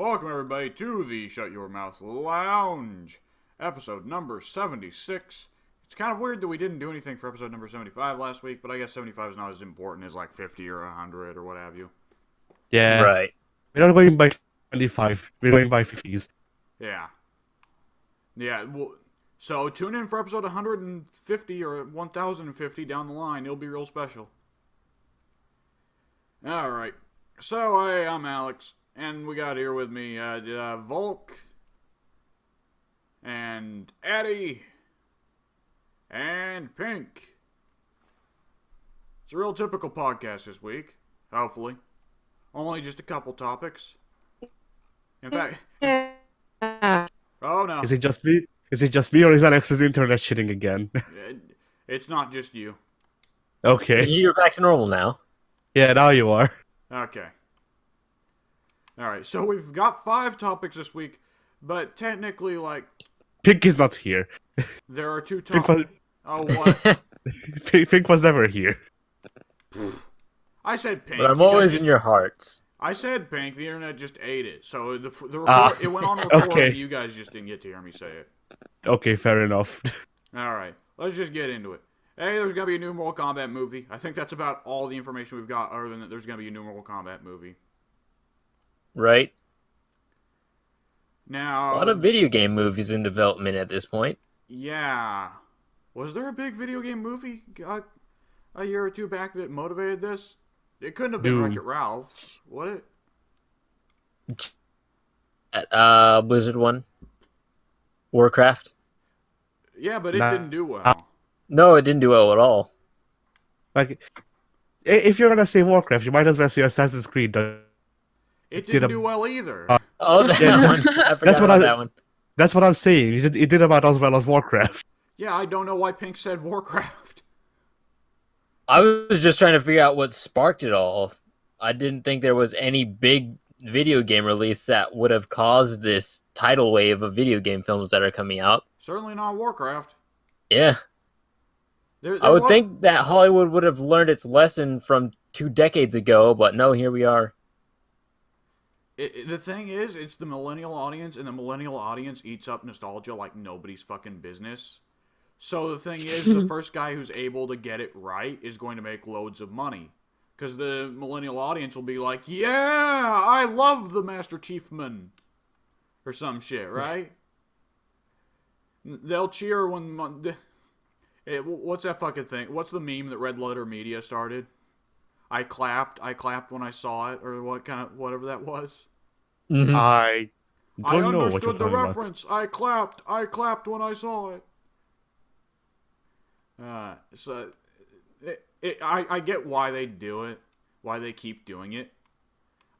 Welcome, everybody, to the Shut Your Mouth Lounge, episode number 76. It's kind of weird that we didn't do anything for episode number 75 last week, but I guess 75 is not as important as like 50 or 100 or what have you. Yeah. Right. We're not going by 25. We're going by 50s. Yeah. Yeah, well, so tune in for episode 150 or 1050 down the line. It'll be real special. Alright. So, I'm Alex. And we got here with me Volc and Eddie and Pink. It's a real typical podcast this week, hopefully. Only just a couple topics. In fact, oh no. Is it just me? Is it just me, or is Alex's internet shitting again? It's not just you. Okay. You're back to normal now. Yeah, now you are. Okay. Alright, so we've got 5 topics this week, but technically, like, Pink is not here. there are 2 Pink topics. was, Oh, what? Pink was never here. I said Pink. But I'm You guys always just- in your hearts. I said Pink, the internet just ate it. So the report, it went on record, okay. and you guys just didn't get to hear me say it. Okay, fair enough. Alright, let's just get into it. Hey, there's gonna be a new Mortal Kombat movie. I think that's about all the information we've got, other than that there's gonna be a new Mortal Kombat movie. Right? Now, A lot of video game movies in development at this point. yeah. Was there a big video game movie a year or 2 back that motivated this? It couldn't have been Dude. Wreck-It Ralph, would it? That Blizzard one. Warcraft. Yeah, but it Nah. didn't do well. No, it didn't do well at all. Like, if you're gonna say Warcraft, you might as well say Assassin's Creed. It did didn't a- do well either. Oh, that Yeah. one. I forgot That's what about I- that one. That's what I'm saying. It did about as well as Warcraft. Yeah, I don't know why Pink said Warcraft. I was just trying to figure out what sparked it all. I didn't think there was any big video game release that would have caused this tidal wave of video game films that are coming out. Certainly not Warcraft. Yeah. There I would wa- think that Hollywood would have learned its lesson from 2 decades ago, but no, here we are. The thing is, it's the millennial audience, and the millennial audience eats up nostalgia like nobody's fucking business. So the thing is, the first guy who's able to get it right is going to make loads of money. Because the millennial audience will be like, yeah, I love the Master Chiefman. Or some shit, right? They'll cheer when... what's that fucking thing? What's the meme that Red Letter Media started? I clapped when I saw it, or whatever that was. Mhm. I I don't know what you're understood the talking about. reference. I clapped when I saw it. I get why they do it, why they keep doing it.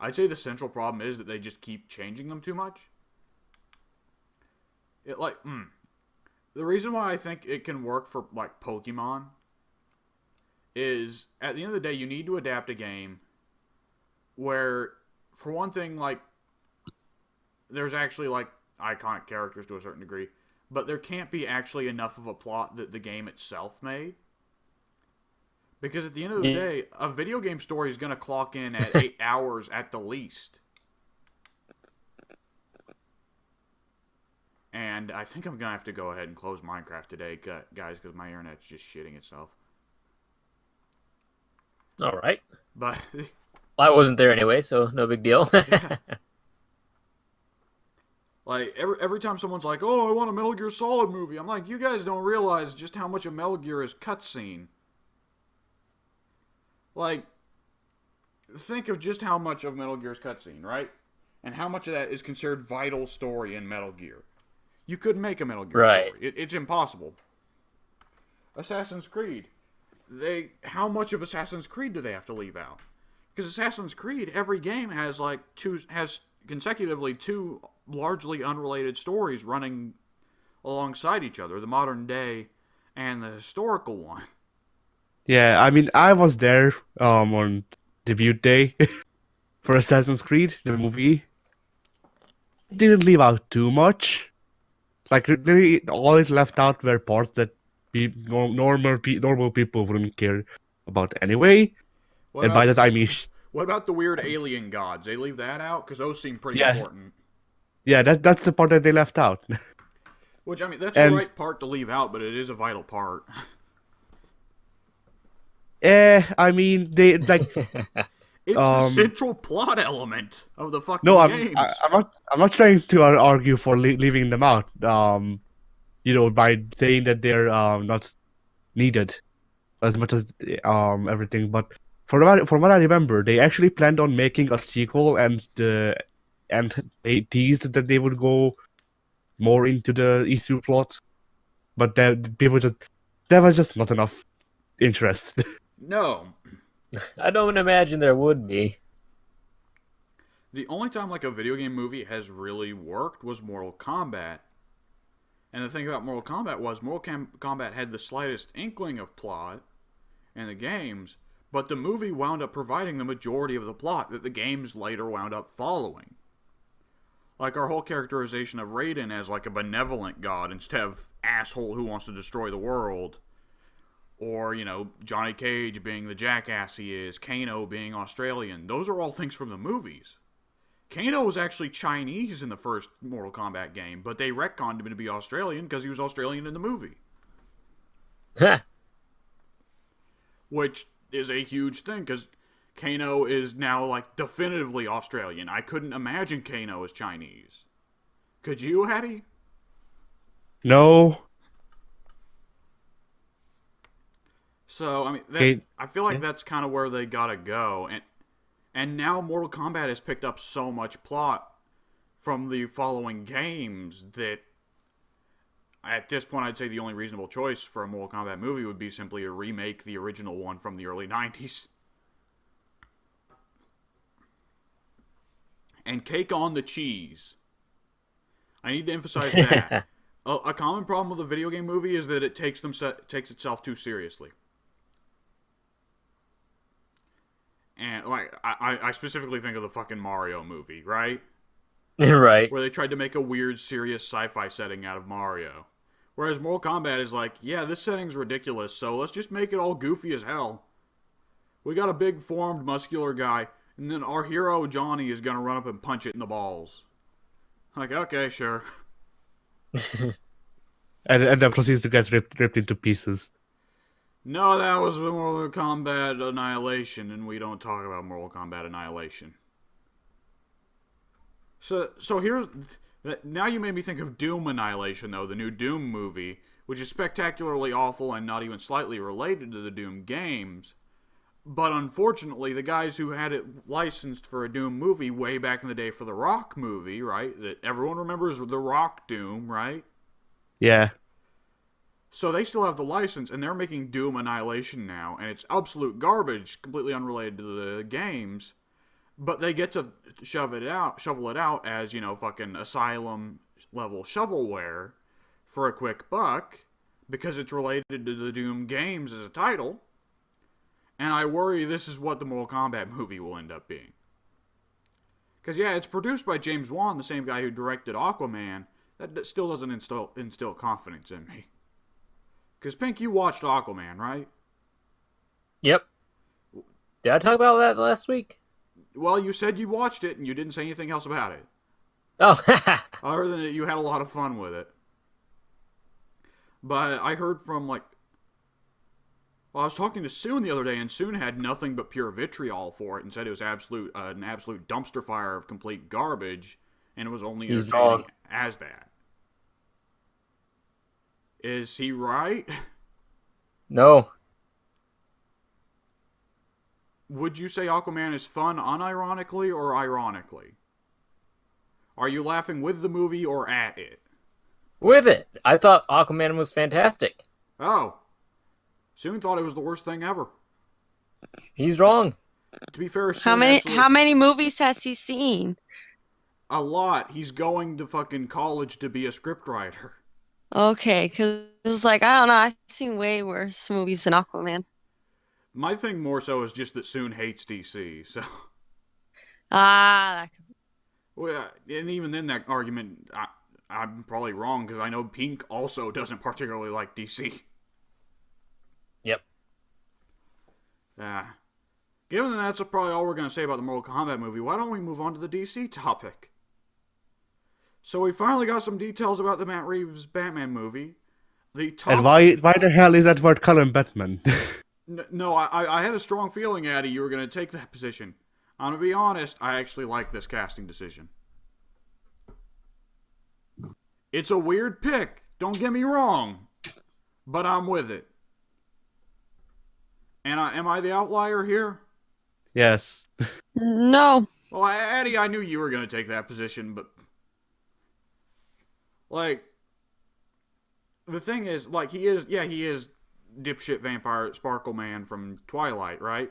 I'd say the central problem is that they just keep changing them too much. The reason why I think it can work for like Pokemon is at the end of the day you need to adapt a game where, for one thing, like there's actually like iconic characters to a certain degree, but there can't be actually enough of a plot that the game itself made. Because at the end of the day, a video game story is going to clock in at 8 hours at the least. And I think I'm going to have to go ahead and close Minecraft today, guys, because my internet's just shitting itself. All right. But I wasn't there anyway, so no big deal. like every time someone's like, "Oh, I want a Metal Gear Solid movie," I'm like, "You guys don't realize just how much of Metal Gear is cutscene." Like, think of just how much of Metal Gear is cutscene, right? And how much of that is considered vital story in Metal Gear. You couldn't make a Metal Gear Right. story. It's impossible. Assassin's Creed. How much of Assassin's Creed do they have to leave out? Because Assassin's Creed, every game has consecutively 2 largely unrelated stories running alongside each other, the modern day and the historical one. Yeah, I mean, I was there on debut day for Assassin's Creed, the movie. Didn't leave out too much. Like, really, all it left out were parts that normal people wouldn't care about anyway. What And by about- that I mean What about the weird alien gods? They leave that out? Because those seem pretty Yeah. important. Yeah, that's the part that they left out. Which, I mean, that's the And right part to leave out, but it is a vital part. I mean, they like It's the central plot element of the fucking no, games. I'm not trying to argue for leaving them out. By saying that they're not needed as much as everything. But from what I remember, they actually planned on making a sequel, and they teased that they would go more into the issue plot, but there was just not enough interest. No. I don't imagine there would be. The only time like a video game movie has really worked was Mortal Kombat. And the thing about Mortal Kombat was Mortal Kombat had the slightest inkling of plot in the games, but the movie wound up providing the majority of the plot that the games later wound up following. Like our whole characterization of Raiden as like a benevolent god instead of asshole who wants to destroy the world. Or, Johnny Cage being the jackass he is, Kano being Australian. Those are all things from the movies. Kano was actually Chinese in the first Mortal Kombat game, but they retconned him to be Australian because he was Australian in the movie. Which is a huge thing, because Kano is now, like, definitively Australian. I couldn't imagine Kano as Chinese. Could you, Hattie? No. So, I mean, I feel like that's kind of where they gotta go. And now Mortal Kombat has picked up so much plot from the following games that at this point I'd say the only reasonable choice for a Mortal Kombat movie would be simply to remake the original one from the early 90s. And cake on the cheese. I need to emphasize that. A common problem with a video game movie is that it takes itself too seriously. And like I specifically think of the fucking Mario movie, right? Right. Where they tried to make a weird, serious sci-fi setting out of Mario. Whereas Mortal Kombat is like, yeah, this setting's ridiculous, so let's just make it all goofy as hell. We got a big, formed, muscular guy, and then our hero, Johnny, is gonna run up and punch it in the balls. Like, okay, sure. and then proceeds to get ripped into pieces. No, that was Mortal Kombat Annihilation, and we don't talk about Mortal Kombat Annihilation. So here's... Now you made me think of Doom Annihilation, though, the new Doom movie, which is spectacularly awful and not even slightly related to the Doom games. But unfortunately, the guys who had it licensed for a Doom movie way back in the day for the Rock movie, right? That everyone remembers the Rock Doom, right? Yeah. So they still have the license, and they're making Doom Annihilation now, and it's absolute garbage, completely unrelated to the games. But they get to shovel it out as, fucking Asylum-level shovelware for a quick buck, because it's related to the Doom games as a title. And I worry this is what the Mortal Kombat movie will end up being. Because, yeah, it's produced by James Wan, the same guy who directed Aquaman. That still doesn't instill confidence in me. Because, Pink, you watched Aquaman, right? Yep. Did I talk about that last week? Well, you said you watched it, and you didn't say anything else about it. Oh, Other than that, you had a lot of fun with it. But I heard from, I was talking to Soon the other day, and Soon had nothing but pure vitriol for it, and said it was an absolute dumpster fire of complete garbage, and it was only entertaining as that. Is he right? No. Would you say Aquaman is fun unironically or ironically? Are you laughing with the movie or at it? With it. I thought Aquaman was fantastic. Oh. Soon thought it was the worst thing ever. He's wrong. To be fair, How many movies has he seen? A lot. He's going to fucking college to be a scriptwriter. Okay, because it's like, I don't know, I've seen way worse movies than Aquaman. My thing more so is just that Soon hates DC, so... Ah, Well, and even then that argument, I'm probably wrong, because I know Pink also doesn't particularly like DC. Yep. Given that that's probably all we're going to say about the Mortal Kombat movie, why don't we move on to the DC topic? So we finally got some details about the Matt Reeves Batman movie. And why the hell is Edward Cullen Batman? No, I had a strong feeling, Addy, you were going to take that position. I'm going to be honest, I actually like this casting decision. It's a weird pick, don't get me wrong, but I'm with it. And am I the outlier here? Yes. No. Well, Addy, I knew you were going to take that position, but... Like, the thing is, like, he is dipshit vampire Sparkle Man from Twilight, right?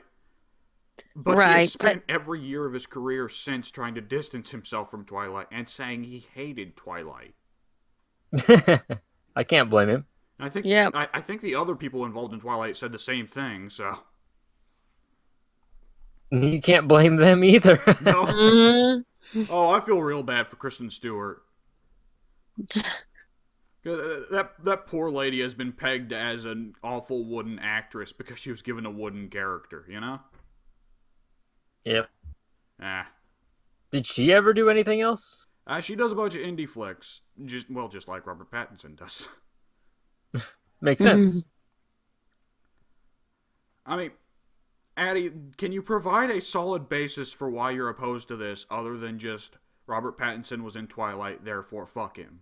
But he has spent every year of his career since trying to distance himself from Twilight and saying he hated Twilight. I can't blame him. And I think I think the other people involved in Twilight said the same thing, so... You can't blame them either. No. Oh, I feel real bad for Kristen Stewart. That poor lady has been pegged as an awful wooden actress because she was given a wooden character, you know? Yep. Did she ever do anything else? She does a bunch of indie flicks. Just like Robert Pattinson does. Makes sense. I mean, Addy, can you provide a solid basis for why you're opposed to this other than just Robert Pattinson was in Twilight, therefore fuck him?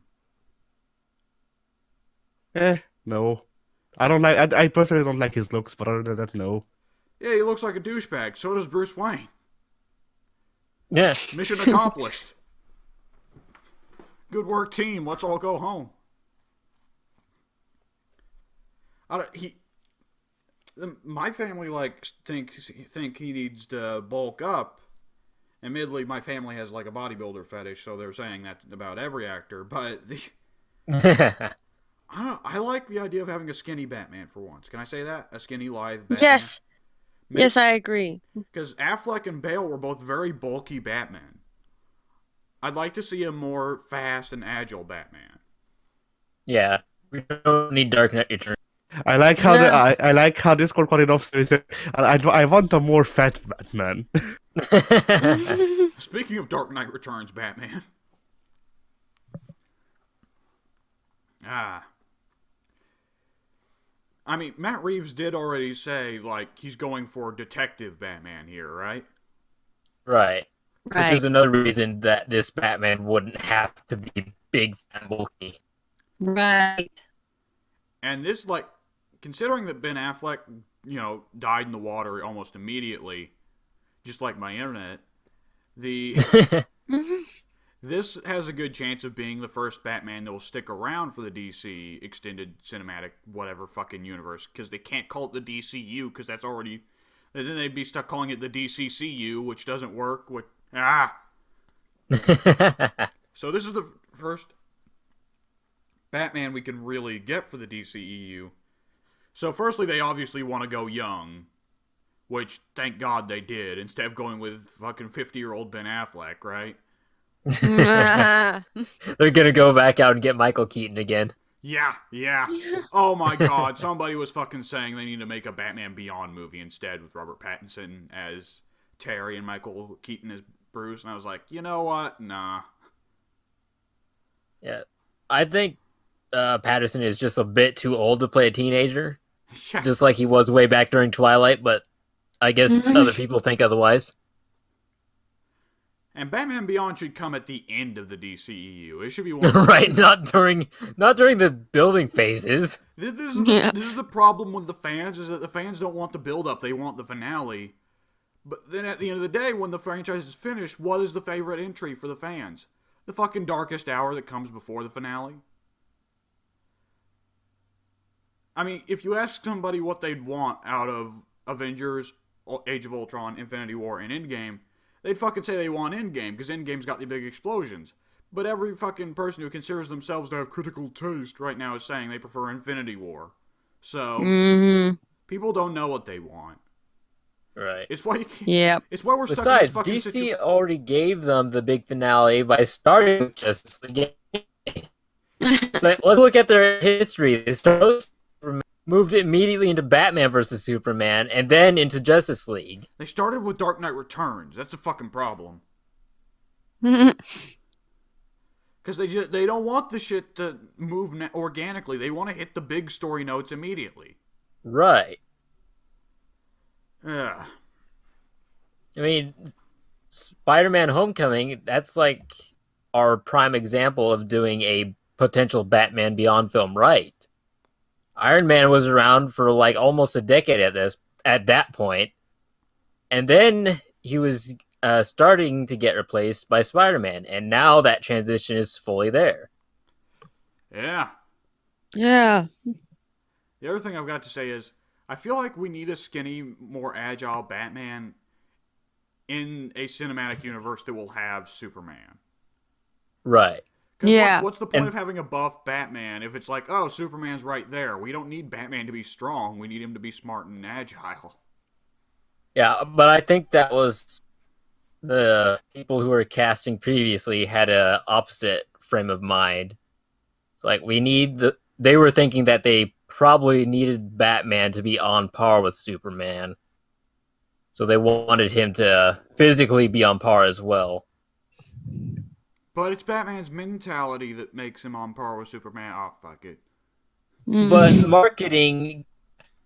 No. I personally don't like his looks, but other than that, no. Yeah, he looks like a douchebag. So does Bruce Wayne. Yeah. Mission accomplished. Good work, team. Let's all go home. My family think he needs to bulk up. Admittedly, my family has like a bodybuilder fetish, so they're saying that about every actor. But I like the idea of having a skinny Batman for once. Can I say that? A skinny, lithe Batman? Yes. Yes, I agree. Because Affleck and Bale were both very bulky Batman. I'd like to see a more fast and agile Batman. Yeah, we don't need Dark Knight Returns. I like how I like how Discord got it off. So I want a more fat Batman. Speaking of Dark Knight Returns, Batman. I mean, Matt Reeves did already say, like, he's going for Detective Batman here, right? Right. Which is another reason that this Batman wouldn't have to be big and bulky. Right. And this, like, considering that Ben Affleck, died in the water almost immediately, just like my internet, this has a good chance of being the first Batman that will stick around for the DC extended cinematic whatever fucking universe, because they can't call it the DCU, because that's already... And then they'd be stuck calling it the DCCU, which doesn't work. So this is the first Batman we can really get for the DCEU. So firstly, they obviously want to go young, which thank God they did, instead of going with fucking 50-year-old Ben Affleck, right? They're gonna go back out and get Michael Keaton again. Yeah. Oh my God, somebody was fucking saying they need to make a Batman Beyond movie instead with Robert Pattinson as Terry and Michael Keaton as Bruce, and I was like, you know what? Nah. Yeah, I think Pattinson is just a bit too old to play a teenager, just like he was way back during Twilight, but I guess other people think otherwise. And Batman Beyond should come at the end of the DCEU. It should be one right, not during the building phases. This is the problem with the fans, is that the fans don't want the build-up, they want the finale. But then at the end of the day, when the franchise is finished, what is the favorite entry for the fans? The fucking darkest hour that comes before the finale? I mean, if you ask somebody what they'd want out of Avengers, Age of Ultron, Infinity War, and Endgame, they'd fucking say they want Endgame, because Endgame's got the big explosions. But every fucking person who considers themselves to have critical taste right now is saying they prefer Infinity War. So, people don't know what they want. Right. It's why It's why we're stuck in this fucking DC already gave them the big finale by starting with Justice League. So let's look at their history. They started from moved immediately into Batman versus Superman, and then into Justice League. They started with Dark Knight Returns. That's a fucking problem. Because they don't want the shit to move organically. They want to hit the big story notes immediately. Right. Yeah. I mean, Spider-Man Homecoming, that's like our prime example of doing a potential Batman Beyond film right. Iron Man was around for like almost a decade at that point, and then he was starting to get replaced by Spider-Man, and now that transition is fully there. Yeah. Yeah. The other thing I've got to say is, I feel like we need a skinny, more agile Batman in a cinematic universe that will have Superman. Right. Yeah. What's the point of having a buff Batman if it's like, oh, Superman's right there? We don't need Batman to be strong. We need him to be smart and agile. Yeah, but I think that was the people who were casting previously had a opposite frame of mind. It's like they were thinking that they probably needed Batman to be on par with Superman. So they wanted him to physically be on par as well. But it's Batman's mentality that makes him on par with Superman. Oh, fuck it. But marketing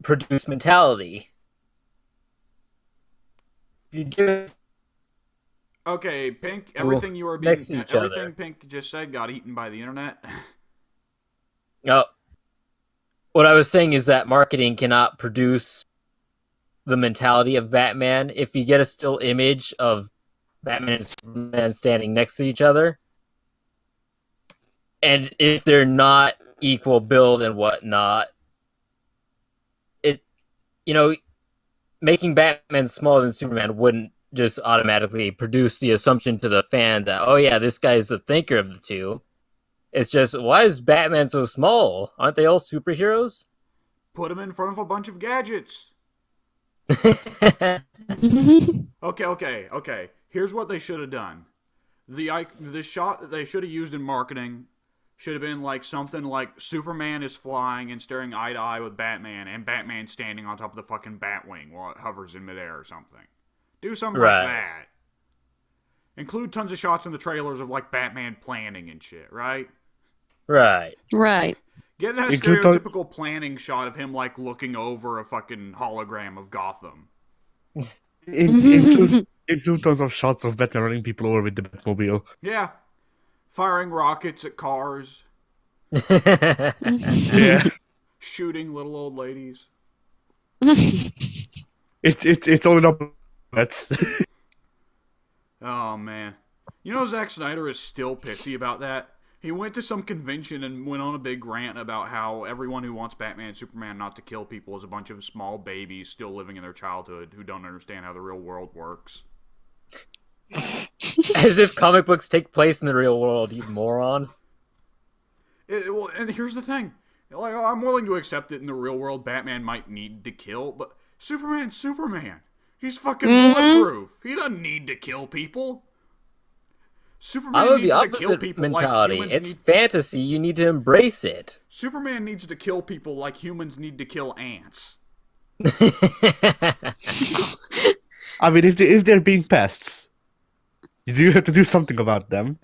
produced mentality. You give Okay, Pink, everything you were being, next to each everything other. Pink just said got eaten by the internet. What I was saying is that marketing cannot produce the mentality of Batman. If you get a still image of Batman and Superman standing next to each other, and if they're not equal build and whatnot, making Batman smaller than Superman wouldn't just automatically produce the assumption to the fan that, oh yeah, this guy's the thinker of the two. It's just, why is Batman so small? Aren't they all superheroes? Put him in front of a bunch of gadgets. Okay. Here's what they should have done. The shot that they should have used in marketing should have been like something like Superman is flying and staring eye to eye with Batman, and Batman standing on top of the fucking Batwing while it hovers in midair or something. Do something like that. Include tons of shots in the trailers of like Batman planning and shit, right? Right. Get that stereotypical planning shot of him like looking over a fucking hologram of Gotham. Include tons of shots of Batman running people over with the Batmobile. Yeah. Firing rockets at cars. Yeah. Shooting little old ladies. It's all up. That's Oh, man. You know Zack Snyder is still pissy about that? He went to some convention and went on a big rant about how everyone who wants Batman and Superman not to kill people is a bunch of small babies still living in their childhood who don't understand how the real world works. As if comic books take place in the real world, you moron. Well, and here's the thing. Like, I'm willing to accept that in the real world Batman might need to kill, but Superman's Superman. He's fucking bulletproof. He doesn't need to kill people. Superman I love needs the to kill opposite people mentality. like It's fantasy. You need to embrace it. Superman needs to kill people like humans need to kill ants. I mean, if they're being pests, you do have to do something about them.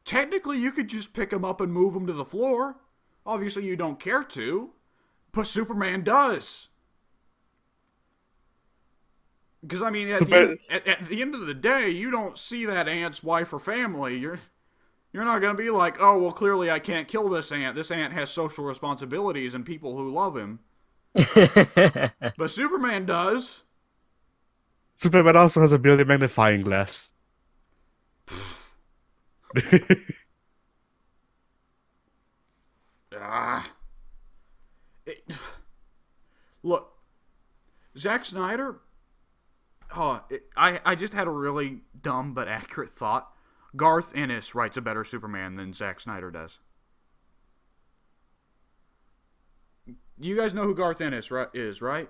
Technically, you could just pick them up and move them to the floor. Obviously, you don't care to, but Superman does. Because, I mean, at the end of the day, you don't see that ant's wife or family. You're not going to be like, oh, well, clearly I can't kill this ant. This ant has social responsibilities and people who love him. But Superman does. Superman also has a built-in magnifying glass. Look, Zack Snyder. I just had a really dumb but accurate thought. Garth Ennis writes a better Superman than Zack Snyder does. You guys know who Garth Ennis is, right?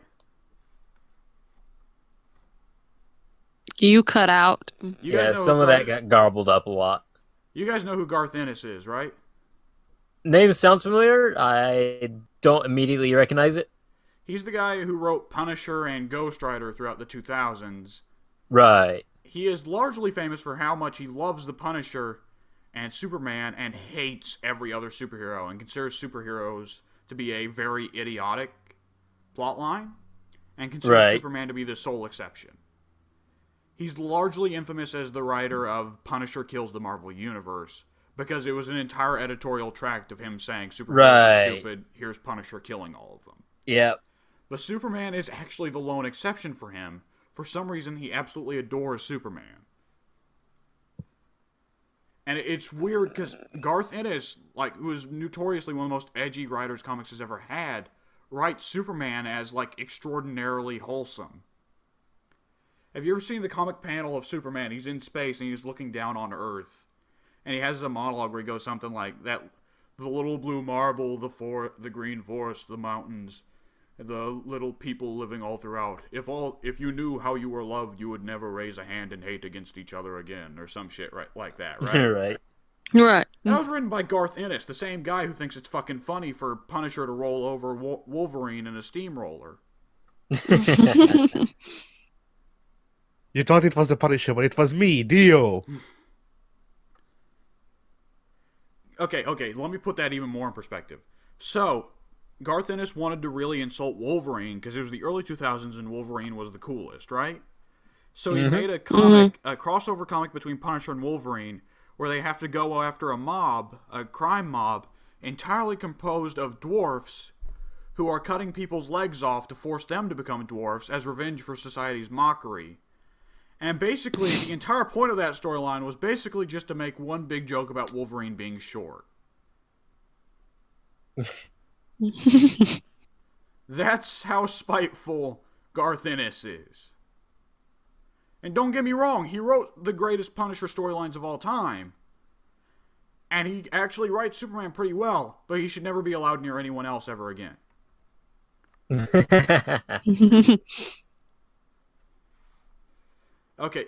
You cut out. Yeah, some of that got garbled up a lot. You guys know who Garth Ennis is, right? Name sounds familiar. I don't immediately recognize it. He's the guy who wrote Punisher and Ghost Rider throughout the 2000s. Right. He is largely famous for how much he loves the Punisher and Superman and hates every other superhero and considers superheroes to be a very idiotic plotline and considers Superman to be the sole exception. He's largely infamous as the writer of Punisher Kills the Marvel Universe because it was an entire editorial tract of him saying superheroes are stupid, here's Punisher killing all of them. Yep. But Superman is actually the lone exception for him. For some reason, he absolutely adores Superman. And it's weird because Garth Ennis, who is notoriously one of the most edgy writers comics has ever had, writes Superman as, extraordinarily wholesome. Have you ever seen the comic panel of Superman? He's in space and he's looking down on Earth. And he has a monologue where he goes something like, that the little blue marble, the green forest, the mountains, the little people living all throughout. If you knew how you were loved, you would never raise a hand in hate against each other again, or some shit like that, right? Right. That was written by Garth Ennis, the same guy who thinks it's fucking funny for Punisher to roll over Wolverine in a steamroller. You thought it was the Punisher, but it was me, Dio. Okay, let me put that even more in perspective. So, Garth Ennis wanted to really insult Wolverine because it was the early 2000s and Wolverine was the coolest, right? So he made a crossover comic between Punisher and Wolverine where they have to go after a crime mob, entirely composed of dwarfs who are cutting people's legs off to force them to become dwarfs as revenge for society's mockery. And basically, the entire point of that storyline was basically just to make one big joke about Wolverine being short. That's how spiteful Garth Ennis is. And don't get me wrong, he wrote the greatest Punisher storylines of all time. And he actually writes Superman pretty well, but he should never be allowed near anyone else ever again. Okay.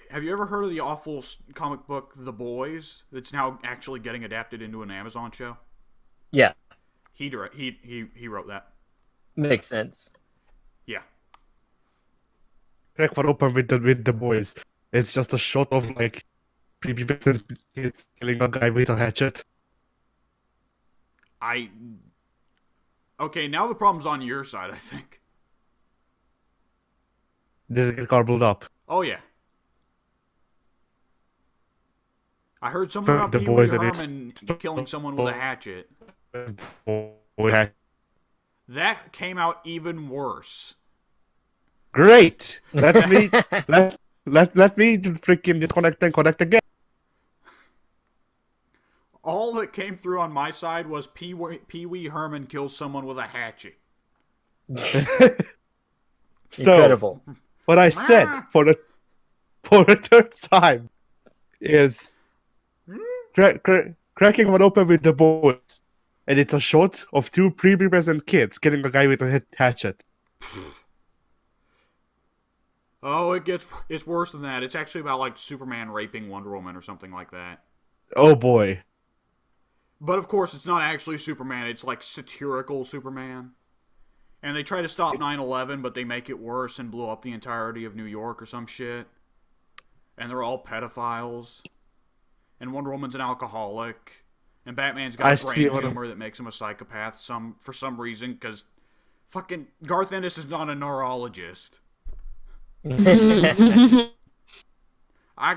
Have you ever heard of the awful comic book The Boys that's now actually getting adapted into an Amazon show? Yeah. He wrote that. Makes sense. Yeah. What opened with the boys? It's just a shot of kids killing a guy with a hatchet. Okay, now the problem's on your side, I think. Did it get garbled up? Oh, yeah. I heard something about The Pee Wee boys and Herman killing someone with a hatchet. That came out even worse. Great! Let me freaking disconnect and connect again. All that came through on my side was Pee Wee Herman kills someone with a hatchet. Incredible. What I said for the third time is cracking one open with the boys, and it's a shot of two prepubescent kids killing a guy with a hatchet. Oh, it's worse than that. It's actually about Superman raping Wonder Woman or something like that. Oh boy. But of course, it's not actually Superman. It's satirical Superman. And they try to stop 9/11, but they make it worse and blow up the entirety of New York or some shit. And they're all pedophiles. And Wonder Woman's an alcoholic. And Batman's got a brain tumor that makes him a psychopath for some reason, because fucking Garth Ennis is not a neurologist. I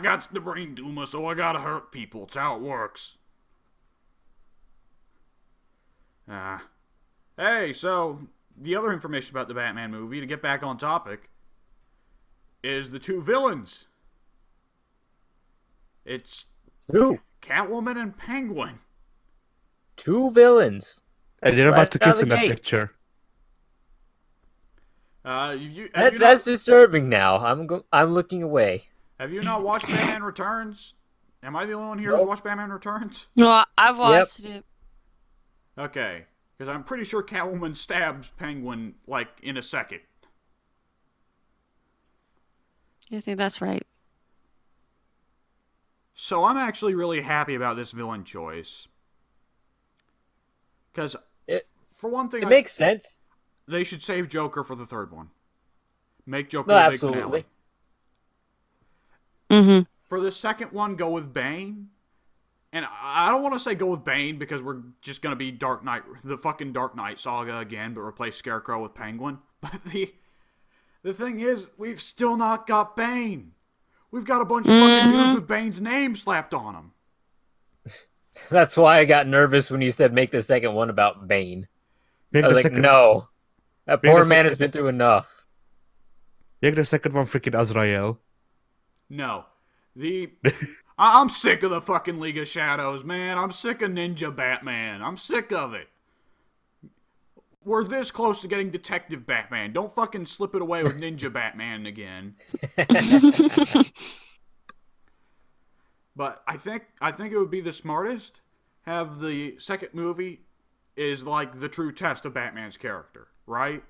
got the brain tumor, so I gotta hurt people. It's how it works. Hey, so the other information about the Batman movie, to get back on topic, is the two villains. It's Catwoman and Penguin. Two villains. And they're about to kiss in that picture. That's disturbing now. I'm looking away. Have you not watched Batman Returns? Am I the only one here who's watched Batman Returns? No, I've watched it. Okay, because I'm pretty sure Catwoman stabs Penguin in a second. I think that's right. So I'm actually really happy about this villain choice. Because, It for one thing, it makes sense. they should save Joker for the third one. Make Joker No, the big absolutely. finale. Mm-hmm. For the second one, go with Bane. And I don't want to say go with Bane because we're just going to be Dark Knight, the fucking Dark Knight saga again, but replace Scarecrow with Penguin. But the thing is, we've still not got Bane. We've got a bunch of fucking dudes with Bane's name slapped on them. That's why I got nervous when you said make the second one about Bane. Make I was the like, second, no. That Make poor the man second- has been through enough. make the second one freaking Azrael. No. I'm sick of the fucking League of Shadows, man. I'm sick of Ninja Batman. I'm sick of it. We're this close to getting Detective Batman. Don't fucking slip it away with Ninja Batman again. But I think it would be the smartest. Have the second movie is like the true test of Batman's character, right?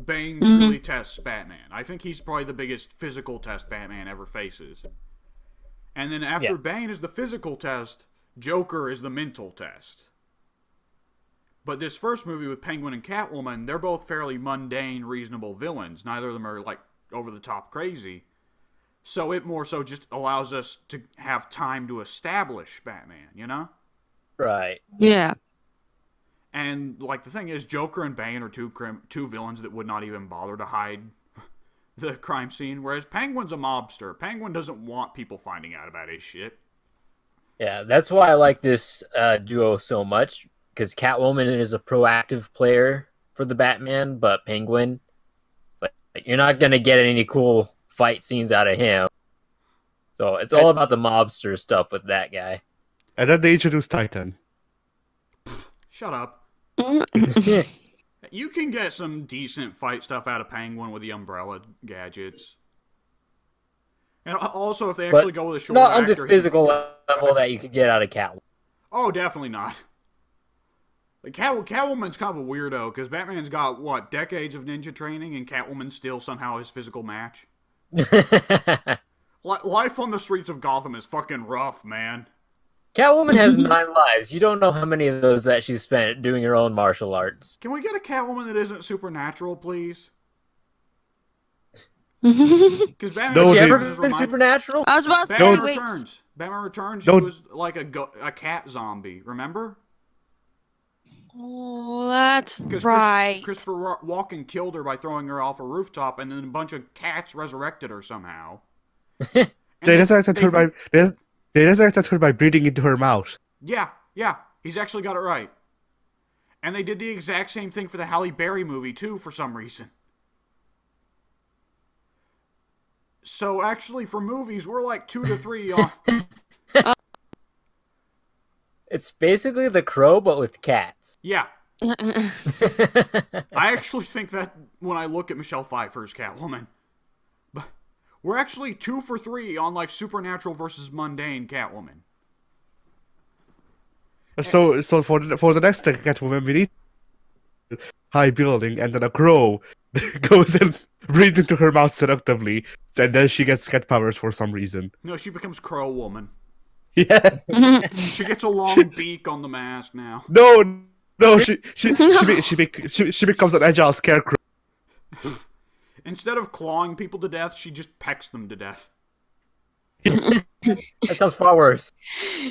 Bane truly tests Batman. I think he's probably the biggest physical test Batman ever faces. And then after Bane is the physical test, Joker is the mental test. But this first movie with Penguin and Catwoman, they're both fairly mundane, reasonable villains. Neither of them are like over the top crazy. So it more so just allows us to have time to establish Batman, you know? Right. Yeah. And like the thing is, Joker and Bane are two villains that would not even bother to hide the crime scene, whereas Penguin's a mobster. Penguin doesn't want people finding out about his shit. Yeah, that's why I like this duo so much, because Catwoman is a proactive player for the Batman, but Penguin, it's like you're not going to get any cool fight scenes out of him. So it's all about the mobster stuff with that guy. And then they introduced Titan. Shut up. Mm. You can get some decent fight stuff out of Penguin with the umbrella gadgets. And also, if they actually go with a short Not on actor, the physical level that you could get out of Catwoman. Oh, definitely not. Like Catwoman's kind of a weirdo, because Batman's got, what, decades of ninja training, and Catwoman's still somehow his physical match? Life on the streets of Gotham is fucking rough, man. Catwoman has 9 lives. You don't know how many of those that she spent doing her own martial arts. Can we get a Catwoman that isn't supernatural, please? Because Batman No, Has she dude. ever Returns been supernatural? I was about to say, Batman wait. Returns. Batman Returns, she Don't- was like a cat zombie, remember? Oh, that's Because right. Christopher Walken killed her by throwing her off a rooftop, and then a bunch of cats resurrected her somehow. They resurrected her by breathing into her mouth. Yeah, he's actually got it right. And they did the exact same thing for the Halle Berry movie, too, for some reason. So, actually, for movies, we're like 2 to 3 on... It's basically The Crow, but with cats. Yeah. I actually think that when I look at Michelle Pfeiffer's Catwoman... But we're actually 2 for 3 on, like, supernatural versus mundane Catwoman. So for the next Catwoman, we need high building, and then a crow goes and breathes into her mouth seductively, and then she gets cat powers for some reason. No, she becomes Crow Woman. Yeah. She gets a long beak on the mask now. No, she becomes an agile scarecrow. Instead of clawing people to death, she just pecks them to death. That sounds far worse.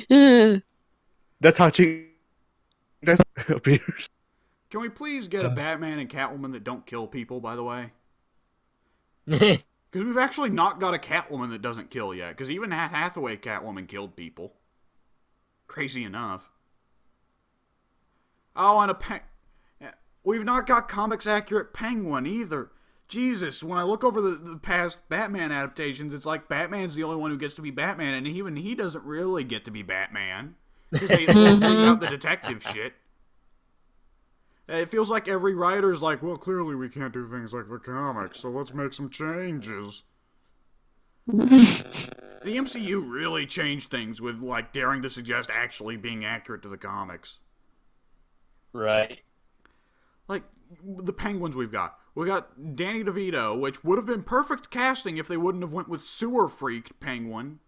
That's how she appears. Can we please get a Batman and Catwoman that don't kill people, by the way? Yeah, Because we've actually not got a Catwoman that doesn't kill yet. Because even Anne Hathaway Catwoman killed people. Crazy enough. Oh, and we've not got comics accurate Penguin either. Jesus, when I look over the past Batman adaptations, it's like Batman's the only one who gets to be Batman, and even he doesn't really get to be Batman. Because they leave out the detective shit. It feels like every writer's like, well, clearly we can't do things like the comics, so let's make some changes. The MCU really changed things with, like, daring to suggest actually being accurate to the comics. right. Like, the Penguins we've got. We got Danny DeVito, which would have been perfect casting if they wouldn't have went with Sewer Freak Penguin.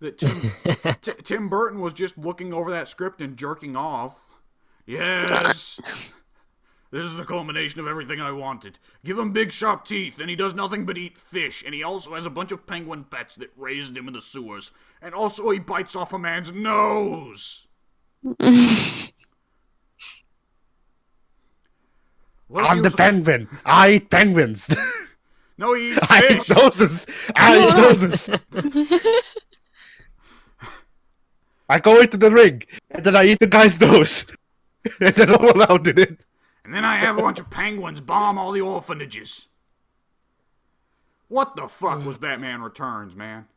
That Tim Burton was just looking over that script and jerking off. Yes! This is the culmination of everything I wanted. Give him big sharp teeth, and he does nothing but eat fish, and he also has a bunch of penguin pets that raised him in the sewers. And also he bites off a man's nose! I'm the penguin. I eat penguins. No, he eats I fish! eat noses. I eat noses. I go into the ring, and then I eat the guy's nose. And then I'm allowed in it. And then I have a bunch of penguins bomb all the orphanages. What the fuck was Batman Returns, man?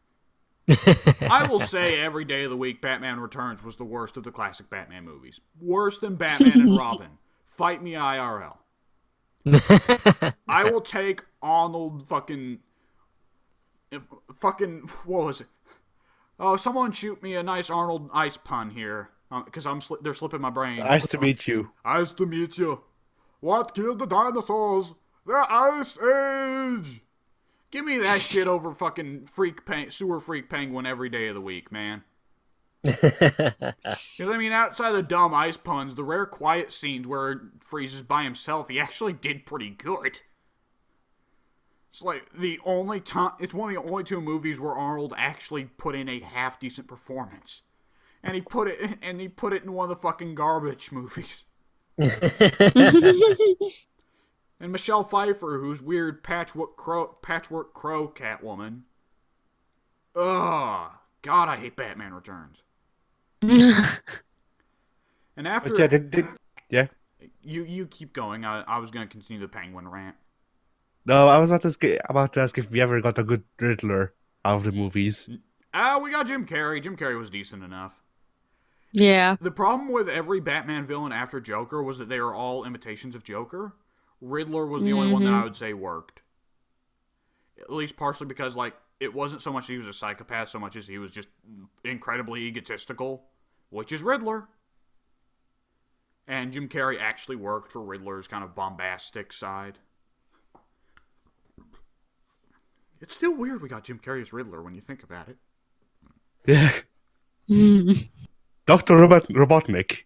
I will say every day of the week, Batman Returns was the worst of the classic Batman movies. Worse than Batman and Robin. Fight me IRL. I will take Arnold fucking, what was it? Oh, someone shoot me a nice Arnold ice pun here. Because they're slipping my brain. Nice to meet you. Nice to meet you. What killed the dinosaurs? The Ice Age! Give me that shit over fucking sewer freak penguin every day of the week, man. Because, I mean, outside of the dumb ice puns, the rare quiet scenes where it freezes by himself, he actually did pretty good. It's like it's one of the only two movies where Arnold actually put in a half-decent performance. And he put it in one of the fucking garbage movies. And Michelle Pfeiffer, who's weird patchwork crow Catwoman. Ugh. God, I hate Batman Returns. And after... But yeah, You keep going. I was going to continue the Penguin rant. No, I was about to ask if we ever got a good Riddler out of the movies. We got Jim Carrey. Jim Carrey was decent enough. Yeah. The problem with every Batman villain after Joker was that they were all imitations of Joker. Riddler was the only one that I would say worked. At least partially because, like, it wasn't so much that he was a psychopath so much as he was just incredibly egotistical, which is Riddler. And Jim Carrey actually worked for Riddler's kind of bombastic side. It's still weird we got Jim Carrey as Riddler when you think about it. Yeah. Dr. Robotnik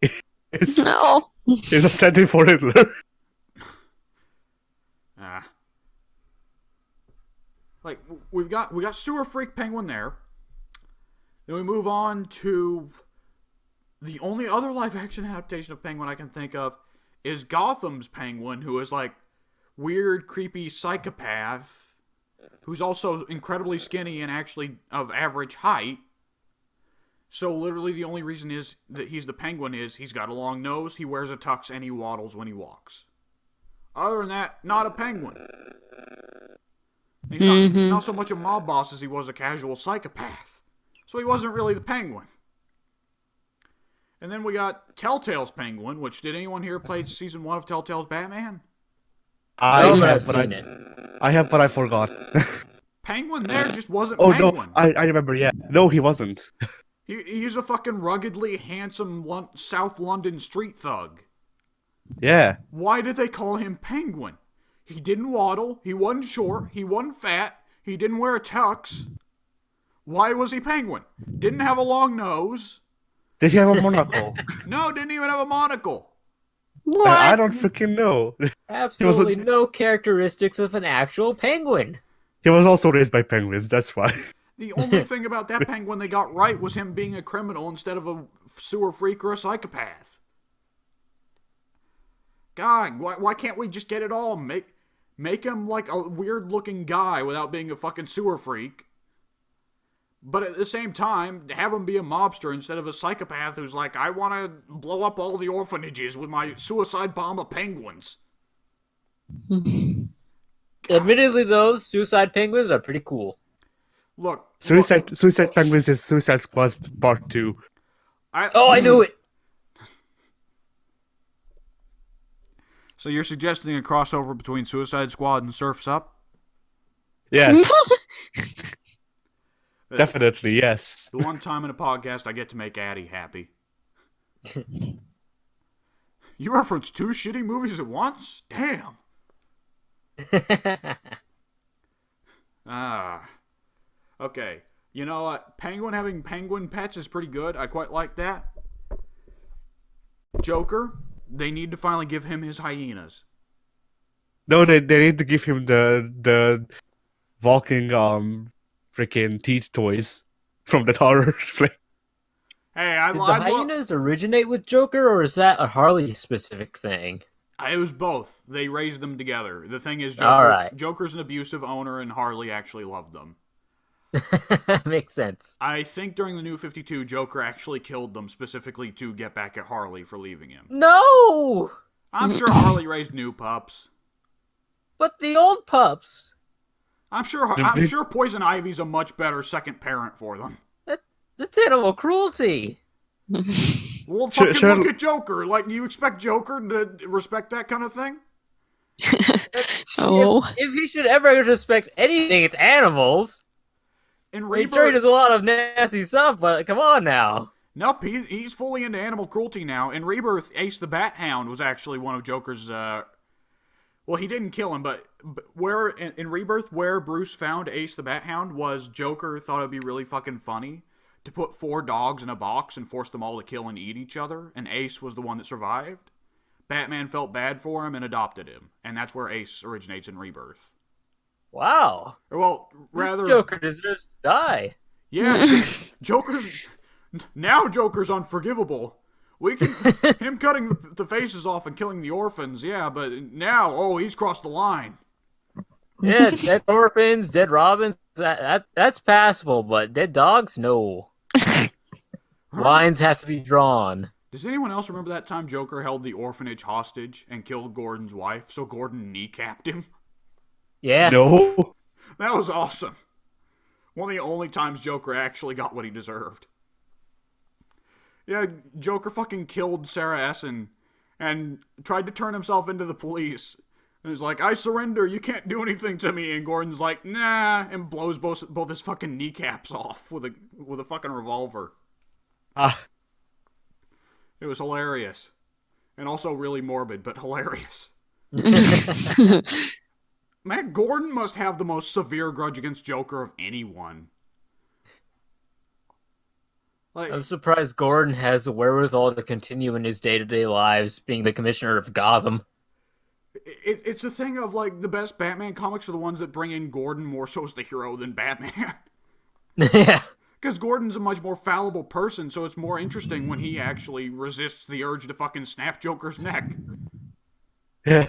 is a stand-in for Riddler. Like, we got Sewer Freak Penguin there. Then we move on to the only other live-action adaptation of Penguin I can think of is Gotham's Penguin, who is like weird, creepy psychopath who's also incredibly skinny and actually of average height. So literally the only reason is that he's the Penguin is he's got a long nose, he wears a tux, and he waddles when he walks. Other than that, not a penguin. He's not so much a mob boss as he was a casual psychopath. So he wasn't really the Penguin. And then we got Telltale's Penguin, which did anyone here play season 1 of Telltale's Batman? I have, but I forgot. Penguin there just wasn't No, Penguin. I remember, yeah. No, he wasn't. He's a fucking ruggedly handsome South London street thug. Yeah. Why did they call him Penguin? He didn't waddle, he wasn't short, he wasn't fat, he didn't wear a tux. Why was he Penguin? Didn't have a long nose. Did he have a monocle? No, didn't even have a monocle. What? I don't freaking know. Absolutely no characteristics of an actual penguin. He was also raised by penguins, that's why. The only thing about that penguin they got right was him being a criminal instead of a sewer freak or a psychopath. God, why can't we just get it all? Make him like a weird-looking guy without being a fucking sewer freak. But at the same time, have him be a mobster instead of a psychopath who's like, I want to blow up all the orphanages with my suicide bomb of penguins. Admittedly, though, suicide penguins are pretty cool. Look. Suicide Penguins is Suicide Squad Part 2. I knew it! So you're suggesting a crossover between Suicide Squad and Surf's Up? Yes. Definitely, yes. The one time in a podcast I get to make Addie happy. You referenced 2 shitty movies at once? Damn. Okay. You know what? Penguin having penguin pets is pretty good. I quite like that. Joker. They need to finally give him his hyenas. No, they need to give him the walking freaking teeth toys from the horror flick. Hey, I Did the lied. hyenas originate with Joker, or is that a Harley specific thing? It was both. They raised them together. The thing is, All right. Joker's an abusive owner, and Harley actually loved them. Makes sense. I think during the New 52, Joker actually killed them specifically to get back at Harley for leaving him. No! I'm sure Harley raised new pups. But the old pups. I'm sure Poison Ivy's a much better second parent for them. That's animal cruelty. Well, fucking look at Joker. Like, do you expect Joker to respect that kind of thing? Oh. If he should ever respect anything, it's animals. In He sure Rebirth, does a lot of nasty stuff, but come on now. nope, he's fully into animal cruelty now. In Rebirth, Ace the Bat Hound was actually one of Joker's. Well, he didn't kill him, but where in Rebirth, where Bruce found Ace the Bat Hound was Joker thought it'd be really fucking funny to put 4 dogs in a box and force them all to kill and eat each other, and Ace was the one that survived. Batman felt bad for him and adopted him, and that's where Ace originates in Rebirth. Wow. Or, well, rather, This Joker deserves to die. yeah, Joker's unforgivable. We can him cutting the faces off and killing the orphans, yeah, but now, he's crossed the line. Yeah, dead orphans, dead robins, that's passable, but dead dogs, no. Lines have to be drawn. Does anyone else remember that time Joker held the orphanage hostage and killed Gordon's wife, so Gordon kneecapped him? Yeah. No. That was awesome. One of the only times Joker actually got what he deserved. Yeah, Joker fucking killed Sarah Essen and tried to turn himself into the police. And he's like, I surrender, you can't do anything to me. And Gordon's like, nah, and blows both his fucking kneecaps off with a fucking revolver. It was hilarious. And also really morbid, but hilarious. Matt Gordon must have the most severe grudge against Joker of anyone. Like, I'm surprised Gordon has the wherewithal to continue in his day-to-day lives being the commissioner of Gotham. It's a thing of, like, the best Batman comics are the ones that bring in Gordon more so as the hero than Batman. Yeah. Because Gordon's a much more fallible person, so it's more interesting when he actually resists the urge to fucking snap Joker's neck. Yeah.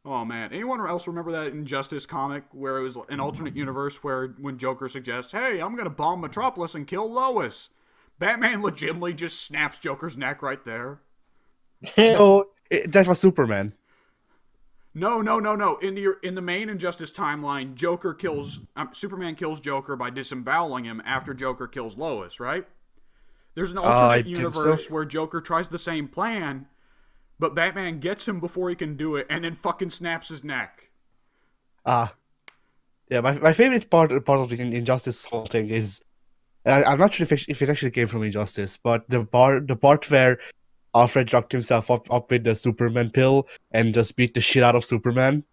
Oh, man. Anyone else remember that Injustice comic where it was an alternate universe where when Joker suggests, hey, I'm going to bomb Metropolis and kill Lois, Batman legitimately just snaps Joker's neck right there? No, that was Superman. No. In the main Injustice timeline, Superman kills Joker by disemboweling him after Joker kills Lois, right? There's an alternate universe where Joker tries the same plan, but Batman gets him before he can do it, and then fucking snaps his neck. Yeah, my favorite part of the Injustice whole thing is, I'm not sure if it actually came from Injustice, but the part where Alfred locked himself up with the Superman pill and just beat the shit out of Superman.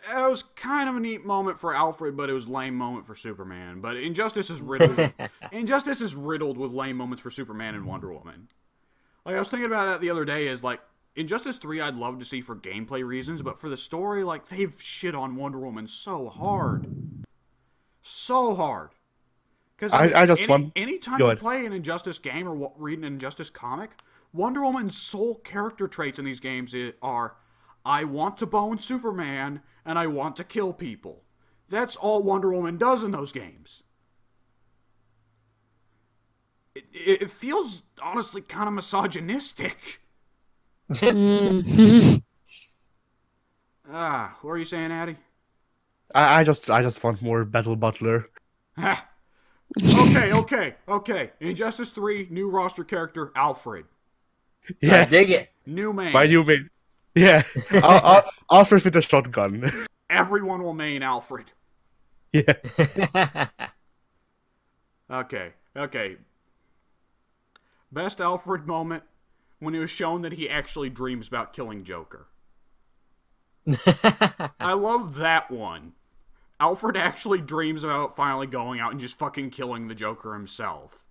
It was kind of a neat moment for Alfred, but it was a lame moment for Superman. But Injustice is riddled. Injustice is riddled with lame moments for Superman and Wonder Woman. Like, I was thinking about that the other day, is like, Injustice 3 I'd love to see for gameplay reasons, but for the story, like, they've shit on Wonder Woman so hard. So hard. Because anytime you play an Injustice game or read an Injustice comic, Wonder Woman's sole character traits in these games are, I want to bone Superman, and I want to kill people. That's all Wonder Woman does in those games. It feels, honestly, kind of misogynistic. What were you saying, Addy? I just want more Battle Butler. Okay. Injustice 3, new roster character, Alfred. Yeah, I dig it. New main. My new main. Yeah, Alfred with a shotgun. Everyone will main Alfred. Yeah. Okay. Best Alfred moment, when it was shown that he actually dreams about killing Joker. I love that one. Alfred actually dreams about finally going out and just fucking killing the Joker himself.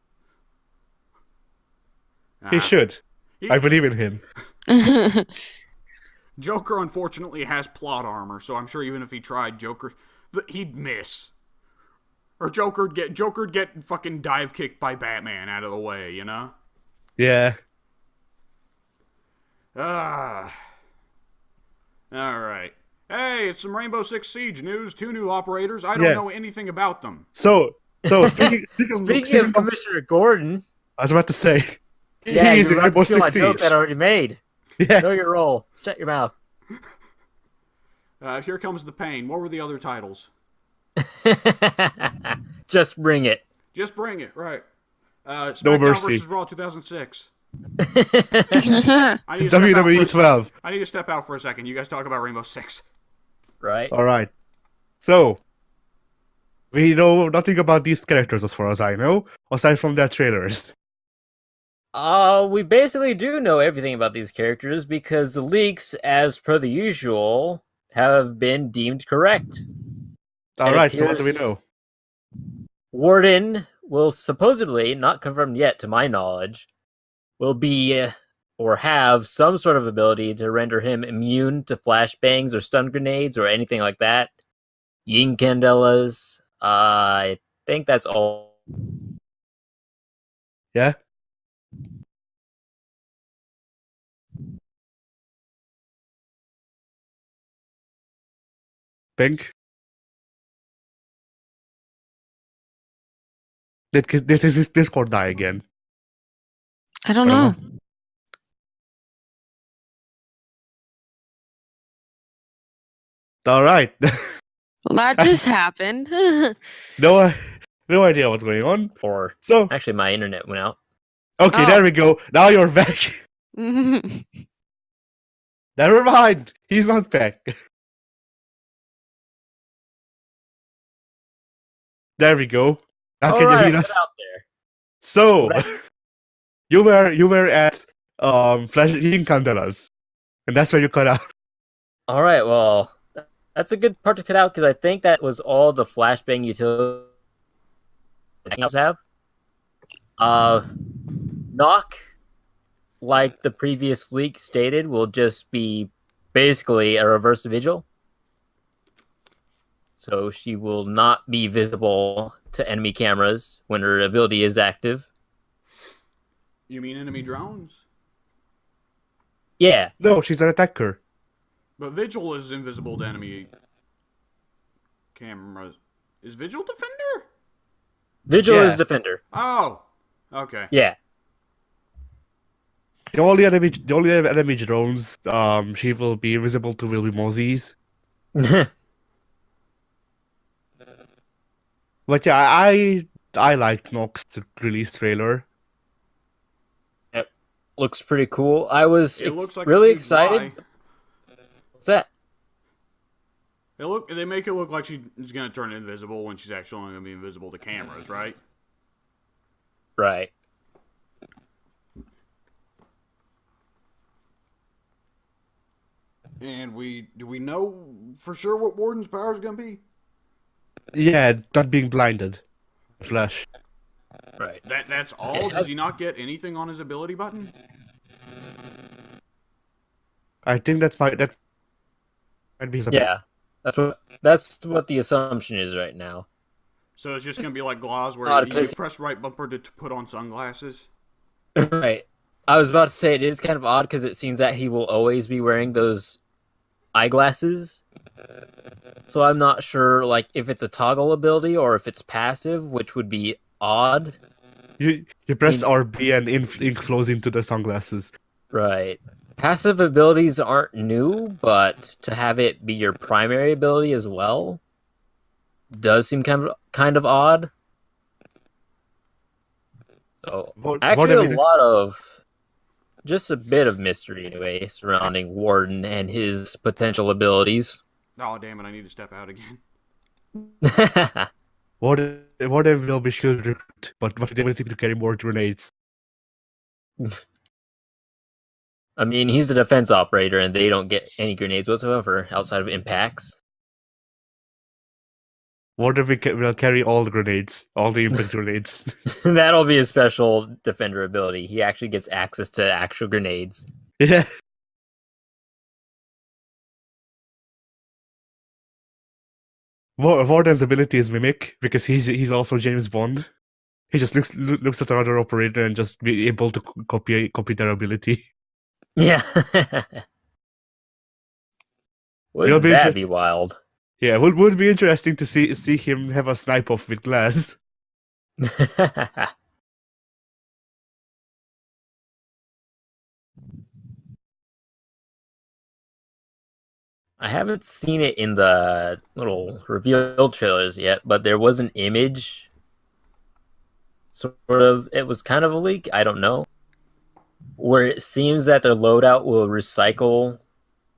He should. I believe in him. Joker unfortunately has plot armor, so I'm sure even if he tried, he'd miss. Or Joker'd get fucking dive kicked by Batman out of the way, you know? Yeah. Alright. Hey, it's some Rainbow Six Siege news. 2 new operators. I don't know anything about them. So speaking Speaking of Commissioner Gordon, I was about to say, yeah, he's you're in about Rainbow to steal my Six joke Siege. that I already made. Yeah. Know your role. Shut your mouth. Here comes the pain. What were the other titles? Just bring it. Just bring it, right. No SmackDown mercy. vs. Raw 2006. I need to WWE 12. I need to step out for a second. You guys talk about Rainbow Six. Right. All right. So, we know nothing about these characters as far as I know, aside from their trailers. We basically do know everything about these characters because the leaks, as per the usual, have been deemed correct. All right, so what do we know? Warden will supposedly, not confirmed yet to my knowledge, will be or have some sort of ability to render him immune to flashbangs or stun grenades or anything like that. Yin candelas. I think that's all. Yeah? Pink? This is his Discord die again. I don't know. All right. Well, that just happened. No idea what's going on. Or So, actually, my internet went out. okay, Oh. there we go. Now you're back. Never mind. He's not back. There we go. Now can you Alright, hear get us? out there. So, Right. you were at Flash Heating Candelas, and that's where you cut out. All right, well, that's a good part to cut out because I think that was all the flashbang utility have. Knock, like the previous leak stated, will just be basically a reverse vigil. So she will not be visible to enemy cameras when her ability is active. You mean enemy drones? Yeah. No, she's an attacker. But Vigil is invisible to enemy cameras. Is Vigil Defender? Vigil Yeah. is defender. Oh. Okay. Yeah. The only enemy drones, she will be invisible to Willy Mozzies. But yeah, I liked Nox release trailer. Looks pretty cool. I was It looks like really a huge excited. lie. What's that? They make it look like she's gonna turn invisible when she's actually only gonna be invisible to cameras, right? Right. And do we know for sure what Warden's power is gonna be? Yeah, not being blinded. Flash. Right. That's all. Does he not get anything on his ability button? I think that might be something. Yeah. That's what the assumption is right now. So it's just gonna be like Gloss, where Odd, you 'cause- press right bumper to put on sunglasses. Right. I was about to say it is kind of odd because it seems that he will always be wearing those eyeglasses. So I'm not sure, like, if it's a toggle ability or if it's passive, which would be odd. You press RB and ink flows into the sunglasses. Right. Passive abilities aren't new, but to have it be your primary ability as well does seem kind of odd. So actually, just a bit of mystery anyway surrounding Warden and his potential abilities. Oh damn it! I need to step out again. Warden will be shield recruit, but what the ability to carry more grenades. I mean, he's a defense operator, and they don't get any grenades whatsoever outside of impacts. Warden will carry all the grenades, all the impact grenades. That'll be a special defender ability. He actually gets access to actual grenades. Yeah. Warden's ability is Mimic because he's also James Bond. He just looks at another operator and just be able to copy their ability. Yeah. Wouldn't be that be wild? Yeah, would be interesting to see him have a snipe off with glass. I haven't seen it in the little reveal trailers yet, but there was an image. Sort of, it was kind of a leak, I don't know, where it seems that their loadout will recycle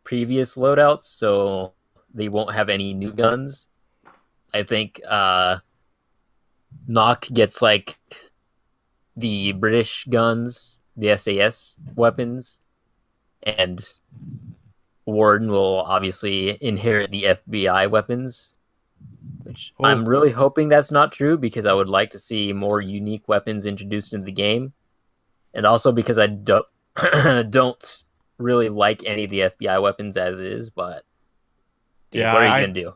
previous loadouts, so they won't have any new guns. I think Nock gets like the British guns, the SAS weapons, and Warden will obviously inherit the FBI weapons, which I'm really hoping that's not true because I would like to see more unique weapons introduced into the game, and also because I don't really like any of the FBI weapons as is. But yeah, what are you gonna do?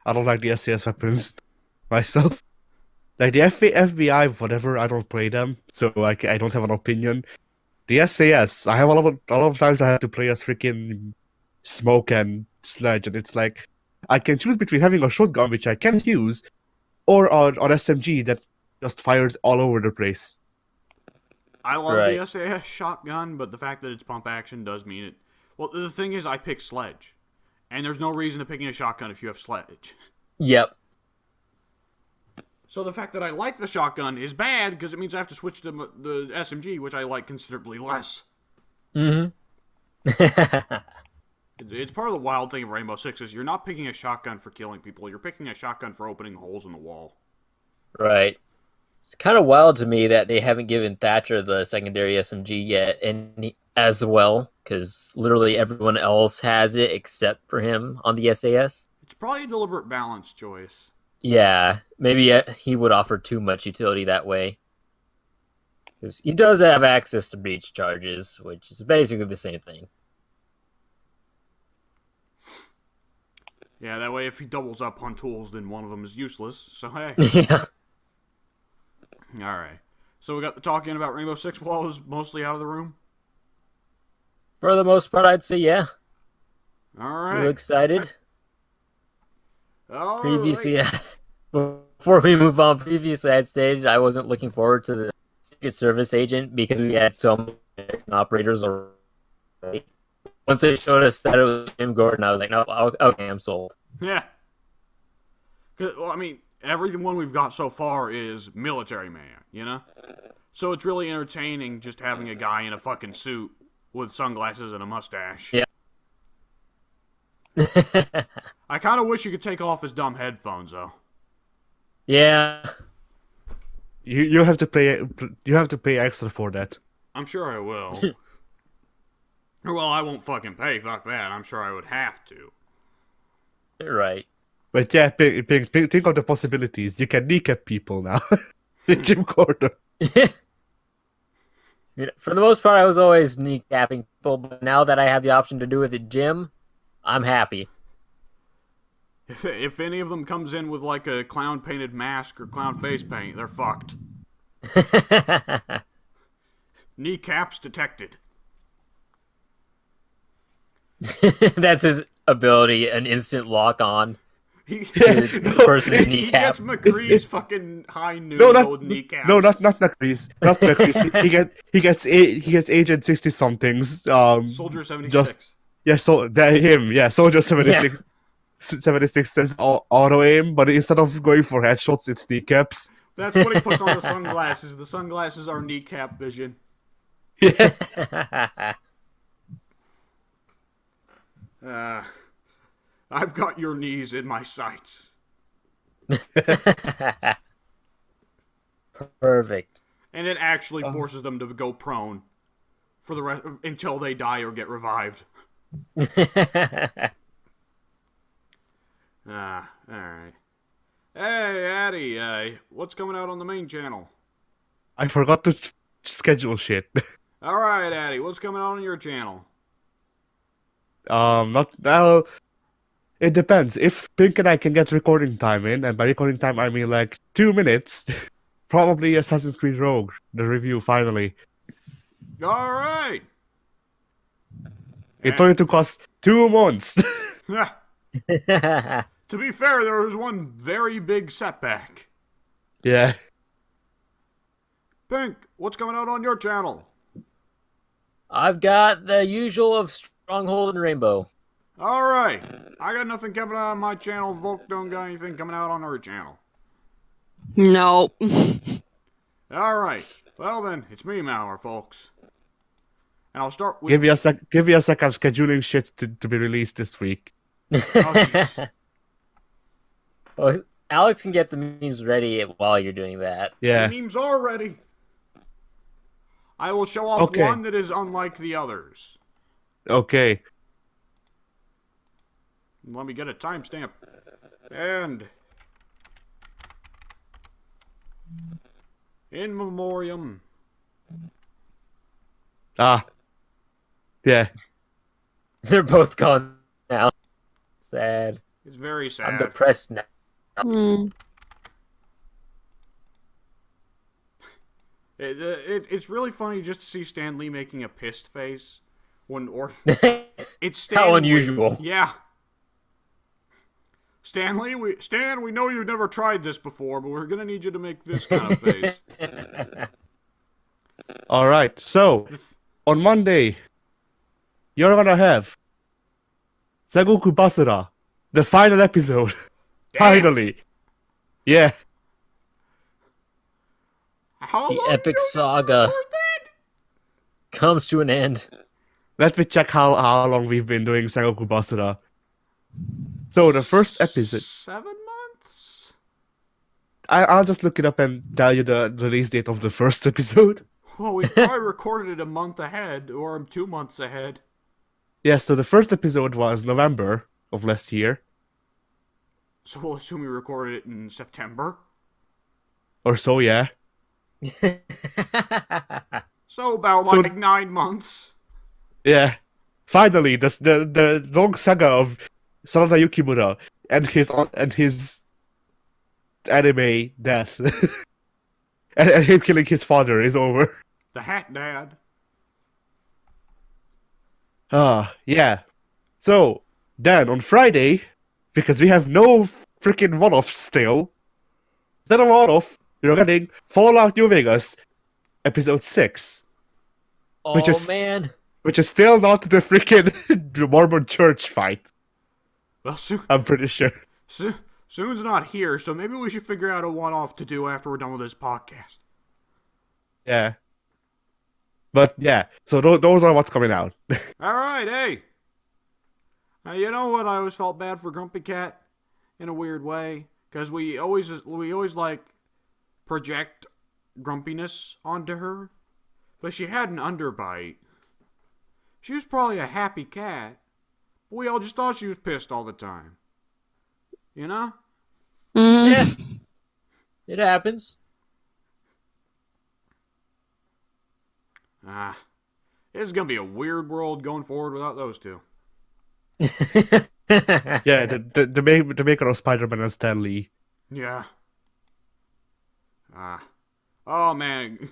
I don't like the SAS weapons myself. Like the FBI, whatever, I don't play them, so I don't have an opinion. The SAS, I have a lot of times I have to play as freaking Smoke and Sledge, and it's like I can choose between having a shotgun, which I can't use, or an SMG that just fires all over the place. I love the SAS shotgun, but the fact that it's pump action does mean it. Well, the thing is, I pick Sledge, and there's no reason to picking a shotgun if you have Sledge. Yep. So the fact that I like the shotgun is bad because it means I have to switch to the SMG, which I like considerably less. Mm-hmm. It's part of the wild thing of Rainbow Six is you're not picking a shotgun for killing people. You're picking a shotgun for opening holes in the wall. Right. It's kind of wild to me that they haven't given Thatcher the secondary SMG yet, and as well, because literally everyone else has it except for him on the SAS. It's probably a deliberate balance choice. Yeah, maybe he would offer too much utility that way. Because he does have access to breach charges, which is basically the same thing. Yeah, that way if he doubles up on tools, then one of them is useless. So, hey. Yeah. Alright. So we got the talking about Rainbow Six while I was mostly out of the room? For the most part, I'd say yeah. Alright. You excited? All Previously, right. before we move on, previously I had stated I wasn't looking forward to the Secret Service agent because we had so many operators already. Once they showed us that it was Jim Gordon, I was like, no, okay, I'm sold. Yeah. Well, I mean, everyone we've got so far is military man, you know? So it's really entertaining just having a guy in a fucking suit with sunglasses and a mustache. Yeah. I kind of wish you could take off his dumb headphones, though. Yeah. You have to pay extra for that. I'm sure I will. Well, I won't fucking pay. Fuck that. I'm sure I would have to. Right. But yeah, think of the possibilities. You can kneecap people now. With Jim Gordon. For the most part, I was always kneecapping people, but now that I have the option to do it at gym, I'm happy. If any of them comes in with like a clown painted mask or clown face paint, they're fucked. Kneecaps detected. That's his ability, an instant lock on. He person's he kneecap. gets McCree's fucking high noon with kneecaps. No, not McCree's. Not McCree's. he gets Agent 60 somethings. Soldier 76. Soldier 76. 76 says auto aim, but instead of going for headshots, it's kneecaps. That's what he puts on the sunglasses. The sunglasses are kneecap vision. Yeah. I've got your knees in my sights. Perfect. And it actually forces them to go prone for the rest until they die or get revived. Alright. Hey, Addy, what's coming out on the main channel? I forgot to schedule shit. Alright, Addy, what's coming out on your channel? Not well. It depends. If Pink and I can get recording time in, and by recording time I mean like 2 minutes, probably Assassin's Creed Rogue, the review finally. Alright! It only took us 2 months. To be fair, there was one very big setback. Yeah. Pink, what's coming out on your channel? I've got the usual of Stronghold and Rainbow. Alright, I got nothing coming out on my channel. Volc don't got anything coming out on her channel. No. Alright, well then, it's me, Mauer, folks. And I'll start with... Give you a sec. Give you a sec. I'm scheduling shit to be released this week. jeez. Well, Alex can get the memes ready while you're doing that. Yeah. The memes are ready. I will show off Okay. one that is unlike the others. Okay. Let me get a timestamp. And... in memoriam. Ah. Yeah. They're both gone now. Sad. It's very I'm sad. depressed now. Hmm. It's really funny just to see Stan Lee making a pissed face when it's Stan How Lee. unusual. Yeah. Stan, we know you've never tried this before, but we're gonna need you to make this kind of face. All right. So on Monday, you're gonna have Sengoku Basara, the final episode. Finally. Yeah. How The long epic ago did you saga record that? comes to an end. Let me check how long we've been doing Sengoku Basara. So the first episode, 7 months? I'll just look it up and tell you the release date of the first episode. Well, we probably recorded it a month ahead, or 2 months ahead. Yeah, so the first episode was November of last year, So we'll assume we recorded it in September. or so, yeah. So about So- like 9 months. Yeah. Finally, the long saga of Sanada Yukimura and his anime death and him killing his father is over. The Hat Dad. Yeah. So then on Friday, because we have no freaking one-offs still, instead of one-off, we're getting Fallout New Vegas episode 6, Oh Which is- man. which is still not the freaking Mormon church fight. Well, I'm pretty sure. Soon's not here, so maybe we should figure out a one-off to do after we're done with this podcast. Yeah. But yeah, so those are what's coming out. All right, hey. You know what? I always felt bad for Grumpy Cat in a weird way, because we always like project grumpiness onto her, but she had an underbite. She was probably a happy cat, but we all just thought she was pissed all the time. You know? Mhm. Yeah. It happens. It's gonna be a weird world going forward without those two. Yeah, the maker of Spider-Man and Stan Lee. Yeah. Oh man.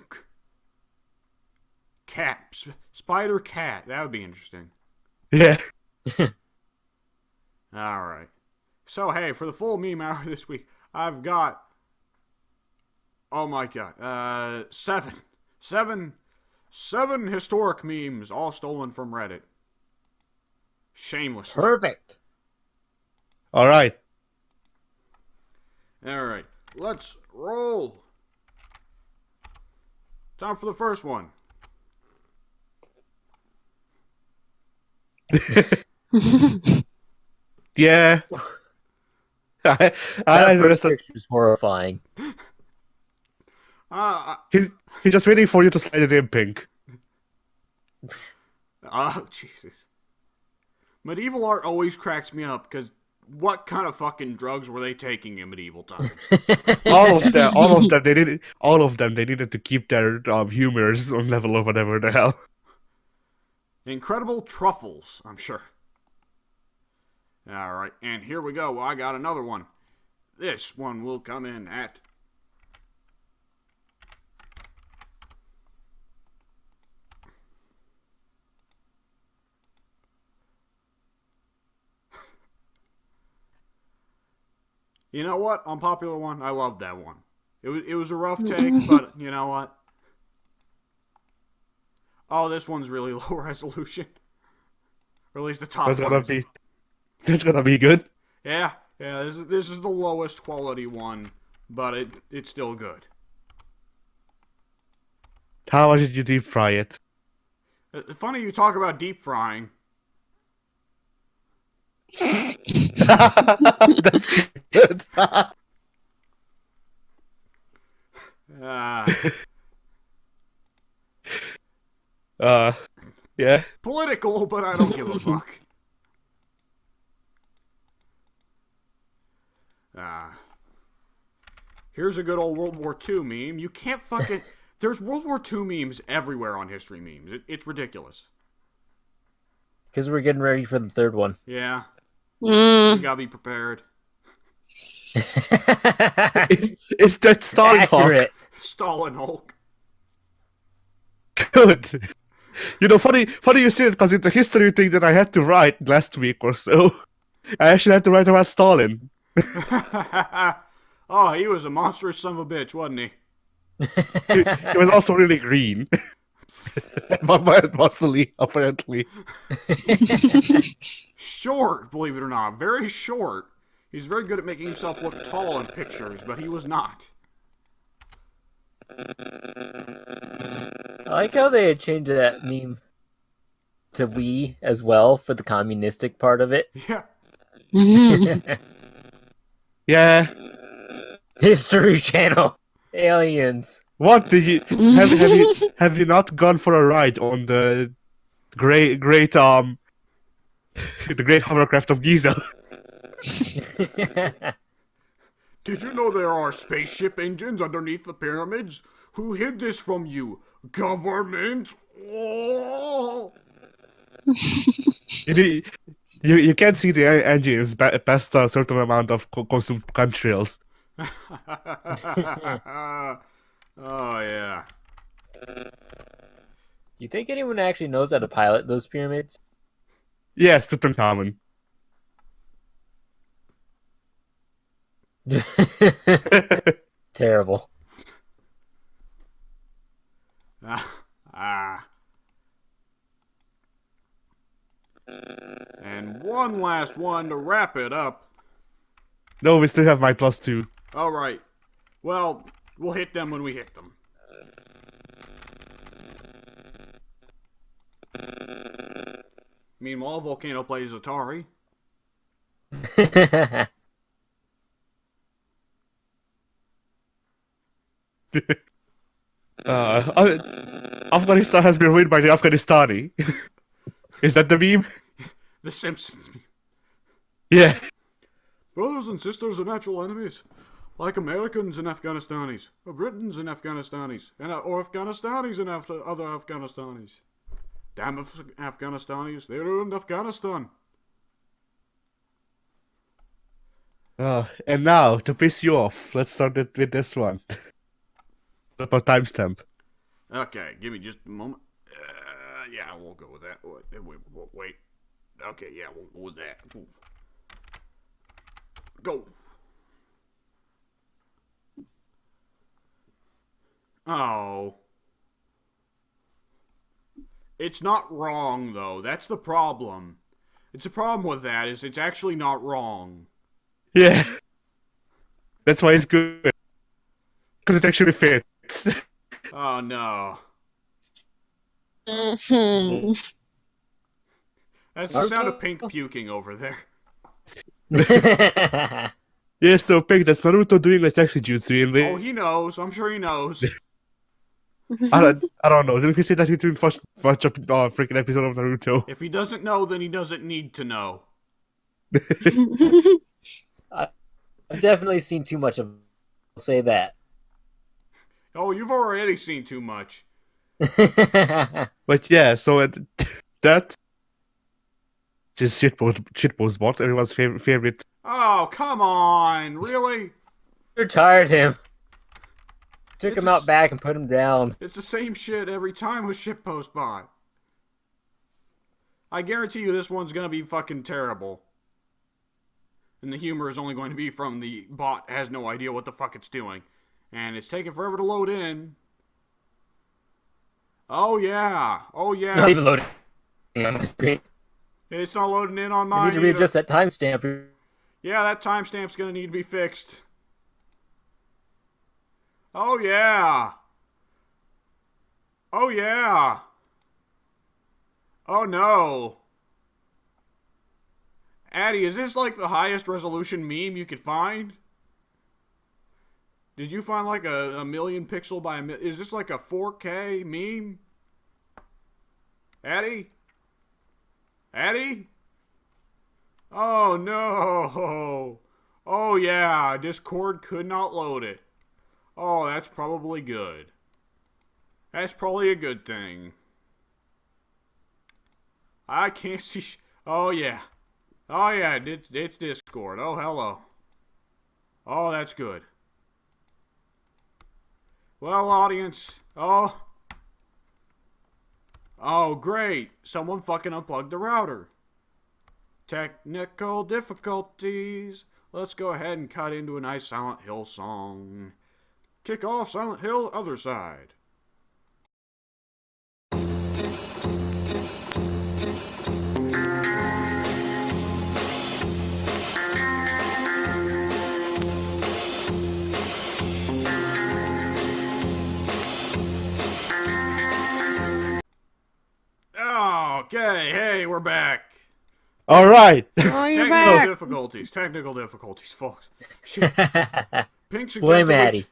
Spider Cat. That would be interesting. Yeah. Alright. So, hey, for the full meme hour this week, I've got... oh my god. Seven historic memes, all stolen from Reddit. Shameless. Perfect. All right. Alright. Let's roll. Time for the first one. Yeah. I That just, first picture is horrifying. he's just waiting for you to slide it in, Pink. Oh, Jesus. Medieval art always cracks me up, because what kind of fucking drugs were they taking in medieval times? All of them, they needed to keep their humors on level or whatever the hell. Incredible truffles, I'm sure. Alright, and here we go. I got another one. This one will come in at... You know what? Unpopular one. I love that one. It was a rough take, but you know what? Oh, this one's really low resolution. Or at least the top That's one. That's gonna be good. Yeah. This is the lowest quality one, but it's still good. How much did you deep fry it? Funny you talk about deep frying. That's good. Yeah. Political, but I don't give a fuck. Here's a good old World War II meme. You can't fucking... There's World War II memes everywhere on history memes. It's ridiculous. Because we're getting ready for the third one. Yeah. You gotta be prepared. It's that Stalin Hulk. Stalin Hulk. Good. You know, funny you say it because it's a history thing that I had to write last week or so. I actually had to write about Stalin. Oh, he was a monstrous son of a bitch, wasn't he? He was also really green. Mostly, apparently. Short, believe it or not. Very short. He's very good at making himself look tall in pictures, but he was not. I like how they had changed that meme to we as well for the communistic part of it. Yeah. Yeah. History Channel. Aliens. What did you have you not gone for a ride on the great the great hovercraft of Giza? Did you know there are spaceship engines underneath the pyramids? Who hid this from you? Government? Oh! You can't see the engines past a certain amount of consumed chemtrails. Oh, yeah. Do you think anyone actually knows how to pilot those pyramids? Yes, Tutankhamun. Terrible. And one last one to wrap it up. No, we still have my +2. Alright. Well, we'll hit them when we hit them. Meanwhile, Volcano plays Atari. Afghanistan has been ruined by the Afghanistani. Is that the meme? The Simpsons meme. Yeah. Brothers and sisters are natural enemies. Like Americans and Afghanistanis. Or Britons and Afghanistanis. Or Afghanistanis and other Afghanistanis. Damn Afghanistanis. They ruined Afghanistan. And now, to piss you off, let's start it with this one. About timestamp. Okay, give me just a moment. Yeah, we'll go with that. Wait. Okay, yeah, we'll go with that. Go. Oh. It's not wrong, though. That's the problem. It's a problem with that, is it's actually not wrong. Yeah. That's why it's good. Because it actually fits. Oh, no. That's the sound of Pink puking over there. Yeah, so Pink, that's Naruto doing a sexy jutsu in Oh, he knows. I'm sure he knows. I don't know. Didn't he say that he didn't watch a freaking episode of Naruto? If he doesn't know, then he doesn't need to know. I've definitely seen too much of. I'll say that. Oh, you've already seen too much. But yeah, so that just shitpost bot, everyone's favorite. Oh, come on. Really? Retired him. Took It's him a out s- back and put him down. It's the same shit every time with shitpost bot. I guarantee you this one's gonna be fucking terrible. And the humor is only going to be from the bot has no idea what the fuck it's doing. And it's taking forever to load in. Oh yeah. Oh It's not yeah. even loading on my screen. It's not loading in on I mine need to either. readjust that timestamp. Yeah, that timestamp's gonna need to be fixed. Oh yeah. Oh yeah. Oh no. Addy, is this like the highest resolution meme you could find? Did you find like a million pixel by is this like a 4K meme? Addy? Addy? Oh no. Oh yeah, Discord could not load it. Oh, that's probably good. That's probably a good thing. I can't see. Oh yeah. Oh yeah, it's Discord. Oh hello. Oh, that's good. Well, audience. Oh. Oh, great. Someone fucking unplugged the router. Technical difficulties. Let's go ahead and cut into a nice Silent Hill song. Kick off Silent Hill, other side. Okay, hey, we're back. All right. Oh, you're Technical back. difficulties, folks. Shit. Pink Blame Addy.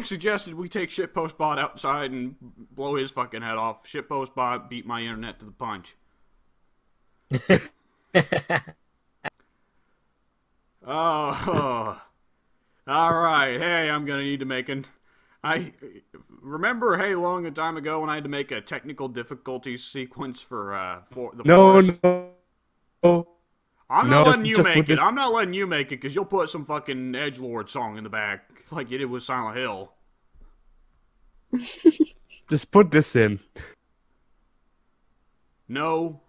suggested we take Shitpost Bot outside and blow his fucking head off. Shitpost Bot beat my internet to the punch. Oh, all right. Hey, I'm gonna need to make an. I remember, hey, long a time ago when I had to make a technical difficulties sequence for the No, forest. no. I'm No, not letting you just make put it. this- I'm not letting you make it because you'll put some fucking edgelord song in the back like you did with Silent Hill. Just put this in. No.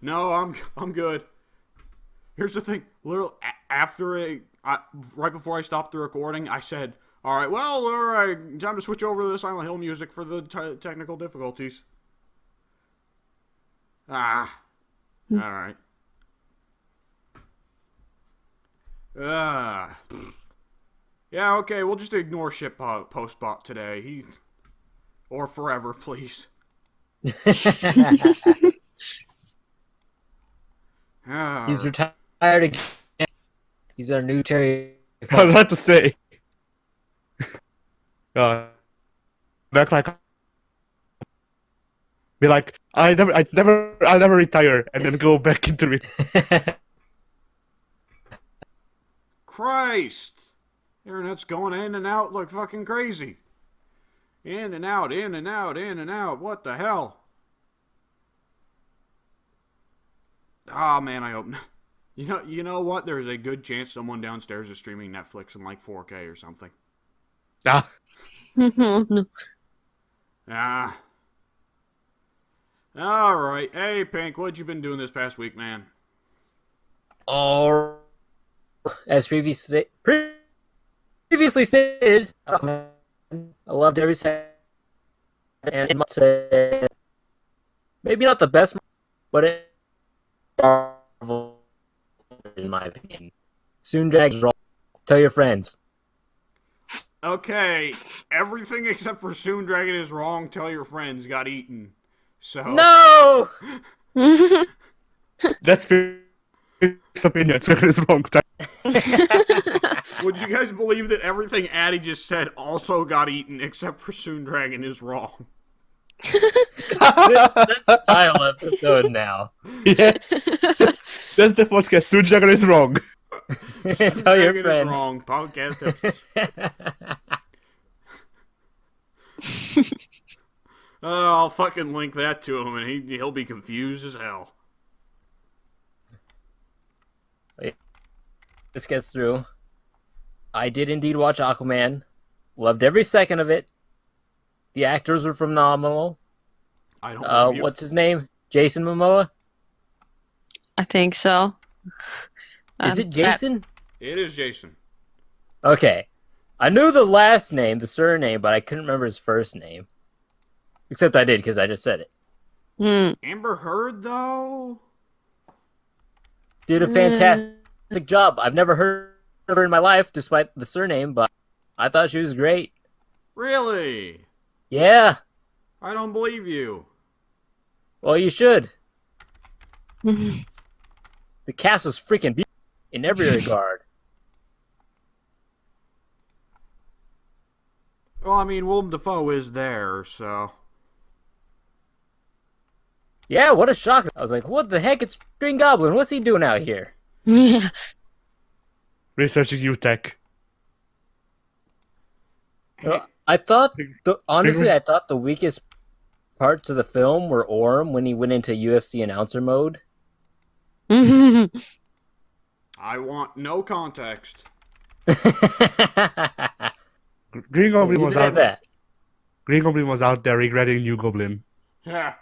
No, I'm good. Here's the thing. Literally, right before I stopped the recording, I said, all right, time to switch over to the Silent Hill music for the technical difficulties. All right. Yeah, okay, we'll just ignore Postbot today. Or forever, please. He's retired again. He's our new Terry. I was about to say. Back like. Be like, I'll never retire, and then go back into it. Christ! Internet's going in and out like fucking crazy. In and out, in and out, in and out. What the hell? Ah, man, I hope. You know what? There's a good chance someone downstairs is streaming Netflix in like 4K or something. Ah, No. Ah. All right. Hey, Pink, what you been doing this past week, man? Or, as previously stated, I loved every second. And maybe not the best, but it in my opinion. Soondragon's wrong. Tell your friends. Okay, everything except for Soondragon is wrong. Tell your friends got eaten. So No! that's Fink's opinion. So it's wrong. would you guys believe that everything Addy just said also got eaten except for Soondragon is wrong? That's the title episode now. Yeah, that's the podcast. Soondragon is wrong. Tell your Soondragon is friends. wrong. Podcast I'll fucking link that to him, and he'll be confused as hell. This gets through. I did indeed watch Aquaman. Loved every second of it. The actors were phenomenal. I don't know. What's his name? Jason Momoa? I think so. Is it Jason? It is Jason. Okay. I knew the last name, the surname, but I couldn't remember his first name. Except I did, because I just said it. Amber Heard, though? Did a fantastic job. I've never heard of her in my life, despite the surname, but I thought she was great. Really? Yeah. I don't believe you. Well, you should. The cast was freaking beautiful in every regard. Well, I mean, Willem Dafoe is there, so... Yeah, what a shock. I was like, what the heck? It's Green Goblin. What's he doing out here? Researching new tech. I thought, honestly, I thought the weakest parts of the film were Orm when he went into UFC announcer mode. I want no context. Green Goblin was out. That. Green Goblin was out there regretting New Goblin. Yeah.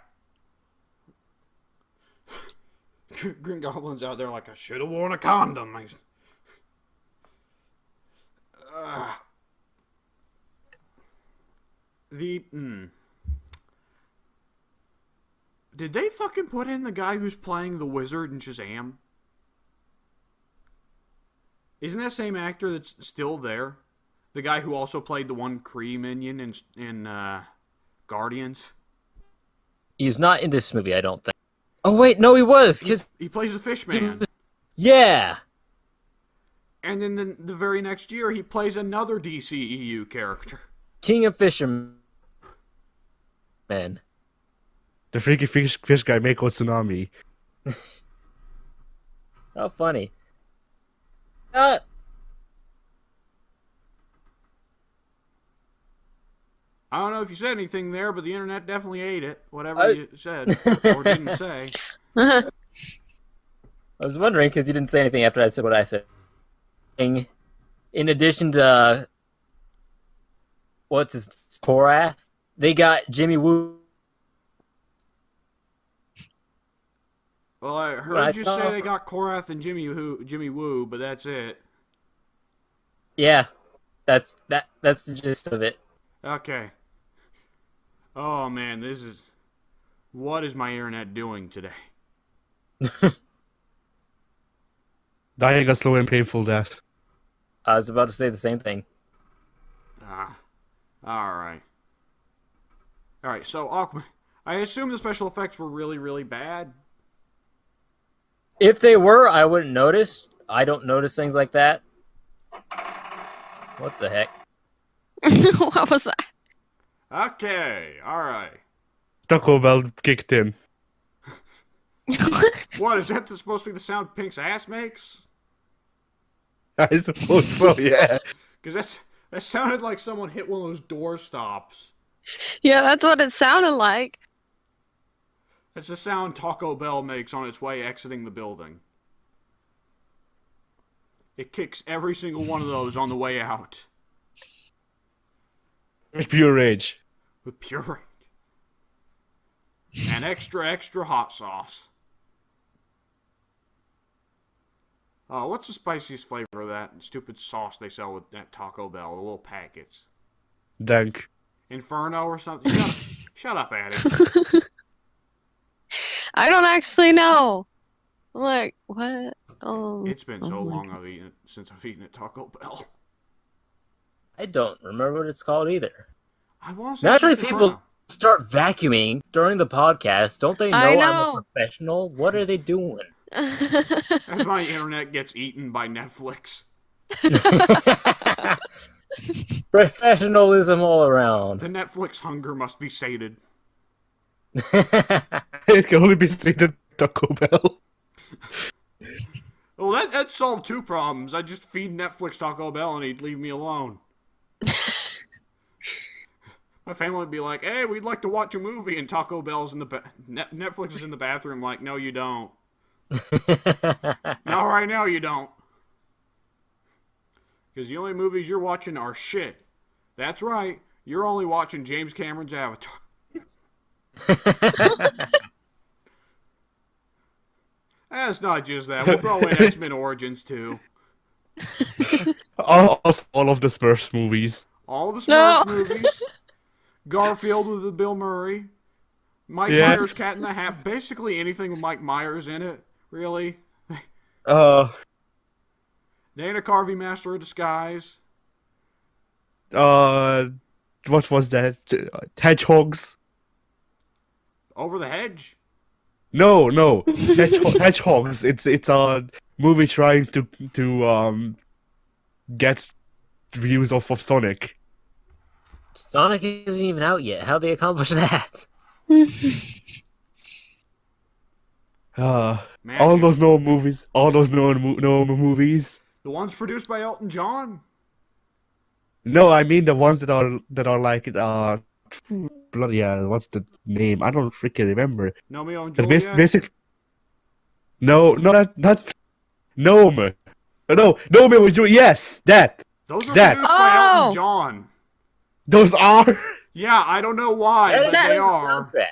Green Goblin's out there like, I should have worn a condom. Did they fucking put in the guy who's playing the wizard in Shazam? Isn't that same actor that's still there? The guy who also played the one Kree minion in Guardians? He's not in this movie, I don't think. Oh, wait, no, he was. Cause He plays the Fishman. yeah. And then the very next year, he plays another DCEU character. King of Fishermen. Man. The freaky fish guy Mako Tsunami. How funny. I don't know if you said anything there, but the internet definitely ate it. Whatever you said or didn't say. I was wondering because you didn't say anything after I said what I said. In addition to what's his Korath, they got Jimmy Woo. Well, I heard you say they got Korath and Jimmy Woo, but that's it. Yeah, that's the gist of it. Okay. Oh man, what is my internet doing today? Dying a slow and painful death. I was about to say the same thing. Alright. Alright, so Aquaman. I assume the special effects were really, really bad. If they were, I wouldn't notice. I don't notice things like that. What the heck? What was that? Okay, alright. Taco Bell kicked in. What, is that supposed to be the sound Pink's ass makes? I suppose so, yeah. Because that sounded like someone hit one of those door stops. Yeah, that's what it sounded like. That's the sound Taco Bell makes on its way exiting the building. It kicks every single one of those on the way out. With pure rage. With pure rage. And extra, extra hot sauce. Oh, what's the spiciest flavor of that stupid sauce they sell with that Taco Bell? The little packets. Dank. Inferno or something? Shut up, Addie. I don't actually know. Like, what? It's been so long since I've eaten at Taco Bell. I don't remember what it's called either. I want to Naturally, people start vacuuming during the podcast. Don't they know, I I'm know. a professional? What are they doing? As my internet gets eaten by Netflix. Professionalism all around. The Netflix hunger must be sated. It can only be stated Taco Bell. Well, that solved two problems. I just feed Netflix Taco Bell and he'd leave me alone. My family would be like, "Hey, we'd like to watch a movie," and Taco Bell's in the Netflix is in the bathroom. Like, no, you don't. Not right now, you don't. Because the only movies you're watching are shit. That's right. You're only watching James Cameron's Avatar. It's not just that. We'll throw in X-Men Origins too. All of the Smurfs movies. All the No. Smurfs movies. Garfield with the Bill Murray. Mike Yeah. Myers, Cat in the Hat. Basically anything with Mike Myers in it, really. Uh, Dana Carvey, Master of Disguise. what was that? Hedgehogs? Over the Hedge. No. Hedgehogs. It's a movie trying to get views off of Sonic. Sonic isn't even out yet. How'd they accomplish that? Magic. All those no movies. All those no movies. The ones produced by Elton John. No, I mean the ones that are like bloody what's the name? I don't freaking remember. Romeo and The Juliet. basic. No, not Gnome. No, Gnome with Juliet. Yes, that. Those are that. produced by Oh. Elton John. Those are. Yeah, I don't know why, but That they is the are. soundtrack.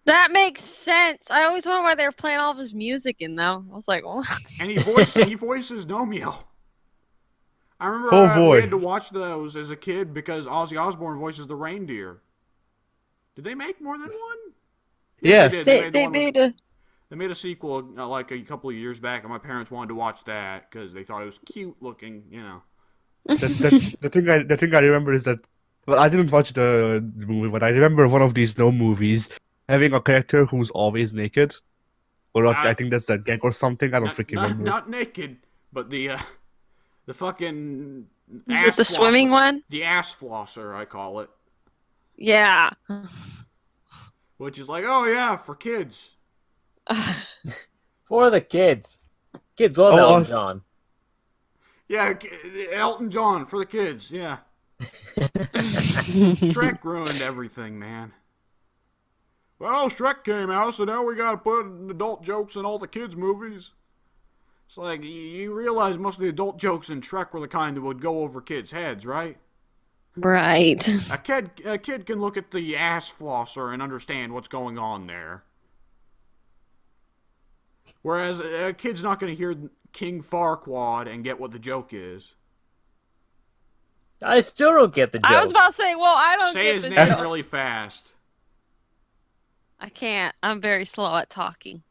That makes sense. I always wonder why they were playing all of his music in them. I was like, what? And he voices Nomeo. I remember Oh, we boy. had to watch those as a kid because Ozzy Osbourne voices the reindeer. Did they make more than one? Yes. They did. They one with- made a. They made a sequel like a couple of years back, and my parents wanted to watch that because they thought it was cute looking, you know. The thing I remember is that, well, I didn't watch the movie, but I remember one of these Gnome movies having a character who's always naked, or I think that's a gag or something. I don't freaking remember. Not naked, but the fucking Is ass it the swimming flosser. one? The ass flosser, I call it. Yeah. Which is like, oh yeah, for kids. For the kids. Kids love Oh, Elton John. Yeah, Elton John for the kids, yeah. Shrek ruined everything, man. Well, Shrek came out, so now we gotta put adult jokes in all the kids' movies. It's like, you realize most of the adult jokes in Shrek were the kind that would go over kids' heads, right? Right. A kid can look at the ass flosser and understand what's going on there. Whereas a kid's not going to hear King Farquaad and get what the joke is. I still don't get the joke. I was about to say, well, I don't Say get his the name joke. really fast. I can't. I'm very slow at talking.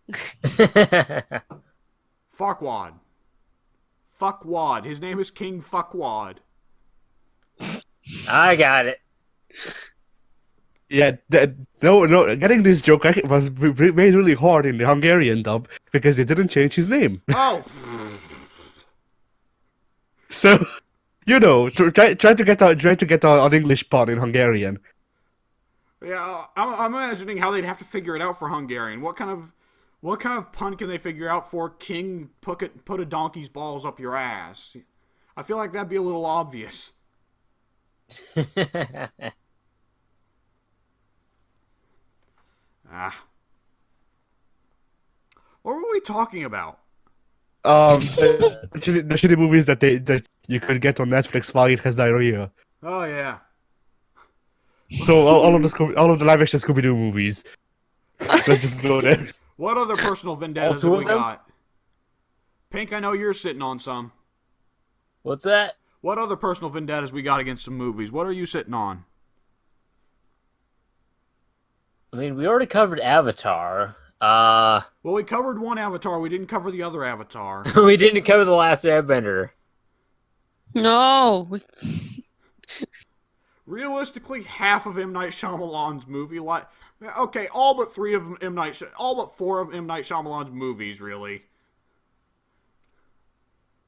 Farquaad. Fuckwad. His name is King Fuckwad. I got it. Yeah, no, getting this joke was made really hard in the Hungarian dub because they didn't change his name. Oh, So, try to get an English pun in Hungarian. yeah. I'm imagining how they'd have to figure it out for Hungarian. What kind of pun can they figure out for King put a donkey's balls up your ass? I feel like that'd be a little obvious. What were we talking about? The shitty movies that you could get on Netflix while it has diarrhea. Oh yeah. So all of the live action Scooby Doo movies. Let's just go there. What other personal vendettas two have we of them? got? Pink, I know you're sitting on some. What's that? What other personal vendettas we got against some movies? What are you sitting on? I mean, we already covered Avatar. Well, we covered one Avatar. We didn't cover the other Avatar. We didn't cover The Last Airbender. No. Realistically, half of M. Night Shyamalan's movie, okay, all but four of M. Night Shyamalan's movies, really.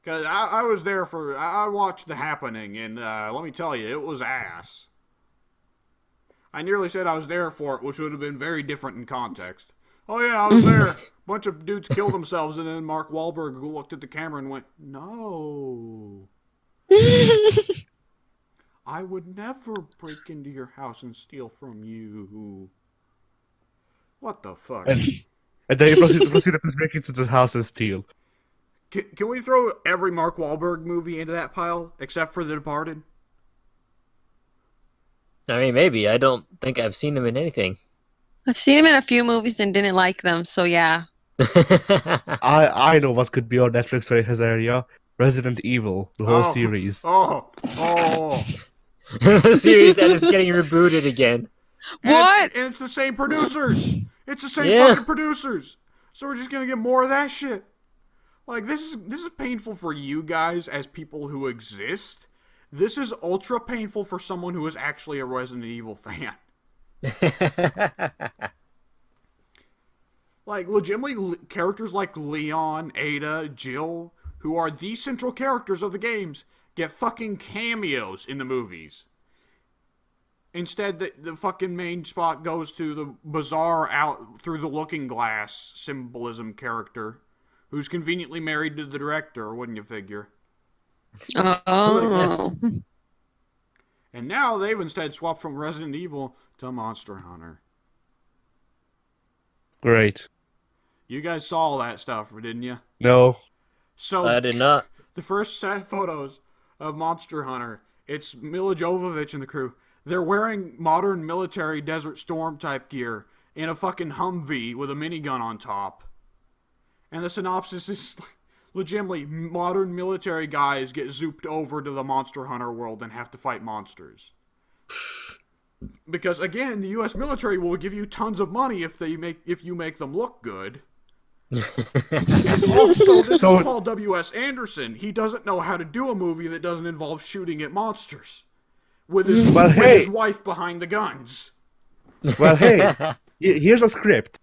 Because I was there I watched The Happening, and let me tell you, it was ass. I nearly said I was there for it, which would have been very different in context. Oh yeah, I was there. Bunch of dudes killed themselves, and then Mark Wahlberg looked at the camera and went, "No, I would never break into your house and steal from you." What the fuck? And then he proceeded to break into the house and steal. Can we throw every Mark Wahlberg movie into that pile, except for The Departed? I mean, maybe. I don't think I've seen him in anything. I've seen him in a few movies and didn't like them, so yeah. I know what could be on Netflix for his area. Resident Evil, the whole series. Oh. The series that is getting rebooted again. What? And it's the same producers. It's the same Yeah. fucking producers. So we're just gonna get more of that shit. Like, this is painful for you guys as people who exist. This is ultra painful for someone who is actually a Resident Evil fan. Like, legitimately, characters like Leon, Ada, Jill, who are the central characters of the games, get fucking cameos in the movies. Instead, the fucking main spot goes to the bizarre out through the looking glass symbolism character, who's conveniently married to the director, wouldn't you figure? Oh. And now they've instead swapped from Resident Evil to Monster Hunter. Great. You guys saw all that stuff, didn't you? No. So I did not. the first set photos of Monster Hunter, it's Mila Jovovich and the crew. They're wearing modern military Desert Storm type gear in a fucking Humvee with a minigun on top. And the synopsis is legitimately modern military guys get zooped over to the Monster Hunter world and have to fight monsters. Because again, the U.S. military will give you tons of money if you make them look good. And also, this is Paul W.S. Anderson. He doesn't know how to do a movie that doesn't involve shooting at monsters with his wife behind the guns. Well, hey, here's a script.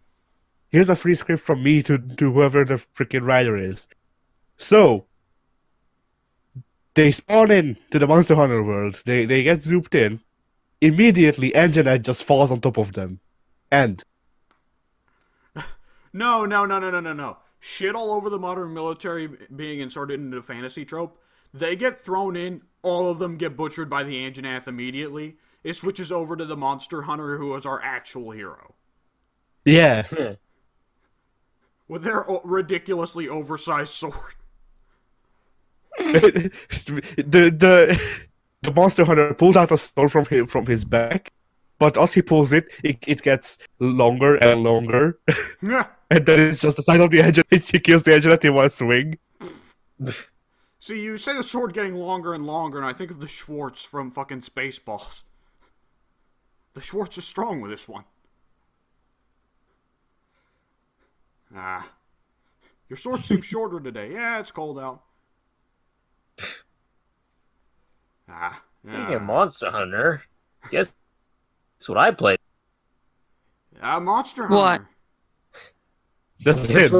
Here's a free script from me to whoever the freaking writer is. So, they spawn in to the Monster Hunter world. They get zooped in. Immediately, Anjanette just falls on top of them. End. No. Shit all over the modern military being inserted into the fantasy trope. They get thrown in, all of them get butchered by the Anjanath immediately. It switches over to the Monster Hunter, who is our actual hero. Yeah. With their ridiculously oversized sword. the Monster Hunter pulls out a sword from his back, but as he pulls it gets longer and longer. And then it's just the side of the engine. He kills the engine in one swing. See, you say the sword getting longer and longer, and I think of the Schwartz from fucking Spaceballs. The Schwartz is strong with this one. Your sword seems shorter today. Yeah, it's cold out. Speaking of Monster Hunter, guess that's what I played. Monster Hunter. What? That's it.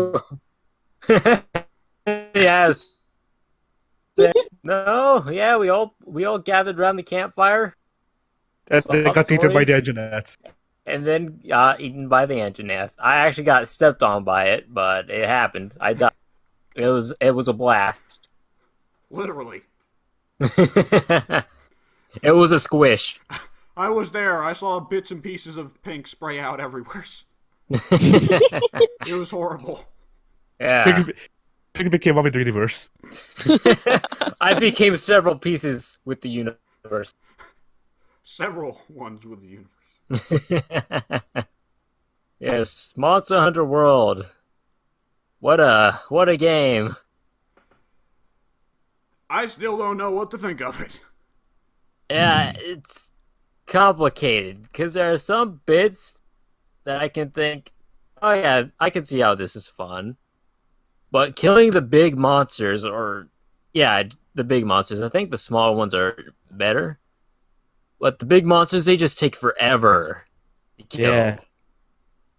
Yes. No, yeah, we all gathered around the campfire. And they got eaten by the Anjanette. And then eaten by the Anjanath. I actually got stepped on by it, but it happened. I died. It was a blast. Literally. It was a squish. I was there. I saw bits and pieces of pink spray out everywhere. It was horrible. Yeah. Pig became one with the universe. I became several pieces with the universe. Several ones with the universe. Yes, Monster Hunter World. What a game. I still don't know what to think of it. Yeah, it's complicated because there are some bits that I can think, oh yeah, I can see how this is fun. But killing the big monsters, the big monsters, I think the smaller ones are better. But the big monsters, they just take forever to kill. Yeah.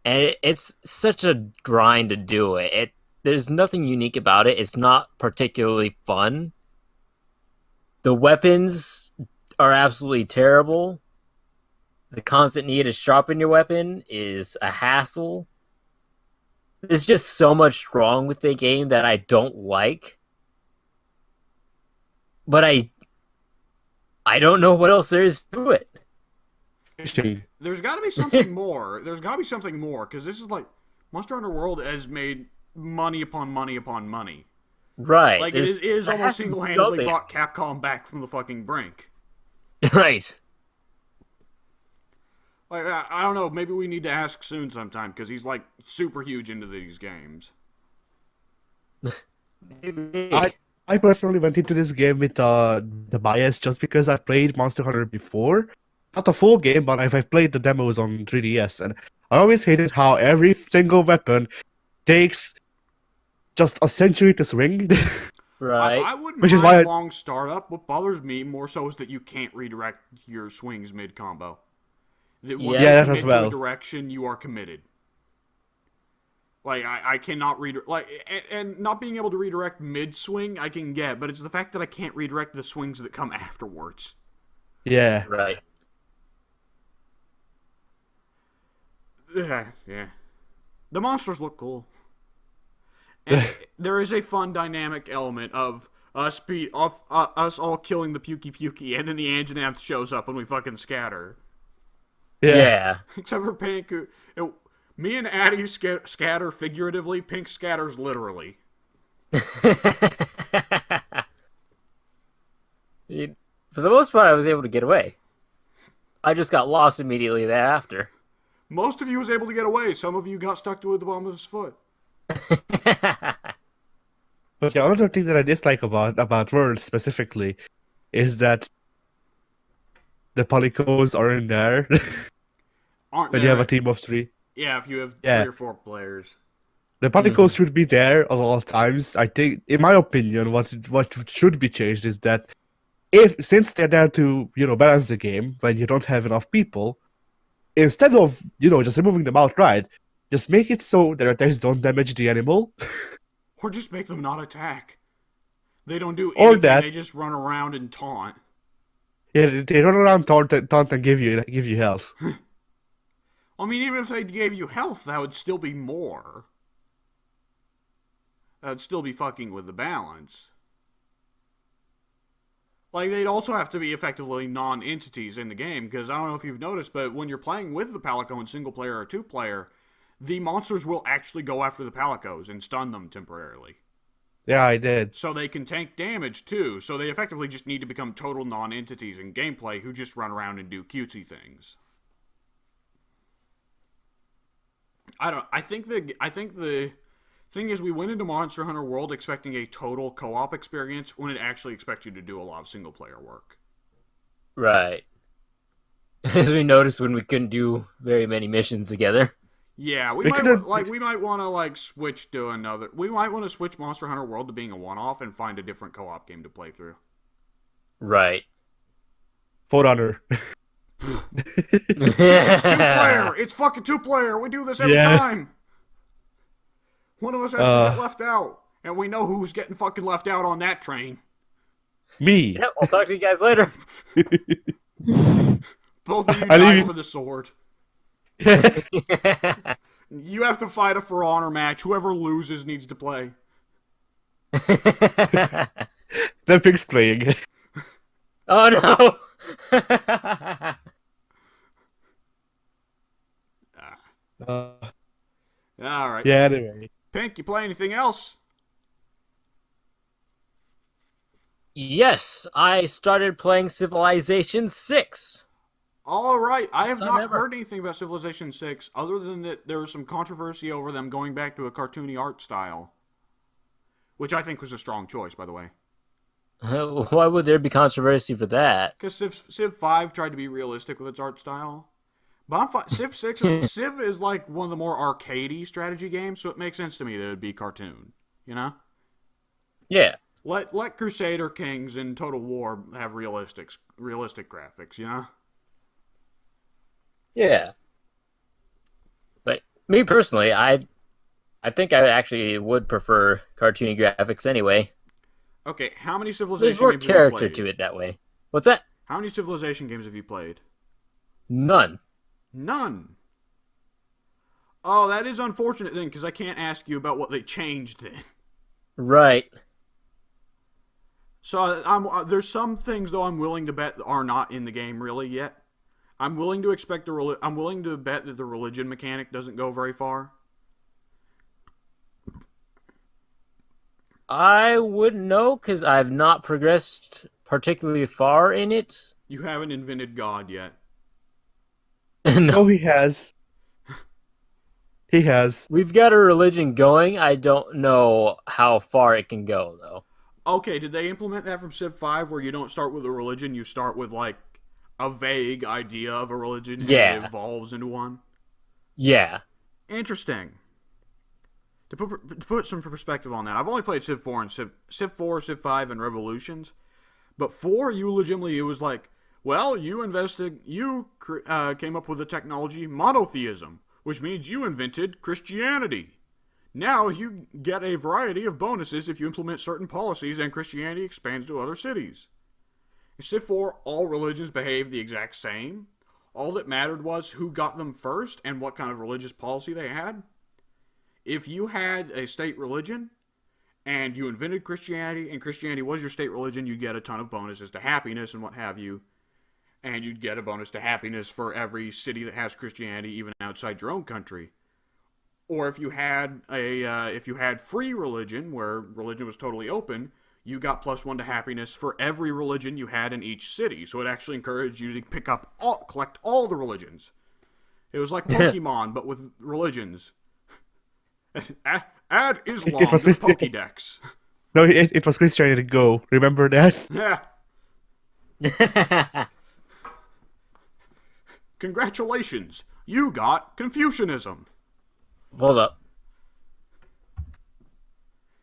And it's such a grind to do it. There's nothing unique about it. It's not particularly fun. The weapons are absolutely terrible. The constant need to sharpen your weapon is a hassle. There's just so much wrong with the game that I don't like. But I don't know what else there is to it. Fishing. There's got to be something more. There's got to be something more, because this is like Monster Hunter World has made money upon money upon money. Right. Like, it is there almost has to be single-handedly something. brought Capcom back from the fucking brink. Right. Like, I don't know, maybe we need to ask Soon sometime, because he's, like, super huge into these games. I personally went into this game with the bias just because I played Monster Hunter before. Not the full game, but I've played the demos on 3DS, and I always hated how every single weapon takes just a century to swing. Right. I wouldn't Which is mind why long startup. What bothers me more so is that you can't redirect your swings mid-combo. That once Yeah, you that as commit to well. a direction, you are committed. Like, I cannot and not being able to redirect mid-swing, I can get, but it's the fact that I can't redirect the swings that come afterwards. Yeah. Right. Yeah. The monsters look cool. And there is a fun dynamic element of us all killing the Pukey, and then the Anjanath shows up and we fucking scatter. Yeah. Except for Pink, me and Addie scatter figuratively, Pink scatters literally. For the most part, I was able to get away. I just got lost immediately thereafter. Most of you was able to get away. Some of you got stuck to the bottom of his foot. But the other thing that I dislike about World specifically is that the polycos aren't there Aren't when there? you have a team of 3. Yeah, if you have Yeah. 3 or 4 players. The polycos should be there at all times. I think, in my opinion, what should be changed is that since they're there to balance the game when you don't have enough people, instead of just removing them outright, just make it so their attacks don't damage the animal. Or just make them not attack. They don't do Or anything, that. they just run around and taunt. Yeah, they run around taunt and give you health. I mean, even if they gave you health, that would still be more. That would still be fucking with the balance. Like, they'd also have to be effectively non-entities in the game, because I don't know if you've noticed, but when you're playing with the Palico in single-player or 2-player, the monsters will actually go after the Palicos and stun them temporarily. Yeah, I did. So they can tank damage, too, so they effectively just need to become total non-entities in gameplay who just run around and do cutesy things. I think the thing is, we went into Monster Hunter World expecting a total co-op experience when it actually expects you to do a lot of single-player work. Right. As we noticed when we couldn't do very many missions together. Yeah, we We might could've- want to switch to another. We might want to switch Monster Hunter World to being a one-off and find a different co-op game to play through. Right. Forerunner. It's 2-player. It's fucking 2-player. We do this every Yeah. time. One of us has to get left out, and we know who's getting fucking left out on that train. Me. Yep, I'll talk to you guys later. Both of you I die leave- for the sword. You have to fight a For Honor match. Whoever loses needs to play. The pig's playing. Oh no! Uh, All right. yeah, anyway. Pink, you play anything else? Yes, I started playing Civilization 6. All right. I have time not ever. heard anything about Civilization 6 other than that there was some controversy over them going back to a cartoony art style, which I think was a strong choice, by the way. Why would there be controversy for that? Because Civ 5 tried to be realistic with its art style. But Civ 6 Civ is like one of the more arcadey strategy games, so it makes sense to me that it would be cartoon. You know? Yeah. Let Crusader Kings and Total War have realistic graphics, you know? Yeah. But me personally, I think I actually would prefer cartoony graphics anyway. Okay, how many There's Civilization more games have you character played? to it that way. What's that? How many Civilization games have you played? None. None. Oh, that is unfortunate then, because I can't ask you about what they changed then. Right. So there's some things though I'm willing to bet are not in the game really yet. I'm willing to I'm willing to bet that the religion mechanic doesn't go very far. I wouldn't know because I've not progressed particularly far in it. You haven't invented God yet. No, Oh, he has. He has. we've got a religion going. I don't know how far it can go, though. Okay, did they implement that from Civ 5 where you don't start with a religion, you start with like a vague idea of a religion and it evolves into one? Yeah. Interesting. To put some perspective on that, I've only played Civ 4 and Civ 4, Civ 5, and Revolutions. But 4, you legitimately, it was like, well, you came up with the technology monotheism, which means you invented Christianity. Now you get a variety of bonuses if you implement certain policies and Christianity expands to other cities. In Civ 4, all religions behaved the exact same. All that mattered was who got them first and what kind of religious policy they had. If you had a state religion and you invented Christianity and Christianity was your state religion, you'd get a ton of bonuses to happiness and what have you. And you'd get a bonus to happiness for every city that has Christianity, even outside your own country. Or if you had free religion, where religion was totally open, you got +1 to happiness for every religion you had in each city. So it actually encouraged you to collect all the religions. It was like Pokemon, but with religions. Add Islam to the Pokédex. No, it was Christianity Go. Remember that? Yeah. Congratulations, you got Confucianism. Hold up.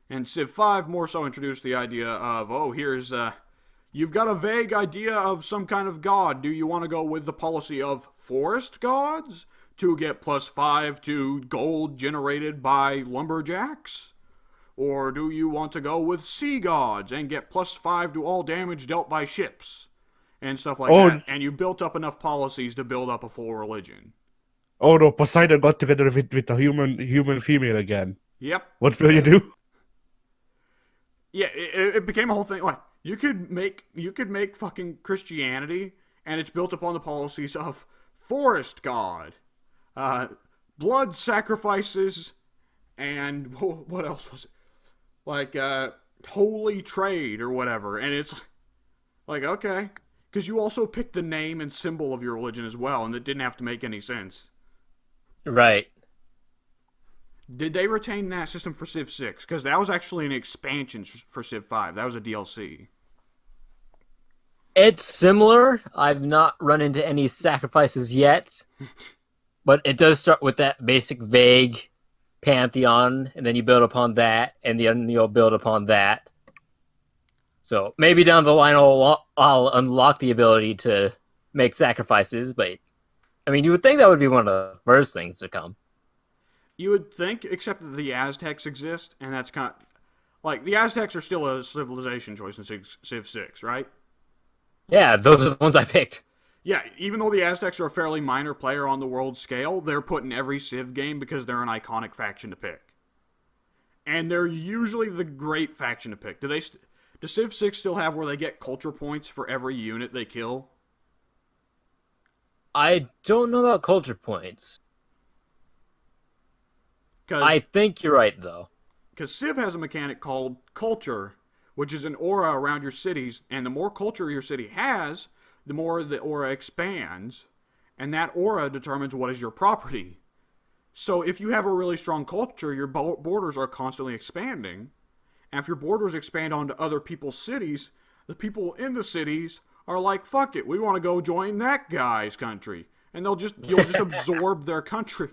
And Civ 5 more so introduced the idea of, you've got a vague idea of some kind of god. Do you want to go with the policy of forest gods to get +5 to gold generated by lumberjacks? Or do you want to go with sea gods and get +5 to all damage dealt by ships? And stuff like that. And you built up enough policies to build up a full religion. Oh no, Poseidon got together with a human female again. Yep. What will you do? Yeah, it became a whole thing. Like you could make fucking Christianity, and it's built upon the policies of forest god, blood sacrifices, and what else was it? Like holy trade or whatever. And it's like, okay, because you also picked the name and symbol of your religion as well, and it didn't have to make any sense. Right. Did they retain that system for Civ 6? Because that was actually an expansion for Civ 5. That was a DLC. It's similar. I've not run into any sacrifices yet. But it does start with that basic vague pantheon, and then you build upon that, and then you'll build upon that. So maybe down the line I'll unlock the ability to make sacrifices, but I mean, you would think that would be one of the first things to come. You would think, except that the Aztecs exist, and that's kind of... Like, the Aztecs are still a civilization choice in Civ 6, right? Yeah, those are the ones I picked. Yeah, even though the Aztecs are a fairly minor player on the world scale, they're put in every Civ game because they're an iconic faction to pick. And they're usually the great faction to pick. Does Civ 6 still have where they get culture points for every unit they kill? I don't know about culture points. I think you're right, though. Because Civ has a mechanic called culture, which is an aura around your cities, and the more culture your city has, the more the aura expands, and that aura determines what is your property. So if you have a really strong culture, your borders are constantly expanding, and if your borders expand onto other people's cities, the people in the cities are like, fuck it, we want to go join that guy's country. And you'll just absorb their country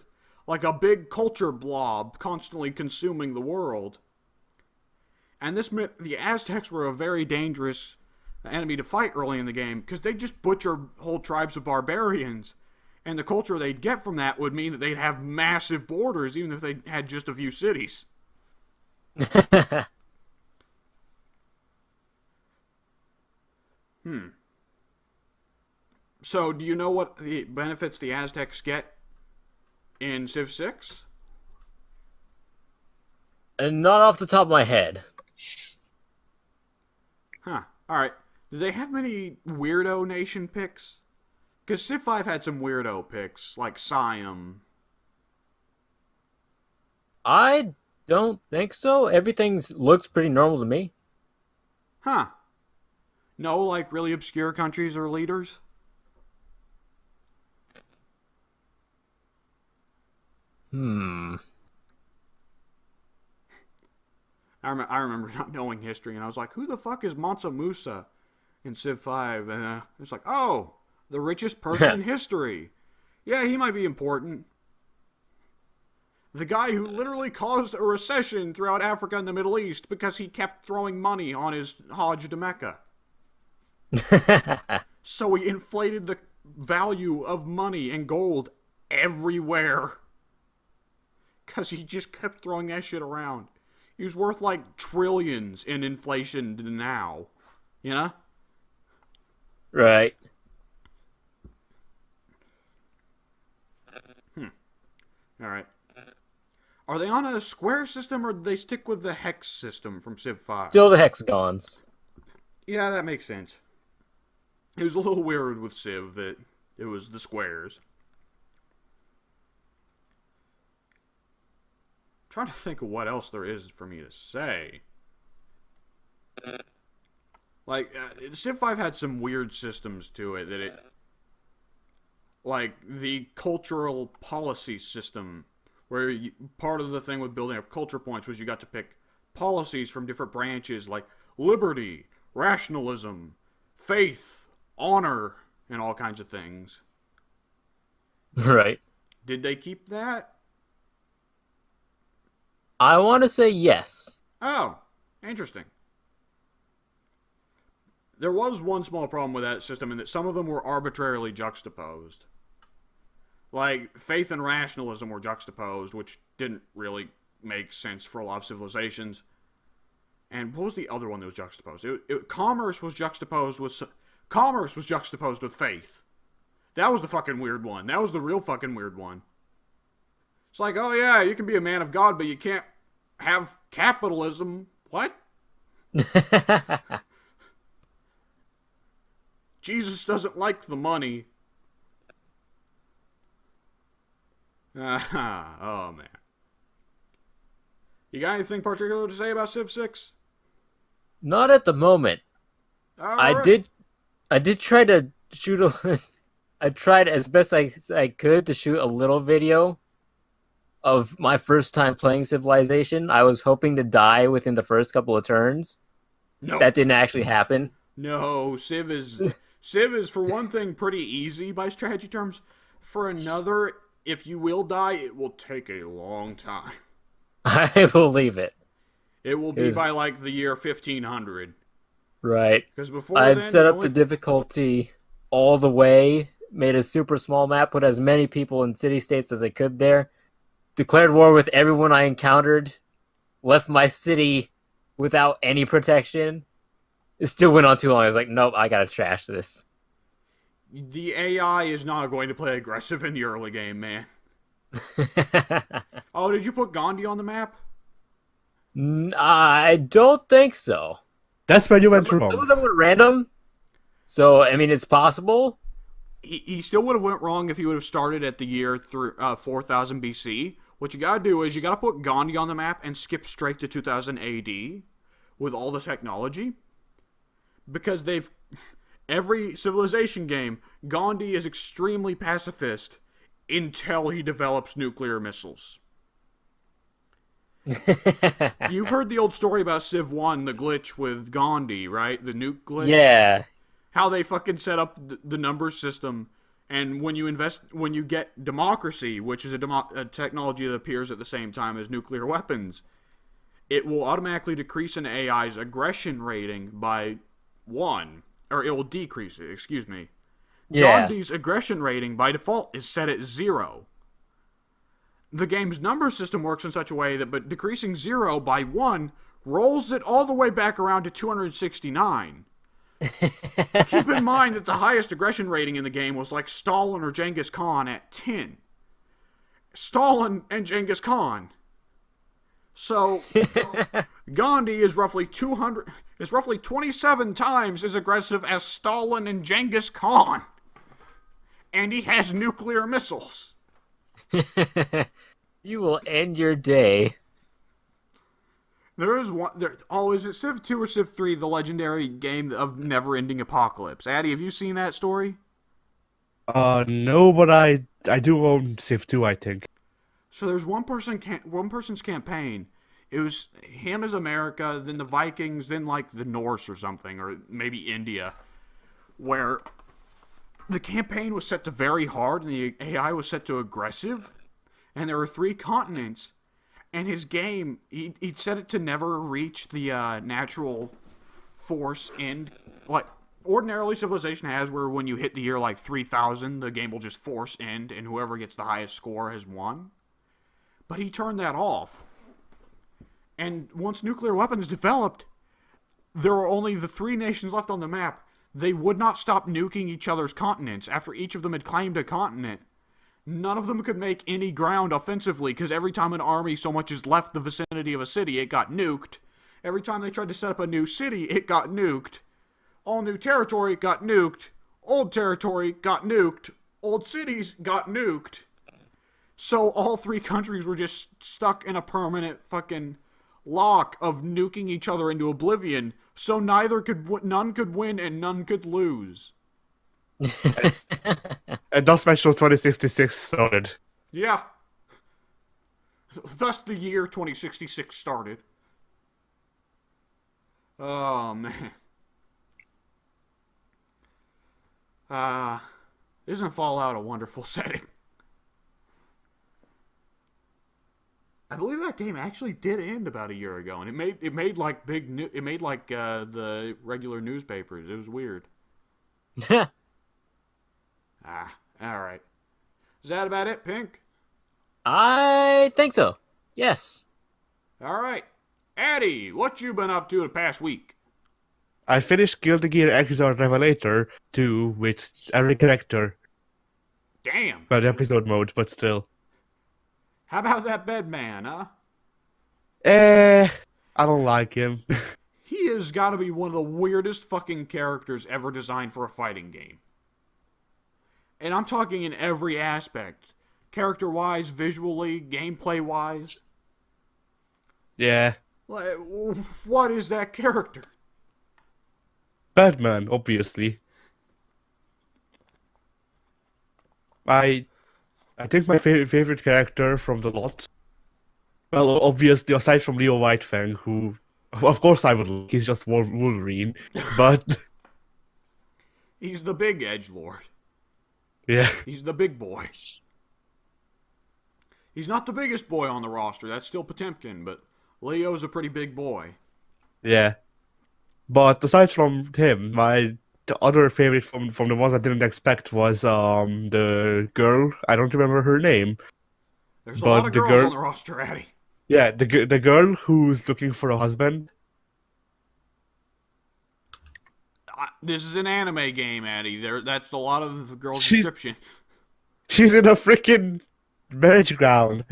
like a big culture blob constantly consuming the world. And this meant the Aztecs were a very dangerous enemy to fight early in the game because they just butcher whole tribes of barbarians. And the culture they'd get from that would mean that they'd have massive borders even if they had just a few cities. So, do you know what the benefits the Aztecs get in Civ 6? And not off the top of my head. Huh. Alright. Do they have many weirdo nation picks? Because Civ 5 had some weirdo picks, like Siam. I don't think so. Everything looks pretty normal to me. Huh. No, like, really obscure countries or leaders? Hmm. I remember not knowing history, and I was like, who the fuck is Mansa Musa in Civ 5? And it's like, oh, the richest person in history. Yeah, he might be important. The guy who literally caused a recession throughout Africa and the Middle East because he kept throwing money on his Hajj to Mecca. So he inflated the value of money and gold everywhere. Because he just kept throwing that shit around. He was worth like trillions in inflation now. You know? Right. Alright. Are they on a square system or do they stick with the hex system from Civ 5? Still the hexagons. Yeah, that makes sense. It was a little weird with Civ that it was the squares. I'm trying to think of what else there is for me to say. Like, Civ 5 had some weird systems to it that it... Like, the cultural policy system, where part of the thing with building up culture points was you got to pick policies from different branches, like liberty, rationalism, faith, honor, and all kinds of things. Right. Did they keep that? I want to say yes. Oh, interesting. There was one small problem with that system in that some of them were arbitrarily juxtaposed. Like, faith and rationalism were juxtaposed, which didn't really make sense for a lot of civilizations. And what was the other one that was juxtaposed? Commerce was juxtaposed with faith. That was the fucking weird one. That was the real fucking weird one. It's like, oh yeah, you can be a man of God, but you can't have capitalism. What? Jesus doesn't like the money. Oh man. You got anything particular to say about Civ 6? Not at the moment. I did try to shoot I tried as best I could to shoot a little video of my first time playing Civilization. I was hoping to die within the first couple of turns. No. That didn't actually happen. No, Civ is for one thing pretty easy by strategy terms. For another, if you will die, it will take a long time. I believe it. It will be by like the year 1500. Right. Because before I'd then, set up the difficulty all the way, made a super small map, put as many people in city-states as I could there, declared war with everyone I encountered, left my city without any protection. It still went on too long. I was like, nope, I gotta trash this. The AI is not going to play aggressive in the early game, man. Oh, did you put Gandhi on the map? I don't think so. That's where you went Some of wrong. them were random. So, I mean, it's possible. He still would have went wrong if he would have started at the year 4000 BC. What you gotta do is you gotta put Gandhi on the map and skip straight to 2000 AD with all the technology. Because every civilization game, Gandhi is extremely pacifist until he develops nuclear missiles. You've heard the old story about Civ 1, the glitch with Gandhi, right? The nuke glitch? Yeah. How they fucking set up the number system, and when you get democracy, which is a technology that appears at the same time as nuclear weapons, it will automatically decrease an AI's aggression rating by 1. Or it will decrease it, excuse me. Yeah. Gandhi's aggression rating by default is set at 0. The game's number system works in such a way that but decreasing 0 by 1 rolls it all the way back around to 269. Keep in mind that the highest aggression rating in the game was like Stalin or Genghis Khan at 10. Stalin and Genghis Khan. So Gandhi is roughly 27 times as aggressive as Stalin and Genghis Khan. And he has nuclear missiles. You will end your day. There is one. Is it Civ 2 or Civ 3, the legendary game of never-ending apocalypse? Addy, have you seen that story? No, but I do own Civ 2, I think. So there's one person's campaign. It was him as America, then the Vikings, then like the Norse or something, or maybe India, where the campaign was set to very hard and the AI was set to aggressive, and there were 3 continents. And his game, he'd set it to never reach the natural force end. Like, ordinarily Civilization has, where when you hit the year like 3000, the game will just force end, and whoever gets the highest score has won. But he turned that off. And once nuclear weapons developed, there were only the 3 nations left on the map. They would not stop nuking each other's continents after each of them had claimed a continent. None of them could make any ground offensively, because every time an army so much as left the vicinity of a city, it got nuked. Every time they tried to set up a new city, it got nuked. All new territory got nuked. Old territory got nuked. Old cities got nuked. So all 3 countries were just stuck in a permanent fucking lock of nuking each other into oblivion, so none could win and none could lose. And thus Metro 2066 started. Yeah. Thus the year 2066 started. Oh, man. Isn't Fallout a wonderful setting? I believe that game actually did end about a year ago, and it made like the regular newspapers. It was weird. All right. Is that about it, Pink? I think so. Yes. All right. Addy, what you been up to the past week? I finished Guilty Gear Xrd Revelator 2 with every character. Damn. Well, episode mode, but still. How about that Bedman, huh? I don't like him. He has got to be one of the weirdest fucking characters ever designed for a fighting game. And I'm talking in every aspect. Character-wise, visually, gameplay-wise. Yeah. Like, what is that character? Batman, obviously. I think my favorite character from the lot. Well, obviously, aside from Leo Whitefang, who, of course, I would like. He's just Wolverine, but He's the big edgelord. yeah, He's the big boy. He's not the biggest boy on the roster. That's still Potemkin, but Leo's a pretty big boy. yeah. But aside from him, the other favorite from the ones I didn't expect was the girl. I don't remember her name. There's a But lot of the girls girl- on the roster, Addy. Yeah, the girl who's looking for a husband. This is an anime game, Addy. That's a lot of the girl's She- description. She's in a freaking marriage gown.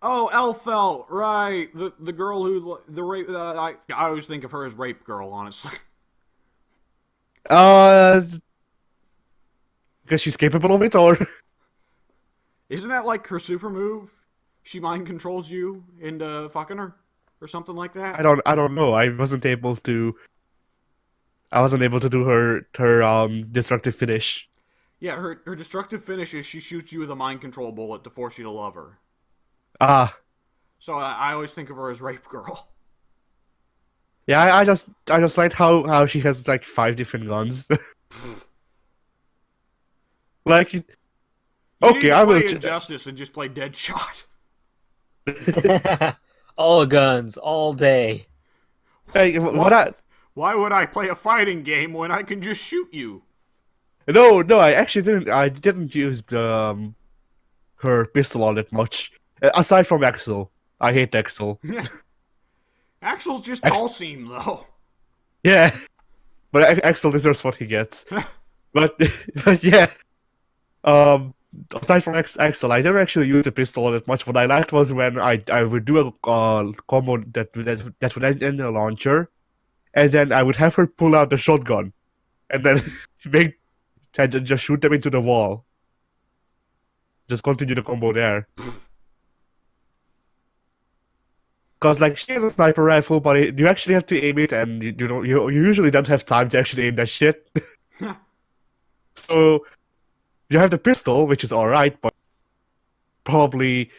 Oh, Elfel, right? The girl who the rape. I always think of her as Rape Girl, honestly. Because she's capable of it, or Isn't that like her super move? She mind controls you into fucking her, or something like that. I don't know. I wasn't able to do her destructive finish. Yeah, her destructive finish is she shoots you with a mind control bullet to force you to love her. Ah, So I always think of her as Rape Girl. yeah. I just like how she has like 5 different guns. Like, You okay, need to I will. play Injustice and just play Deadshot. All guns, all day. Hey, Why would I play a fighting game when I can just shoot you? No, I actually didn't. I didn't use her pistol all that much. Aside from Axel, I hate Axel. Axel's just Ax- tall seam though. Yeah, but Axel deserves what he gets. but yeah, aside from Axel, I never actually used the pistol that much. What I liked was when I would do a combo that would end in a launcher, and then I would have her pull out the shotgun, and then and just shoot them into the wall. Just continue the combo there. Because like she has a sniper rifle, but you actually have to aim it, and you usually don't have time to actually aim that shit. So you have the pistol, which is alright, but probably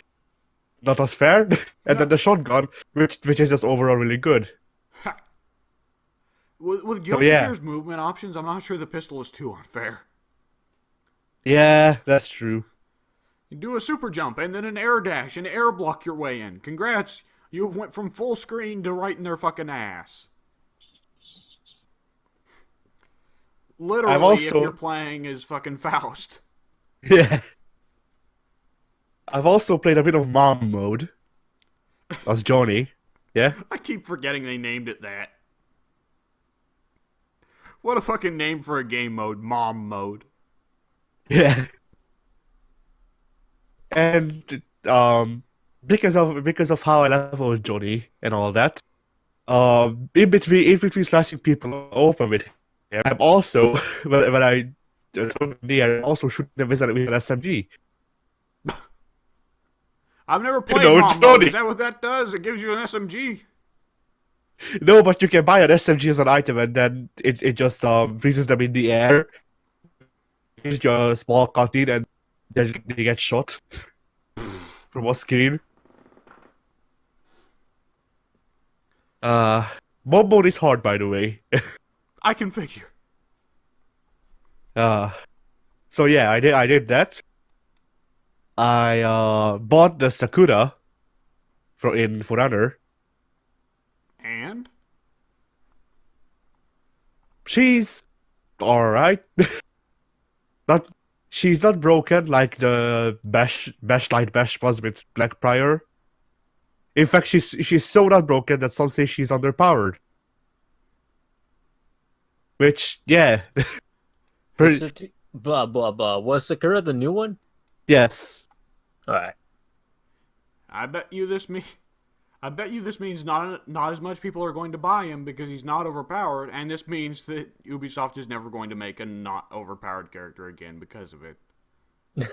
not as fair. And then the shotgun, which is just overall really good. With Guilty Gear's movement options, I'm not sure the pistol is too unfair. Yeah, that's true. You do a super jump and then an air dash and air block your way in. Congrats, you went from full screen to right in their fucking ass. Literally, if you're playing as fucking Faust. Yeah. I've also played a bit of Mom mode. As Johnny. Yeah? I keep forgetting they named it that. What a fucking name for a game mode, Mom mode. Yeah. And because of how I leveled Johnny and all that, in between slashing people open with him, I'm also when I also shoot them with an SMG. I've never played Mom mode. Is that what that does? It gives you an SMG. No, but you can buy an SMG as an item, and then it just freezes them in the air. Gives you a small cutscene, and then they get shot from a screen. Mob mode is hard, by the way. I can figure. So yeah, I did that. I bought the Sakura in For Honor. And? She's alright. She's not broken like the Bash Light Bash was with Black Prior. In fact, she's so not broken that some say she's underpowered. Which, yeah. Blah blah blah. Was Sakura the new one? Yes. Alright. I bet you this means not as much people are going to buy him because he's not overpowered, and this means that Ubisoft is never going to make a not overpowered character again because of it.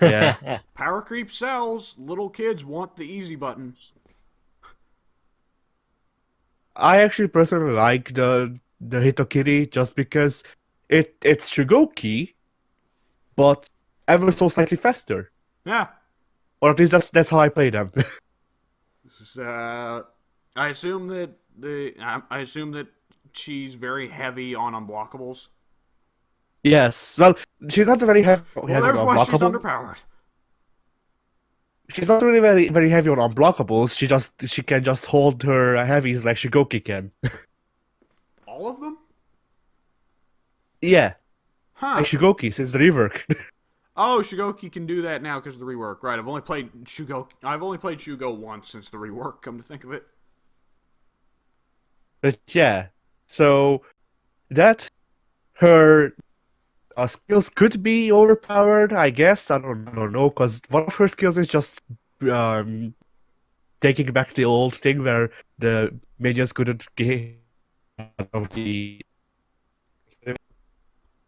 Yeah. Power creep sells. Little kids want the easy button. I actually personally like the Hitokiri just because it's Shugoki, but ever so slightly faster. Yeah. Or at least that's how I play them. I assume that she's very heavy on unblockables. Yes. Well, she's not very heavy. Well, there's why she's underpowered. She's not really very very heavy on unblockables. She can just hold her heavies like Shugoki can. All of them? Yeah. Huh. Like Shugoki since the rework. Oh, Shugoki can do that now because of the rework. Right, I've only played Shugo once since the rework, come to think of it. But yeah. So that her skills could be overpowered, I guess. I don't know, because one of her skills is just taking back the old thing where the minions couldn't get out of the...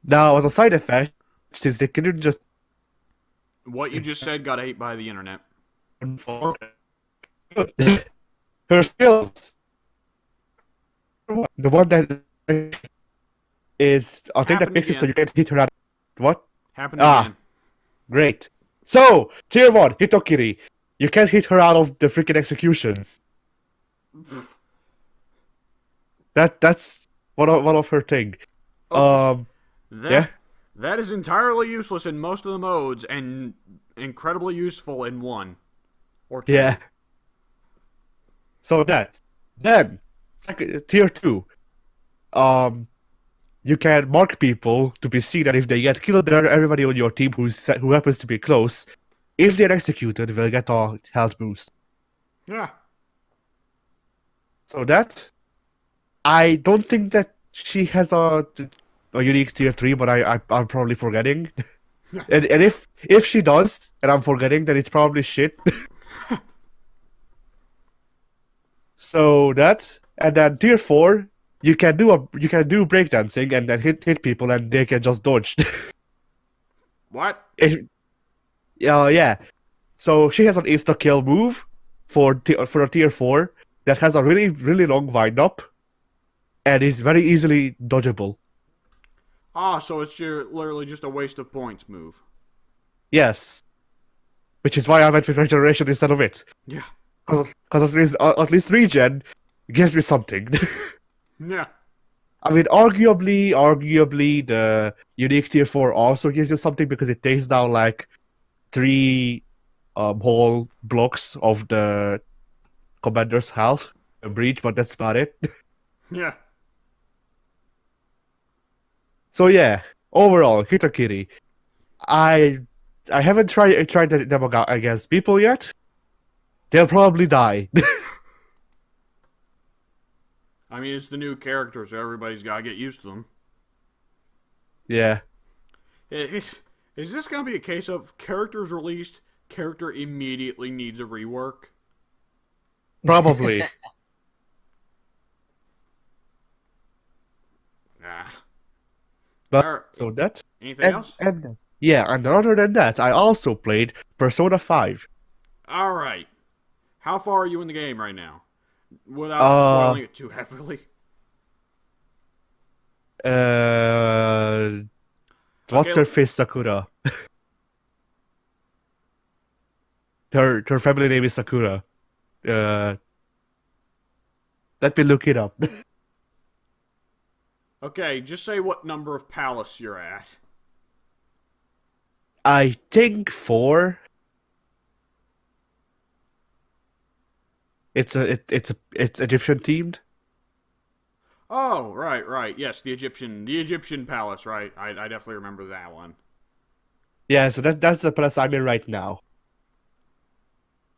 Now, as a side effect, since they couldn't just... What you just said got ate by the internet. Her skills... The one that is a thing that makes it so you can't hit her at... What? Happened again. Great. So, tier 1, Hitokiri. You can't hit her out of the freaking executions. That's one of her thing. Okay. Yeah? That is entirely useless in most of the modes and incredibly useful in one. Or two. Yeah. So that. Then, tier 2. You can mark people to be seen, and if they get killed, then everybody on your team who happens to be close, if they're executed, will get a health boost. Yeah. So that, I don't think that she has a a unique tier 3, but I'm probably forgetting. And if she does, and I'm forgetting, then it's probably shit. So that's and then tier 4, you can do breakdancing and then hit people and they can just dodge. What? Yeah. So she has an insta kill move for a tier 4 that has a really really long wind up and is very easily dodgeable. Ah, so it's literally just a waste of points move. Yes. Which is why I went with regeneration instead of it. Yeah. Because at least regen gives me something. Yeah. I mean, arguably, the unique tier 4 also gives you something because it takes down like 3 whole blocks of the commander's health breach, but that's about it. Yeah. So yeah, overall, Hitakiri, I haven't tried them against people yet. They'll probably die. I mean, it's the new character, so everybody's got to get used to them. Yeah. Is this going to be a case of characters released, character immediately needs a rework? Probably. Nah. But Alright. so that's Anything else? and yeah, and other than that, I also played Persona 5. Alright. How far are you in the game right now? Without spoiling it too heavily. What's her face, Sakura? Her family name is Sakura. Let me look it up. Okay, just say what number of palace you're at. I think 4. It's Egyptian themed. Oh, right. Yes, the Egyptian palace, right? I definitely remember that one. Yeah, so that's the place I'm in right now.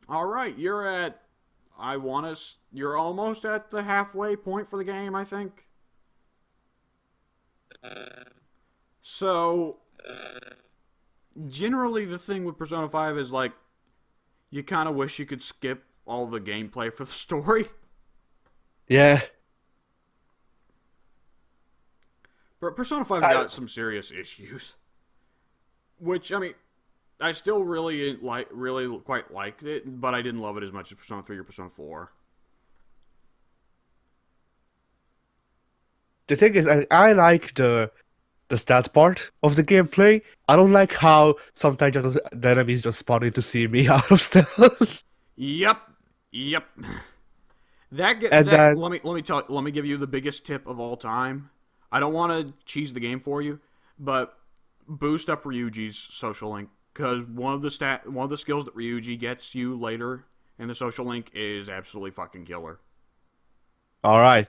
All right, you're almost at the halfway point for the game, I think. So, generally the thing with Persona 5 is like, you kind of wish you could skip all the gameplay for the story. Yeah. But Persona 5's got some serious issues. Which, I mean, I still really quite liked it, but I didn't love it as much as Persona 3 or Persona 4. The thing is, I like the stats part of the gameplay. I don't like how sometimes the enemies just spawn in to see me out of stealth. Yep. Let me give you the biggest tip of all time. I don't want to cheese the game for you, but boost up Ryuji's social link, because one of the skills that Ryuji gets you later in the social link is absolutely fucking killer. All right.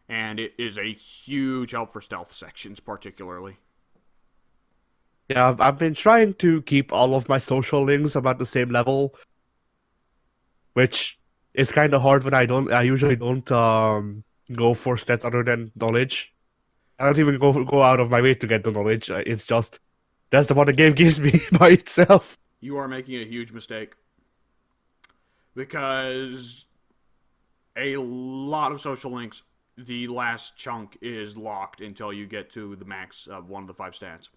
And it is a huge help for stealth sections, particularly. Yeah, I've been trying to keep all of my social links about the same level, which is kind of hard when I usually don't go for stats other than knowledge. I don't even go out of my way to get the knowledge. It's just that's what the game gives me by itself. You are making a huge mistake, because a lot of social links, the last chunk is locked until you get to the max of one of the 5 stats.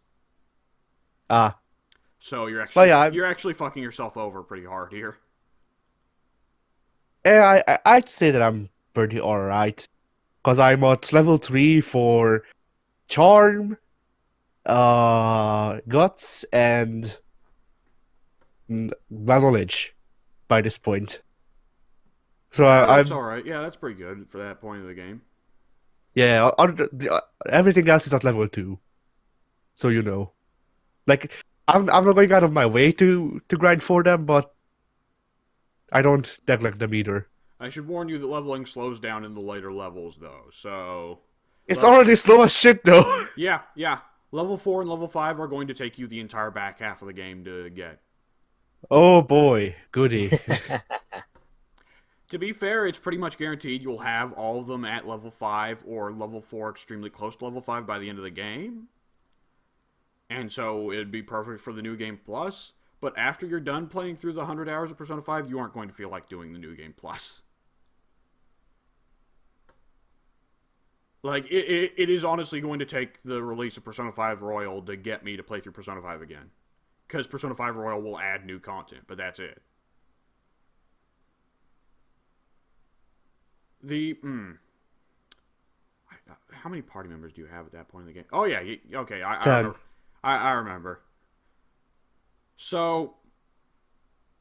So you're actually fucking yourself over pretty hard here. Yeah, I'd say that I'm pretty alright. Because I'm at level 3 for Charm, Guts, and Knowledge by this point. So That's alright. Yeah, that's pretty good for that point of the game. Yeah, everything else is at level 2. So you know. Like, I'm not going out of my way to grind for them, but I don't neglect them either. I should warn you that leveling slows down in the later levels, though, so... It's already slow as shit, though. Yeah. Level 4 and level 5 are going to take you the entire back half of the game to get. Oh boy, goody. To be fair, it's pretty much guaranteed you'll have all of them at level 5 or level 4 extremely close to level 5 by the end of the game. And so it'd be perfect for the New Game Plus. But after you're done playing through the 100 hours of Persona 5, you aren't going to feel like doing the New Game Plus. Like, it is honestly going to take the release of Persona 5 Royal to get me to play through Persona 5 again. Because Persona 5 Royal will add new content, but that's it. How many party members do you have at that point in the game? Oh, yeah, okay, I remember. So,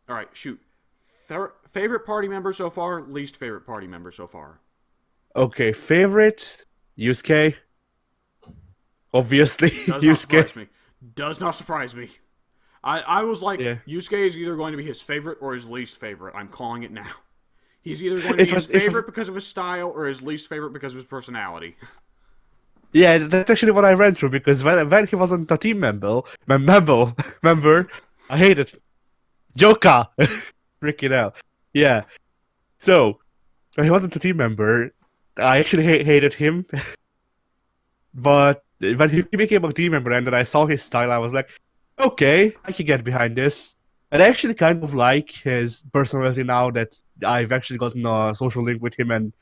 alright, shoot. Favorite party member so far, least favorite party member so far. Okay, favorite Yusuke. Obviously, Yusuke. Does not surprise me. I was like, Yeah. Yusuke is either going to be his favorite or his least favorite. I'm calling it now. He's either going to be his favorite because of his style or his least favorite because of his personality. Yeah, that's actually what I ran through because when he wasn't a team member, I hated Joka. Freaking out. Yeah. So when he wasn't a team member, I actually hated him. But when he became a team member and then I saw his style, I was like, okay, I can get behind this. And I actually kind of like his personality now that I've actually gotten a social link with him and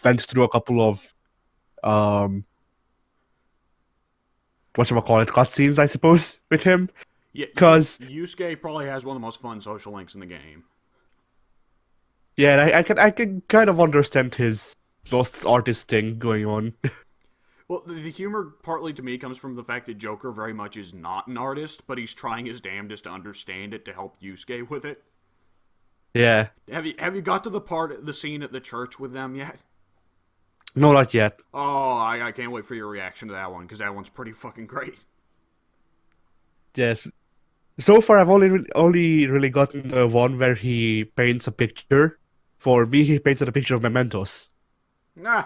went through a couple of whatchamacallit, cutscenes, I suppose, with him. Yeah, because Yusuke probably has one of the most fun social links in the game. Yeah, and I can kind of understand his lost artist thing going on. Well, the humor partly to me comes from the fact that Joker very much is not an artist, but he's trying his damnedest to understand it to help Yusuke with it. Yeah. Have you got to the scene at the church with them yet? No, not yet. Oh, I can't wait for your reaction to that one, because that one's pretty fucking great. Yes. So far, I've only really gotten the one where he paints a picture. For me, he painted a picture of mementos. Nah.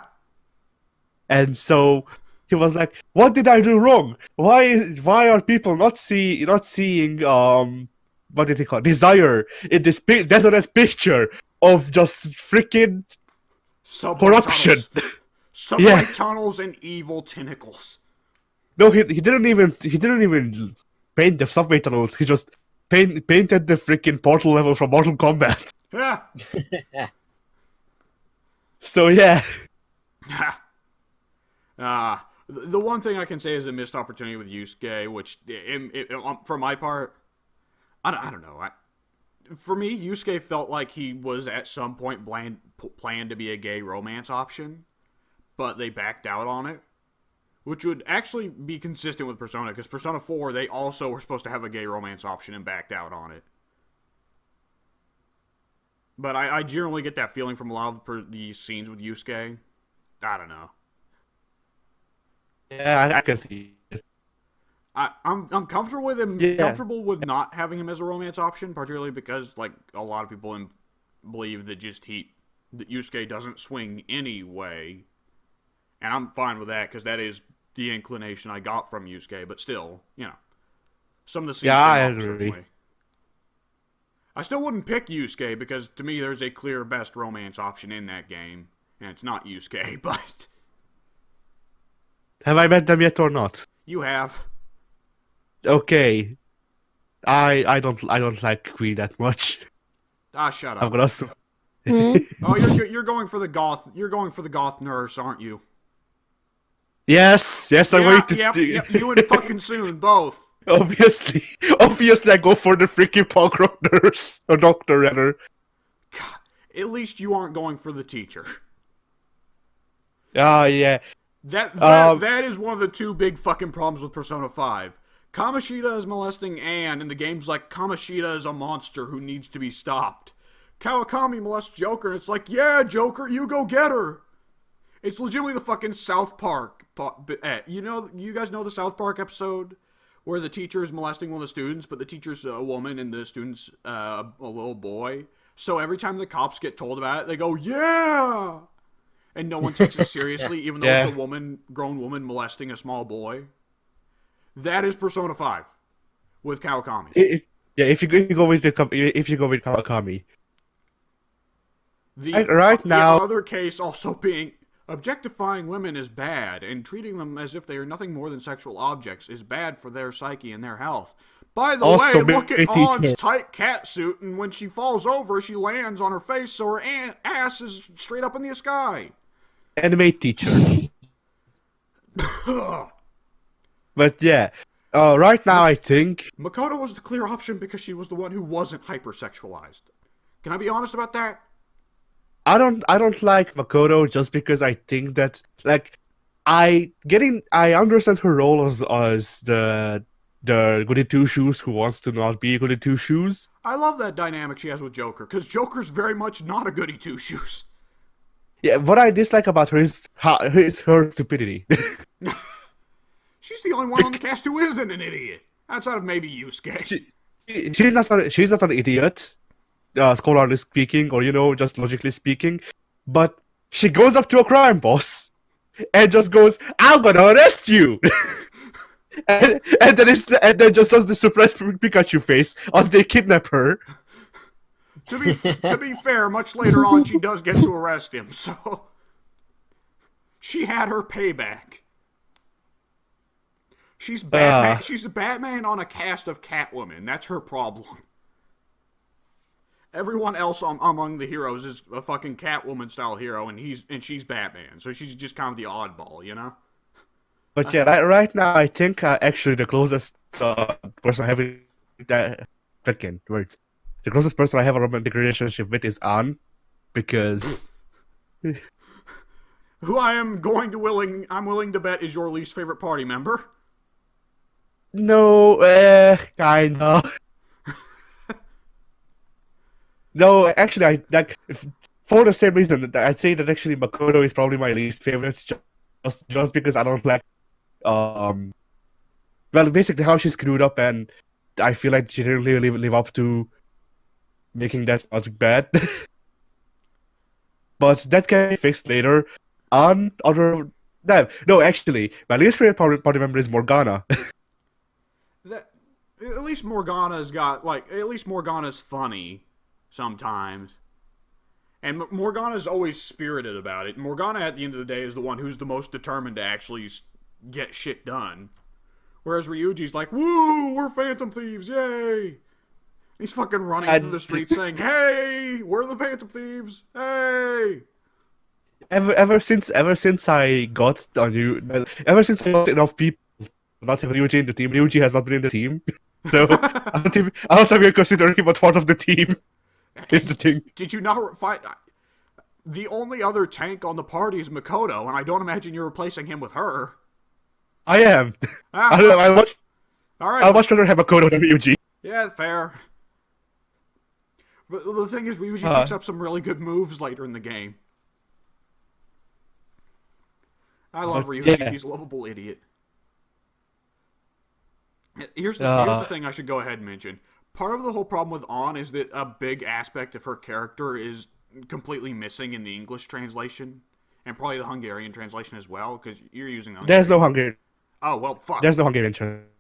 And so he was like, "What did I do wrong? Why are people not seeing what did he call it? Desire in this desolate picture of just freaking corruption?" Subway tunnels and evil tentacles. No, he didn't even paint the subway tunnels. He just painted the freaking portal level from Mortal Kombat. Yeah. So yeah. The one thing I can say is a missed opportunity with Yusuke, which, for my part, I don't know. For me, Yusuke felt like he was at some point planned to be a gay romance option, but they backed out on it, which would actually be consistent with Persona, because Persona 4, they also were supposed to have a gay romance option and backed out on it. But I generally get that feeling from a lot of the scenes with Yusuke. I don't know. Yeah, I can see it. I'm comfortable with him. Yeah. Comfortable with not having him as a romance option, particularly because like a lot of people believe that that Yusuke doesn't swing anyway, and I'm fine with that because that is the inclination I got from Yusuke. But still, some of the scenes. Yeah, I agree. I still wouldn't pick Yusuke because to me there's a clear best romance option in that game, and it's not Yusuke. But have I met them yet or not? You have. Okay. I don't like Queen that much. Shut I'm up. gonna also... Oh, you're going for the goth. You're going for the goth nurse, aren't you? Yes, I'm going to. Yep, you and fucking Soon both. Obviously, I go for the freaking punk rock nurse or doctor rather. God, at least you aren't going for the teacher. Yeah. That is one of the two big fucking problems with Persona 5. Kamoshida is molesting Anne, and the game's like, Kamoshida is a monster who needs to be stopped. Kawakami molests Joker, and it's like, yeah, Joker, you go get her. It's legitimately the fucking South Park. You guys know the South Park episode where the teacher is molesting one of the students, but the teacher's a woman and the student's a little boy. So every time the cops get told about it, they go, yeah! And no one takes it seriously, even though it's a grown woman molesting a small boy. That is Persona 5 with Kawakami. If you go with Kawakami. Right now, the other case also being objectifying women is bad, and treating them as if they are nothing more than sexual objects is bad for their psyche and their health. By the also way, look at be a Ann's teacher. tight cat suit, and when she falls over, she lands on her face, so her ass is straight up in the sky. Anime teacher. But yeah, right now I think Makoto was the clear option because she was the one who wasn't hypersexualized. Can I be honest about that? I don't like Makoto just because I think that like I understand her role as the goody two shoes who wants to not be a goody two shoes. I love that dynamic she has with Joker, because Joker's very much not a goody two shoes. Yeah, what I dislike about her is her stupidity. She's the only one on the cast who isn't an idiot, outside of maybe Yusuke. She's not an idiot, scholarly speaking, or just logically speaking, but she goes up to a crime boss and just goes, "I'm gonna arrest you," and then just does the suppressed Pikachu face as they kidnap her. To be fair, much later on she does get to arrest him, so she had her payback. She's Batman. She's a Batman on a cast of Catwoman. That's her problem. Everyone else among the heroes is a fucking Catwoman style hero, and she's Batman. So she's just kind of the oddball, you know. But yeah, right now I think actually the closest person I have words. The closest person I have a romantic relationship with is Anne, because who I'm willing to bet is your least favorite party member. no, kinda. No, actually, for the same reason, I'd say that actually Makoto is probably my least favorite, just because I don't like, well, basically how she screwed up, and I feel like she didn't really live up to making that logic bad. But that can be fixed later. No, actually, my least favorite party member is Morgana. At least Morgana's funny sometimes. And Morgana's always spirited about it. Morgana, at the end of the day, is the one who's the most determined to actually get shit done. Whereas Ryuji's like, "Woo, we're Phantom Thieves, yay!" He's fucking running through the streets saying, "Hey, we're the Phantom Thieves, hey!" Ever since I got enough people not have Ryuji in the team, Ryuji has not been in the team. So I don't even consider him a part of the team. Is the thing. Did you not find... The only other tank on the party is Makoto, and I don't imagine you're replacing him with her. I am. Ah, I much rather have Makoto than Ryuji. Yeah, fair. But the thing is, Ryuji picks up some really good moves later in the game. I love Ryuji. Yeah. He's a lovable idiot. Here's the thing I should go ahead and mention. Part of the whole problem with Ann is that a big aspect of her character is completely missing in the English translation, and probably the Hungarian translation as well, because you're using the Hungarian. There's no Hungarian. Oh, well, fuck. There's no Hungarian translation.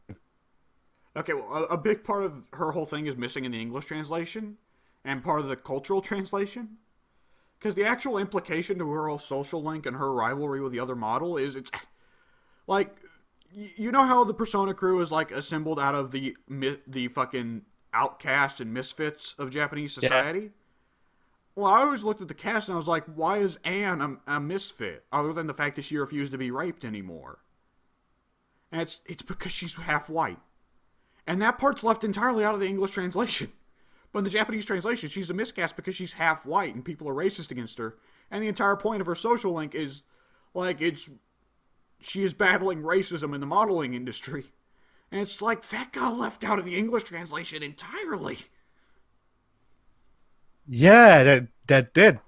Okay, well, a big part of her whole thing is missing in the English translation, and part of the cultural translation. Because the actual implication to her whole social link and her rivalry with the other model is it's... Like, you know how the Persona crew is, like, assembled out of the fucking outcasts and misfits of Japanese society? Yeah. Well, I always looked at the cast and I was like, why is Anne a misfit, other than the fact that she refused to be raped anymore? And it's because she's half white. And that part's left entirely out of the English translation. But in the Japanese translation, she's a miscast because she's half white and people are racist against her. And the entire point of her social link is, like, she is battling racism in the modeling industry. And it's like, that got left out of the English translation entirely. Yeah, that did.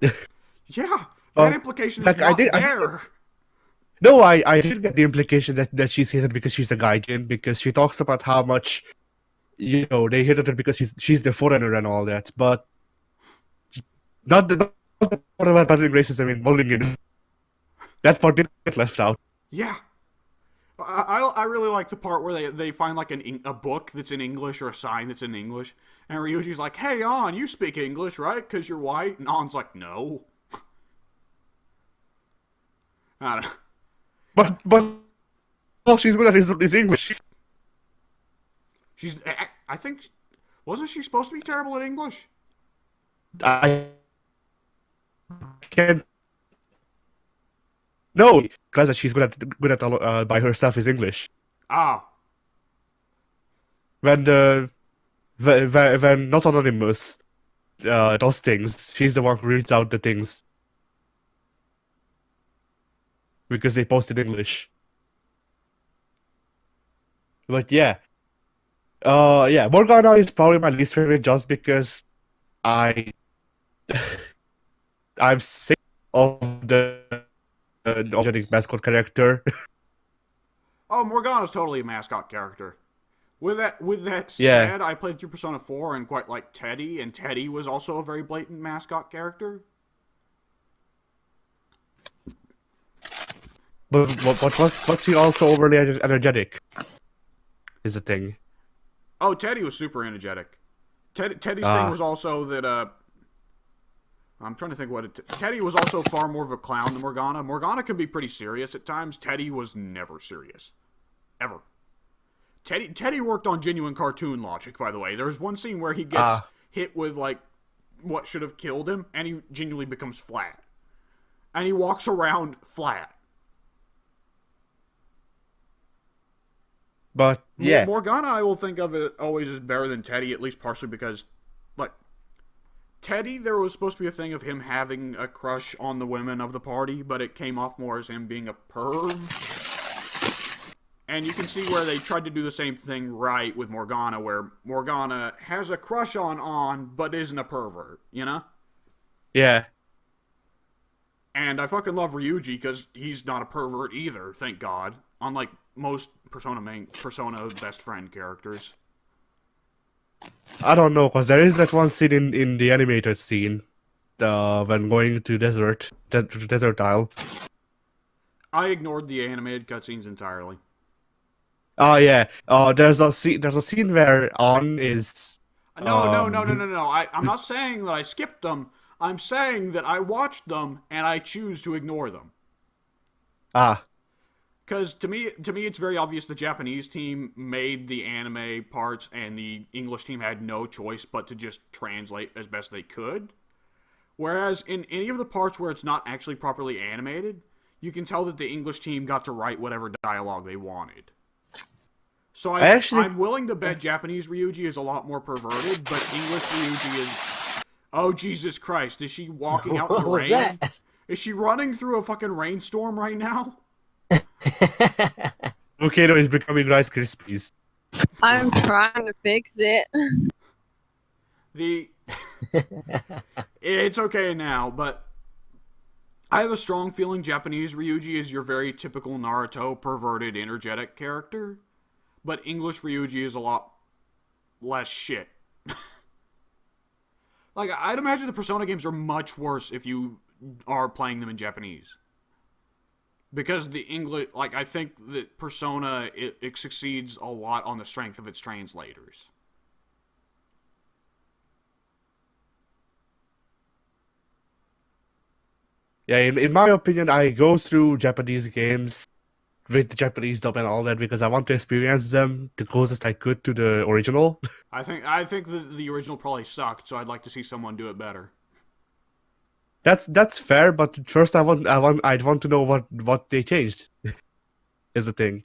Yeah, that implication is not there. No, I did get the implication that she's hated because she's a gaijin, because she talks about how much, they hated her because she's the foreigner and all that, but not the part about battling racism in modeling industry. That part did get left out. Yeah. I really like the part where they find like a book that's in English or a sign that's in English, And Ryuji's like, hey, An, you speak English, right? Because you're white? And An's like, no. I don't know. But all she's good at is English. I think, wasn't she supposed to be terrible at English? I can't. No, because that she's good at by herself is English. Ah, When when not anonymous does things, she's the one who reads out the things because they post in English. But yeah, yeah, Morgana is probably my least favorite just because I I'm sick of the energetic mascot character. oh, Morgana's totally a mascot character. With that Yeah. said, I played through Persona 4 and quite liked Teddy, and Teddy was also a very blatant mascot character. But was he also overly energetic? Is the thing. Oh, Teddy was super energetic. Teddy's thing was also that, I'm trying to think what it... Teddy was also far more of a clown than Morgana. Morgana can be pretty serious at times. Teddy was never serious. Ever. Teddy worked on genuine cartoon logic, by the way. There's one scene where he gets hit with, like, what should have killed him, and he genuinely becomes flat. And he walks around flat. But yeah, Morgana, I will think of it always as better than Teddy, at least partially because, like, Teddy, there was supposed to be a thing of him having a crush on the women of the party, but it came off more as him being a perv. And you can see where they tried to do the same thing right with Morgana, where Morgana has a crush on An, but isn't a pervert, you know? yeah. And I fucking love Ryuji because he's not a pervert either, thank God. Unlike most Persona best friend characters. I don't know, because there is that one scene in the animated scene, when going to desert isle. I ignored the animated cutscenes entirely. Oh yeah. There's a scene where An is. No. I'm not saying that I skipped them. I'm saying that I watched them and I choose to ignore them. Because to me, it's very obvious the Japanese team made the anime parts, and the English team had no choice but to just translate as best they could. Whereas in any of the parts where it's not actually properly animated, you can tell that the English team got to write whatever dialogue they wanted. So I'm willing to bet Japanese Ryuji is a lot more perverted, but English Ryuji is... Oh, Jesus Christ. Is she walking out in the rain? That? Is she running through a fucking rainstorm right now? Volcano is becoming Rice Krispies. I'm trying to fix it. It's okay now, but I have a strong feeling Japanese Ryuji is your very typical Naruto perverted energetic character, but English Ryuji is a lot less shit. Like, I'd imagine the Persona games are much worse if you are playing them in Japanese. Because the English, like, I think that Persona, it succeeds a lot on the strength of its translators. Yeah, in my opinion, I go through Japanese games with the Japanese dub and all that because I want to experience them the closest I could to the original. I think the original probably sucked, so I'd like to see someone do it better. That's fair, but first I'd want to know what they changed. Is the thing.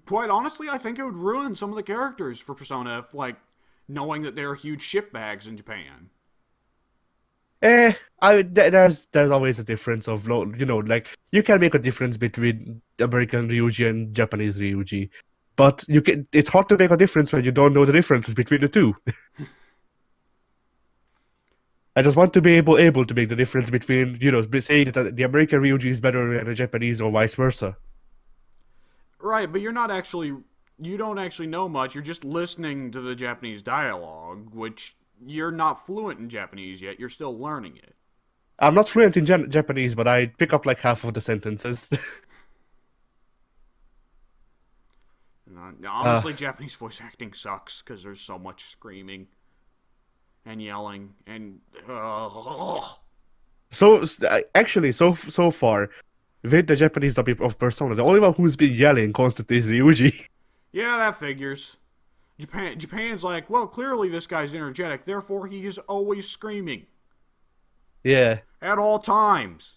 Quite honestly, I think it would ruin some of the characters for Persona if, like, knowing that they're huge shitbags in Japan. There's always a difference of like you can make a difference between American Ryuji and Japanese Ryuji, but it's hard to make a difference when you don't know the differences between the two. I just want to be able to make the difference between saying that the American Ryuji is better than the Japanese or vice versa. Right, but you don't actually know much. You're just listening to the Japanese dialogue, which you're not fluent in Japanese yet. You're still learning it. I'm not fluent in Japanese, but I pick up like half of the sentences. Honestly, Japanese voice acting sucks because there's so much screaming. and yelling and So actually, so far, with the Japanese dub of Persona, the only one who's been yelling constantly is Ryuji. yeah, that figures. Japan's like, well, clearly this guy's energetic, therefore he is always screaming Yeah, at all times.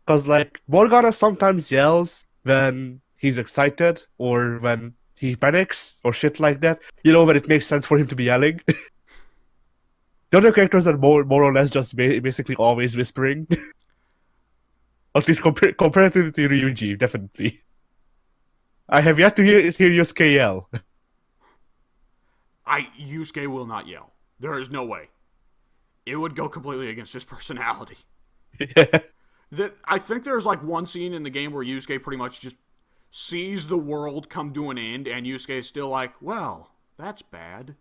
because like Morgana sometimes yells when he's excited or when he panics or shit like that. You know, when it makes sense for him to be yelling. The other characters are more or less just basically always whispering. At least comparatively to Ryuji, definitely. I have yet to hear Yosuke yell. Yusuke will not yell. There is no way. It would go completely against his personality. Yeah. I think there's like one scene in the game where Yusuke pretty much just sees the world come to an end, and Yusuke is still like, well, that's bad.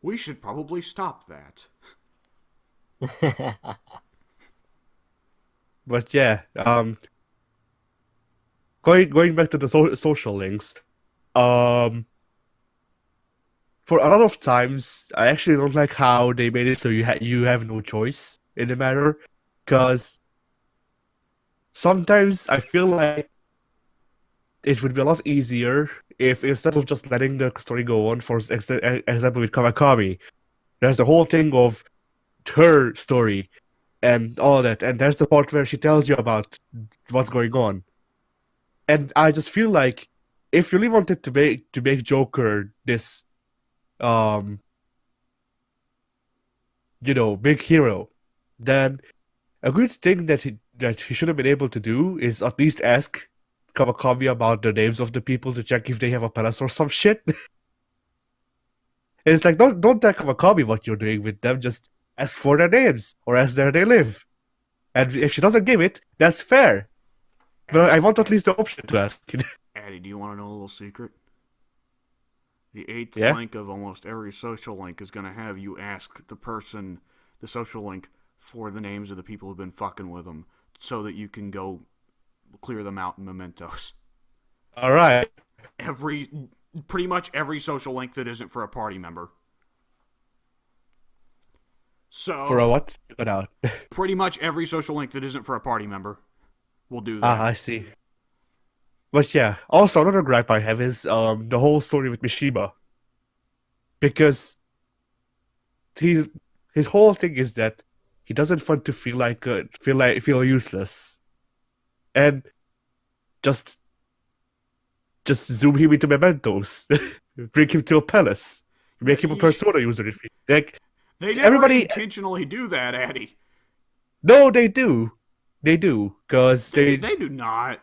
We should probably stop that. But yeah, going back to the social links, for a lot of times, I actually don't like how they made it so you have no choice in the matter, because sometimes I feel like it would be a lot easier if instead of just letting the story go on, for example with Kawakami, there's the whole thing of her story and all that, and there's the part where she tells you about what's going on. And I just feel like if you really wanted to make Joker this big hero, then a good thing that he should have been able to do is at least ask Kawakami about the names of the people to check if they have a palace or some shit. And it's like, don't tell Kawakami what you're doing with them, just ask for their names or ask where they live. And if she doesn't give it, that's fair. But I want at least the option to ask. Addy, do you want to know a little secret? The eighth Yeah? link of almost every social link is going to have you ask the social link, for the names of the people who've been fucking with them, so that you can go clear them out in mementos. Alright. Pretty much every social link that isn't for a party member. So For a what? Put out. pretty much every social link that isn't for a party member will do that. I see. But yeah, also another gripe I have is the whole story with Mishima. Because his whole thing is that he doesn't want to feel useless. And just zoom him into mementos. Bring him to a palace. Make him a Persona user. Like, They never everybody intentionally do that, Addy. No, they do. They do. Because They do not.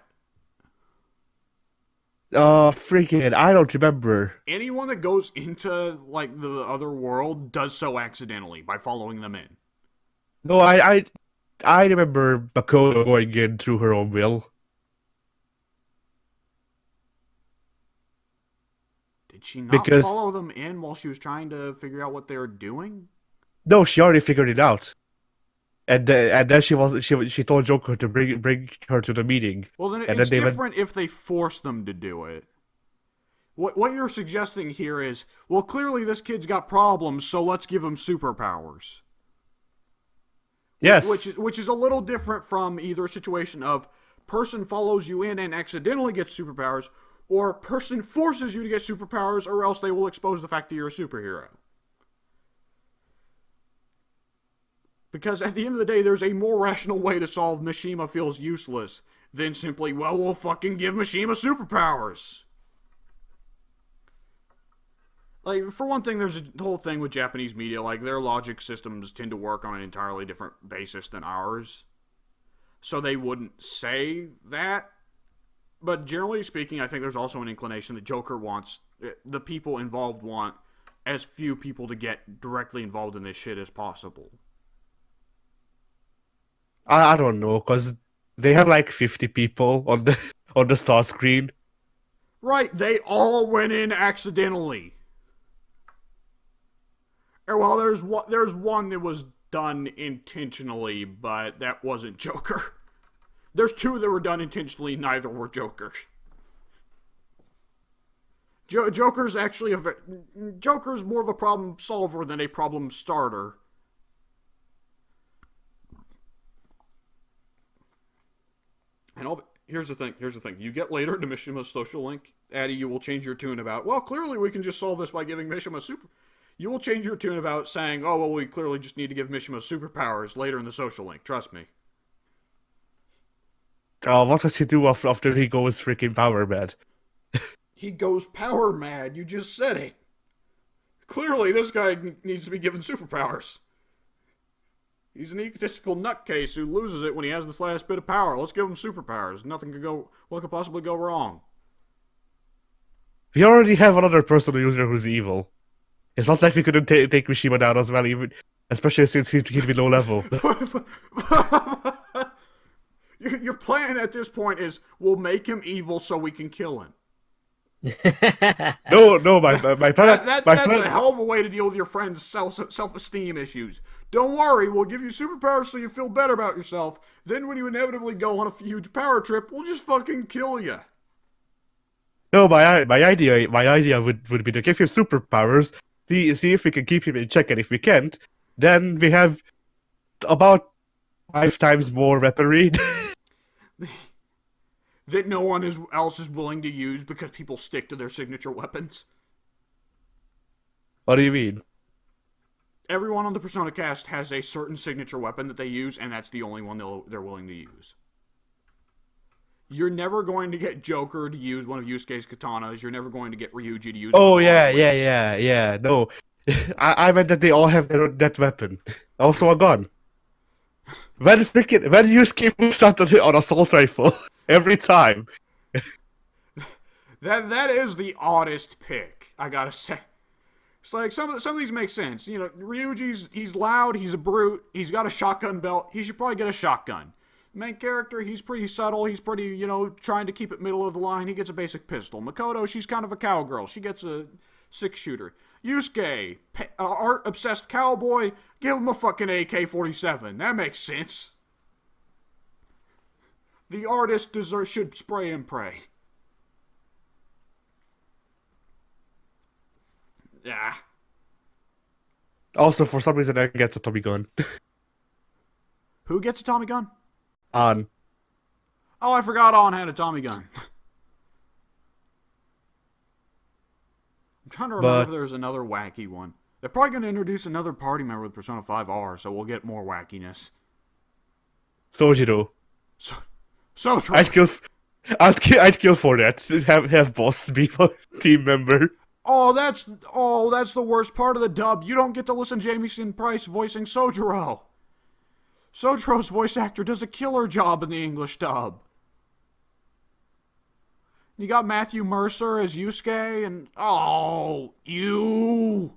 Freaking, I don't remember. Anyone that goes into like the other world does so accidentally by following them in. No, I remember Makoto going in through her own will. Did she not Because- follow them in while she was trying to figure out what they were doing? No, she already figured it out. And then she told Joker to bring her to the meeting. Well, then And it's then they different if they force them to do it. What you're suggesting here is, well, clearly this kid's got problems, so let's give him superpowers. Yes. Which is a little different from either a situation of person follows you in and accidentally gets superpowers, or person forces you to get superpowers, or else they will expose the fact that you're a superhero. Because at the end of the day, there's a more rational way to solve Mishima feels useless than simply, well, we'll fucking give Mishima superpowers. Like, for one thing, there's a whole thing with Japanese media, like, their logic systems tend to work on an entirely different basis than ours. So they wouldn't say that. But generally speaking, I think there's also an inclination that Joker wants, the people involved want, as few people to get directly involved in this shit as possible. I don't know, because they have like 50 people on the star screen. Right, they all went in accidentally. Well, there's one that was done intentionally, but that wasn't Joker. There's two that were done intentionally, neither were Joker. Joker's actually Joker's more of a problem solver than a problem starter. And here's the thing. You get later into Mishima's social link, Addy, you will change your tune about, well, clearly we can just solve this by giving Mishima super... You will change your tune about saying, oh, well, we clearly just need to give Mishima superpowers later in the social link. Trust me. Oh, what does he do after he goes freaking power mad? He goes power mad. You just said it. Clearly, this guy needs to be given superpowers. He's an egotistical nutcase who loses it when he has the slightest bit of power. Let's give him superpowers. What could possibly go wrong? We already have another personal user who's evil. It's not like we couldn't take Mishima down as well, even especially since he'd be low level. Your plan at this point is we'll make him evil so we can kill him. No, my plan. That's a hell of a way to deal with your friend's self-esteem issues. Don't worry, we'll give you superpowers so you feel better about yourself. Then when you inevitably go on a huge power trip, we'll just fucking kill you. No, my idea would be to give you superpowers. See if we can keep him in check, and if we can't, then we have about 5 times more weaponry. That no one else is willing to use because people stick to their signature weapons. What do you mean? Everyone on the Persona cast has a certain signature weapon that they use, and that's the only one they're willing to use. You're never going to get Joker to use one of Yusuke's katanas. You're never going to get Ryuji to use Oh, one of yeah. No. I meant that they all have that weapon. Also a gun. When Yusuke moves out on assault rifle, every time. That is the oddest pick, I gotta say. It's like, some of these make sense. You know, he's loud, he's a brute, he's got a shotgun belt, he should probably get a shotgun. Main character, he's pretty subtle, he's pretty, trying to keep it middle of the line, he gets a basic pistol. Makoto, she's kind of a cowgirl, she gets a 6-shooter. Yusuke, art-obsessed cowboy, give him a fucking AK-47, that makes sense. The artist should spray and pray. Yeah. Also, for some reason, I get a Tommy gun. Who gets a Tommy gun? On. Oh, I forgot On had a Tommy gun. I'm trying to remember if there's another wacky one. They're probably going to introduce another party member with Persona 5R, so we'll get more wackiness. Sojiro. Sojiro. I'd kill for that. Have boss be a team member. Oh, that's the worst part of the dub. You don't get to listen to Jamieson Price voicing Sojiro. Sojiro's voice actor does a killer job in the English dub. You got Matthew Mercer as Yusuke, and you.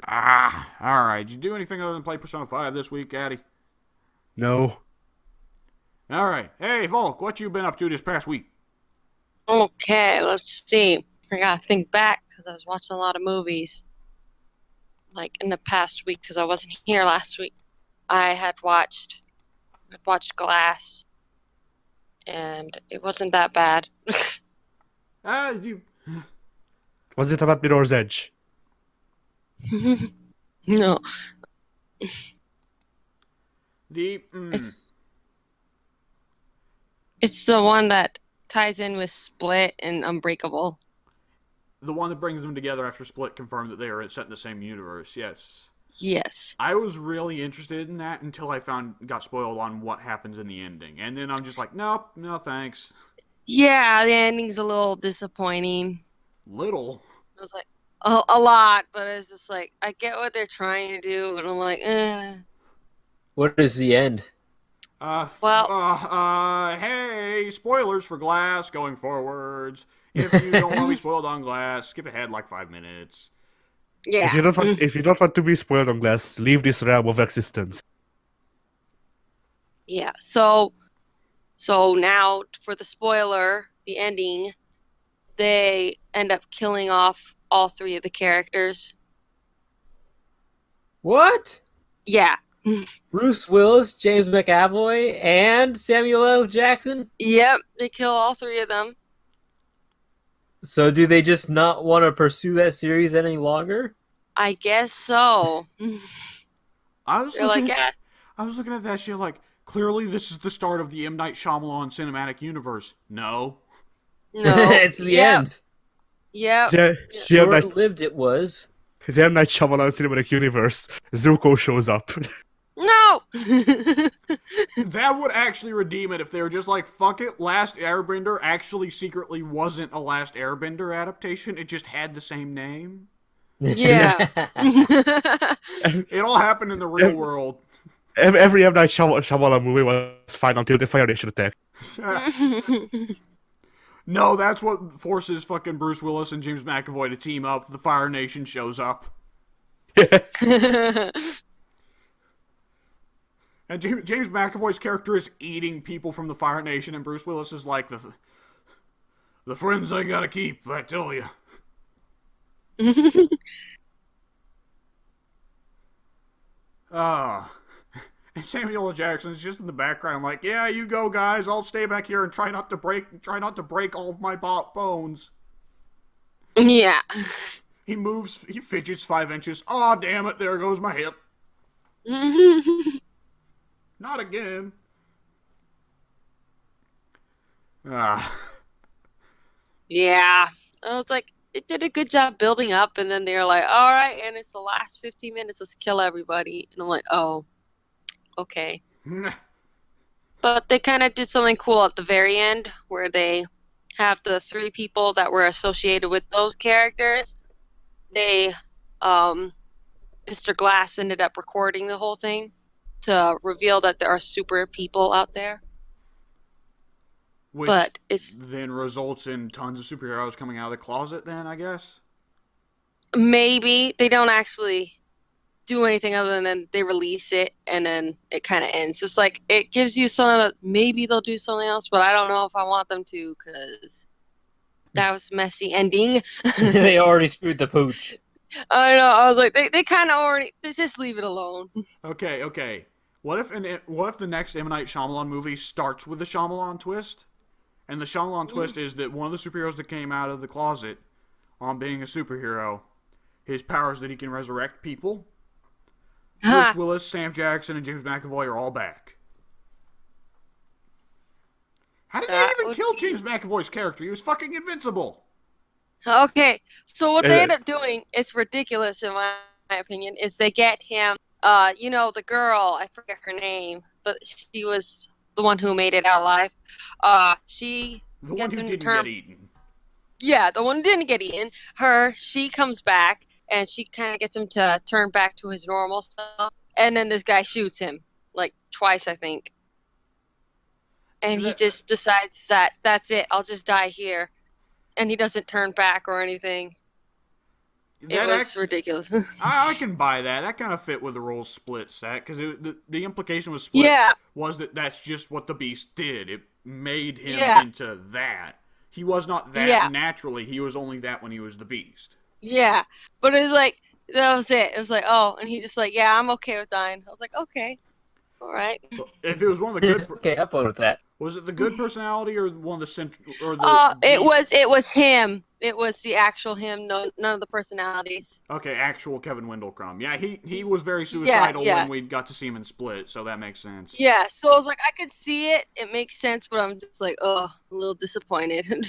Alright. Did you do anything other than play Persona 5 this week, Addy? No. Alright. Hey, Volc, what you been up to this past week? Okay, let's see. I gotta think back because I was watching a lot of movies. Like in the past week, because I wasn't here last week. I'd watched Glass, and it wasn't that bad. Was it about Mirror's Edge? No. It's the one that ties in with Split and Unbreakable. The one that brings them together after Split confirmed that they are set in the same universe, yes. Yes. I was really interested in that until I got spoiled on what happens in the ending. And then I'm just like, nope, no thanks. Yeah, the ending's a little disappointing. Little? I was like, a lot, but it's just like, I get what they're trying to do, and I'm like, eh. What is the end? Hey, spoilers for Glass going forwards. If you don't want to be spoiled on Glass, skip ahead like 5 minutes. Yeah. If you don't want to be spoiled on Glass, leave this realm of existence. Yeah. So now for the spoiler, the ending, they end up killing off all 3 of the characters. What? Yeah. Bruce Willis, James McAvoy, and Samuel L. Jackson. Yep, they kill all three of them. So do they just not want to pursue that series any longer? I guess so. I was They're like, looking. yeah. I was looking at that shit like, clearly this is the start of the M. Night Shyamalan cinematic universe. No. No. It's the end. Yep. Short-lived it was. Damn Night Shyamalan Cinematic Universe. Zuko shows up. No. That would actually redeem it if they were just like, fuck it, Last Airbender actually secretly wasn't a Last Airbender adaptation. It just had the same name. Yeah. It all happened in the real world. Every M. Night Shyamalan movie was fine until the Fire Nation attack. No, that's what forces fucking Bruce Willis and James McAvoy to team up. The Fire Nation shows up. And James McAvoy's character is eating people from the Fire Nation, and Bruce Willis is like, the friends I gotta keep, I tell you. And Samuel L. Jackson is just in the background, like, yeah, you go, guys. I'll stay back here and try not to break all of my bones. Yeah. He fidgets 5 inches. Aw, damn it, there goes my hip. Not again. Yeah. I was like, it did a good job building up, and then they're like, all right, and it's the last 15 minutes, let's kill everybody. And I'm like, oh, okay. But they kind of did something cool at the very end, where they have the 3 people that were associated with those characters. They, Mr. Glass ended up recording the whole thing to reveal that there are super people out there. Which but it's then results in tons of superheroes coming out of the closet, then, I guess? maybe they don't actually do anything other than they release it and then it kind of ends. It's like it gives you something that maybe they'll do something else, but I don't know if I want them to because that was a messy ending. They already spewed the pooch. I know. I was like, they kind of already. They just leave it alone. Okay. What if the next M. Night Shyamalan movie starts with the Shyamalan twist? And the Shyamalan twist is that one of the superheroes that came out of the closet on being a superhero, his power is that he can resurrect people. Bruce Willis, Sam Jackson, and James McAvoy are all back. How did they even kill James McAvoy's character? He was fucking invincible. Okay, so what they end up doing, it's ridiculous in my opinion, is they get him, the girl, I forget her name, but she was the one who made it out alive. She The gets one who him didn't get eaten. Yeah, the one who didn't get eaten. She comes back, and she kind of gets him to turn back to his normal stuff, and then this guy shoots him, like, twice, I think. And he just decides that, that's it, I'll just die here. And he doesn't turn back or anything. It was ridiculous. I can buy that. That kind of fit with the roles split set, because the implication was split was that that's just what the Beast did. It made him into that. He was not that naturally. He was only that when he was the Beast. Yeah, but it was like, that was it. It was like, oh, and he just like, yeah, I'm okay with dying. I was like, okay, all right. If it was one of the good, okay, have fun with that. Was it the good personality or one of the central? Or it was him. It was the actual him. No, none of the personalities. Okay, actual Kevin Windlecrumb. Yeah, he was very suicidal when we got to see him in Split, so that makes sense. Yeah, so I was like, I could see it. It makes sense, but I'm just like, a little disappointed.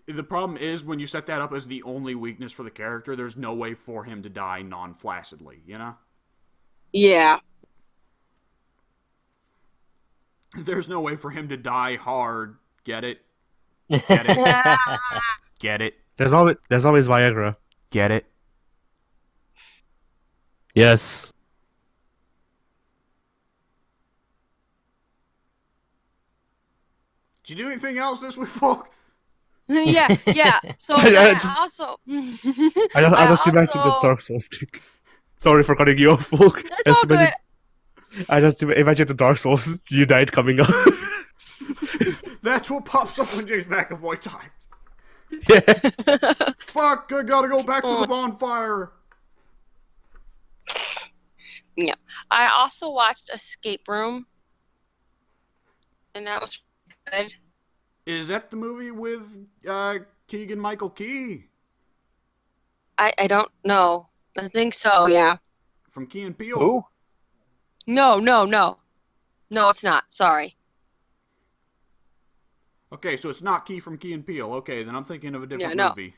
The problem is when you set that up as the only weakness for the character, there's no way for him to die non-flaccidly, you know? Yeah. There's no way for him to die hard. Get it? Get it? Get it? There's always Viagra. Get it? Yes. Did you do anything else this week, Volc? Yeah. So I just imagined this Dark Souls thing. Sorry for cutting you off, Volc. It's all good. I just imagine the Dark Souls you died coming up. That's what pops up when James McAvoy dies. Yeah. Fuck, I gotta go back to the bonfire. Yeah. I also watched Escape Room, and that was good. Is that the movie with Keegan Michael Key I don't know. I think so, yeah. from Key and Peele? Who? No. No, it's not. Sorry. Okay, so it's not Key from Key and Peele. Okay, then I'm thinking of a different no. movie.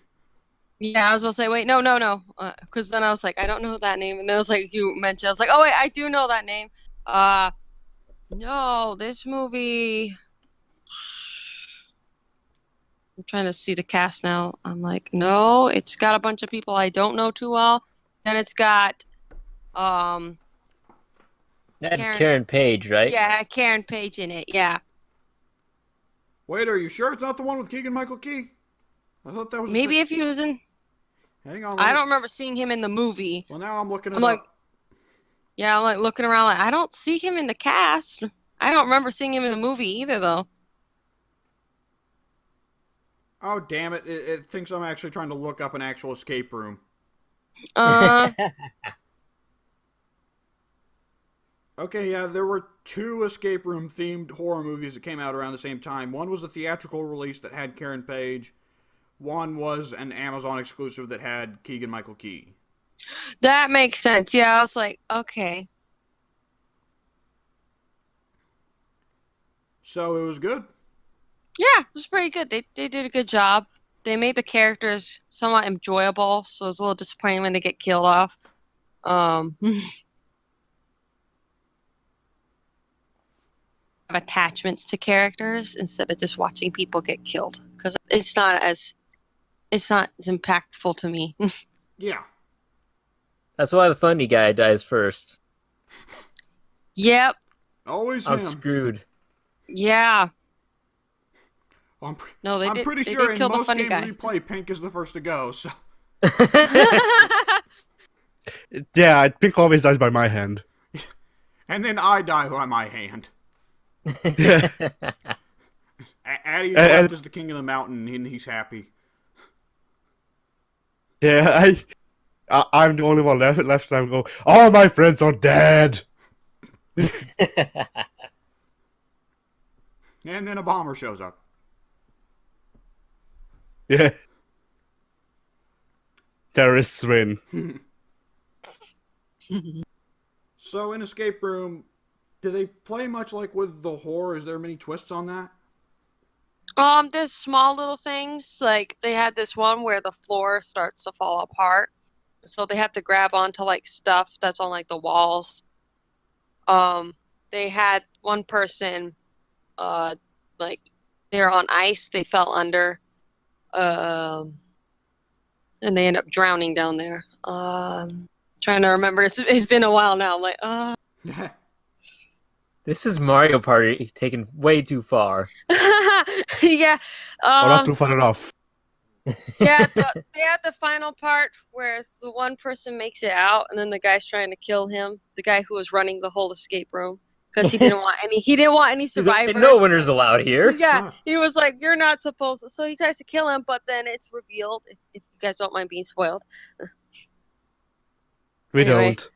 Yeah, I was gonna say, wait, no. Because then I was like, I don't know that name. And then I was like, you mentioned, I was like, oh, wait, I do know that name. No, this movie. I'm trying to see the cast now. I'm like, no, it's got a bunch of people I don't know too well. Then it's got, Karen Page, right? yeah, Karen Page in it. Yeah, Wait, are you sure it's not the one with Keegan Michael Key? I thought that was maybe if he was in. Hang on. I don't remember seeing him in the movie. Well, now I'm looking it I'm like, up. yeah, I'm like looking around. Like, I don't see him in the cast. I don't remember seeing him in the movie either, though. Oh, damn it. It thinks I'm actually trying to look up an actual escape room. Okay, yeah, there were 2 escape room themed horror movies that came out around the same time. One was a theatrical release that had Karen Page. One was an Amazon exclusive that had Keegan Michael Key. That makes sense. Yeah, I was like, okay. So it was good. Yeah, it was pretty good. They did a good job. They made the characters somewhat enjoyable, so it was a little disappointing when they get killed off. Have attachments to characters instead of just watching people get killed, because it's not as impactful to me. Yeah. That's why the funny guy dies first. Yep. Always I'm him. screwed. Yeah. I'm pretty they sure did in kill the most funny game guy. replay, Pink is the first to go. So Yeah, I think always dies by my hand. and then I die by my hand. Yeah. Addy's And- left as the king of the mountain, and he's happy. Yeah, I'm the only one left. And I go, all my friends are dead. And then a bomber shows up. Yeah. Terrorists win. So in Escape Room, do they play much like with the horror? Is there many twists on that? There's small little things. Like they had this one where the floor starts to fall apart. So they have to grab onto like stuff that's on like the walls. They had one person, like they're on ice, they fell under, and they end up drowning down there. Trying to remember. It's been a while now. I'm like, This is Mario Party taken way too far. yeah. Or not too far enough. Yeah, they had the final part where the one person makes it out, and then the guy's trying to kill him. The guy who was running the whole escape room because he didn't want any. He didn't want any He's like, survivors. no winners allowed here. Yeah, he was like, "You're not supposed to." So he tries to kill him, but then it's revealed. If you guys don't mind being spoiled. We Anyway. don't.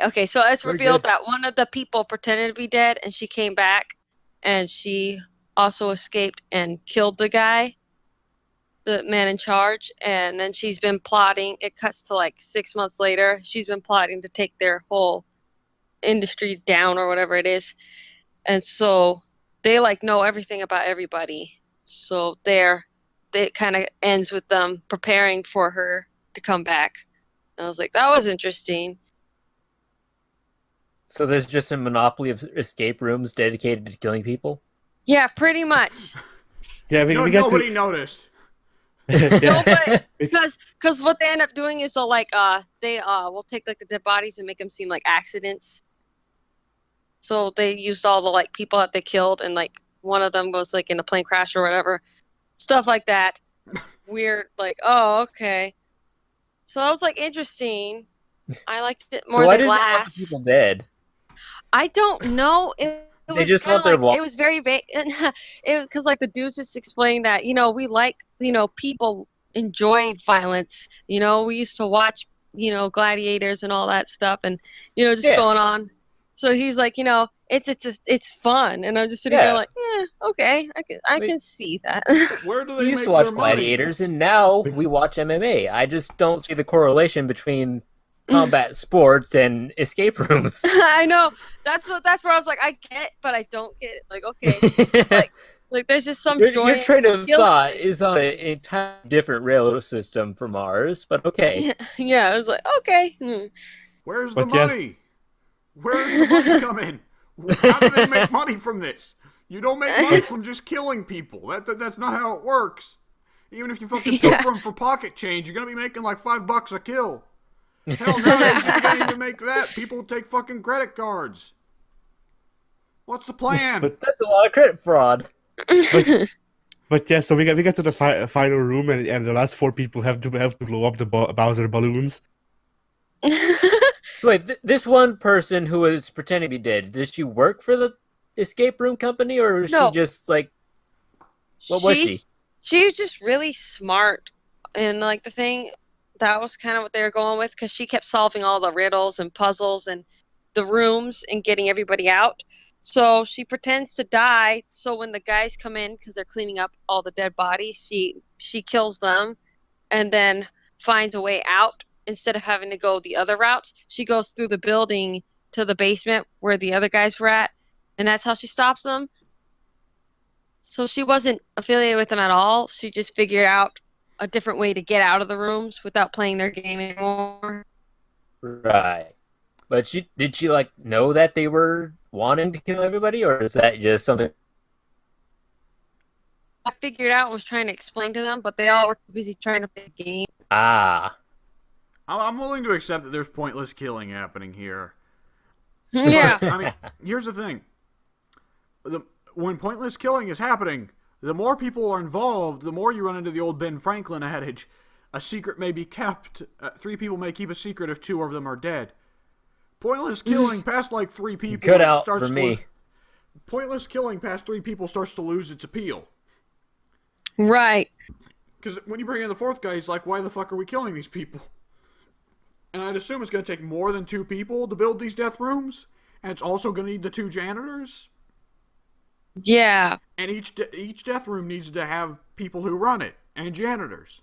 Okay. So it's Very revealed good. that one of the people pretended to be dead, and she came back, and she also escaped and killed the guy, the man in charge. And then she's been plotting. It cuts to like 6 months later. She's been plotting to take their whole industry down or whatever it is. And so they like know everything about everybody. So it kind of ends with them preparing for her to come back. And I was like, that was interesting. So there's just a monopoly of escape rooms dedicated to killing people? Yeah, pretty much. Yeah, we get Nobody noticed. to... No, but because what they end up doing is they'll like they will take like the dead bodies and make them seem like accidents. So they used all the like people that they killed, and like one of them was like in a plane crash or whatever, stuff like that. Weird, like, oh, okay. So that was like interesting. I liked it more So why than did they want the Glass. people dead? I don't know. It They was just kinda want their like, it was very vague. Because like the dudes just explained that we like people enjoy violence. We used to watch gladiators and all that stuff, and just Yeah. going on. So he's like, it's fun, and I'm just sitting there Yeah. like, okay, I Wait. can see that. Where do We they used make to watch their money? Gladiators, and now we watch MMA. I just don't see the correlation between combat sports and escape rooms. I know that's where I was like, I get it, but I don't get it. Like, okay, like there's just some joy Your in train of killing thought things. is on an entirely different rail system from ours, but okay. Yeah, I was like, okay. Where's the But yes, money? Where's the money come in? How do they make money from this? You don't make money from just killing people. That's not how it works. Even if you fucking pilfer them for pocket change, you're gonna be making like $5 a kill. Hell, nowadays you can't even make that. People take fucking credit cards. What's the plan? That's a lot of credit fraud. but yeah. So we get to the final room, and the last 4 people have to blow up the Bowser balloons. So wait, this one person who was pretending to be dead, does she work for the escape room company, or is No. she just like, what was she? She's just really smart, and like the thing that was kind of what they were going with, because she kept solving all the riddles and puzzles and the rooms and getting everybody out. So she pretends to die. So when the guys come in, because they're cleaning up all the dead bodies, she kills them, and then finds a way out. Instead of having to go the other routes, she goes through the building to the basement where the other guys were at, and that's how she stops them. So she wasn't affiliated with them at all. She just figured out a different way to get out of the rooms without playing their game anymore. Right. But did she like know that they were wanting to kill everybody, or is that just something? I figured out and was trying to explain to them, but they all were busy trying to play the game. Ah. I'm willing to accept that there's pointless killing happening here. Yeah. I mean, here's the thing. When pointless killing is happening, the more people are involved, the more you run into the old Ben Franklin adage. A secret may be kept. 3 people may keep a secret if 2 of them are dead. Pointless killing past like 3 people. Cut out for me. Pointless killing past 3 people starts to lose its appeal. Right. Because when you bring in the 4th guy, he's like, why the fuck are we killing these people? And I'd assume it's going to take more than 2 people to build these death rooms. And it's also going to need the 2 janitors. Yeah. And each death room needs to have people who run it. And janitors.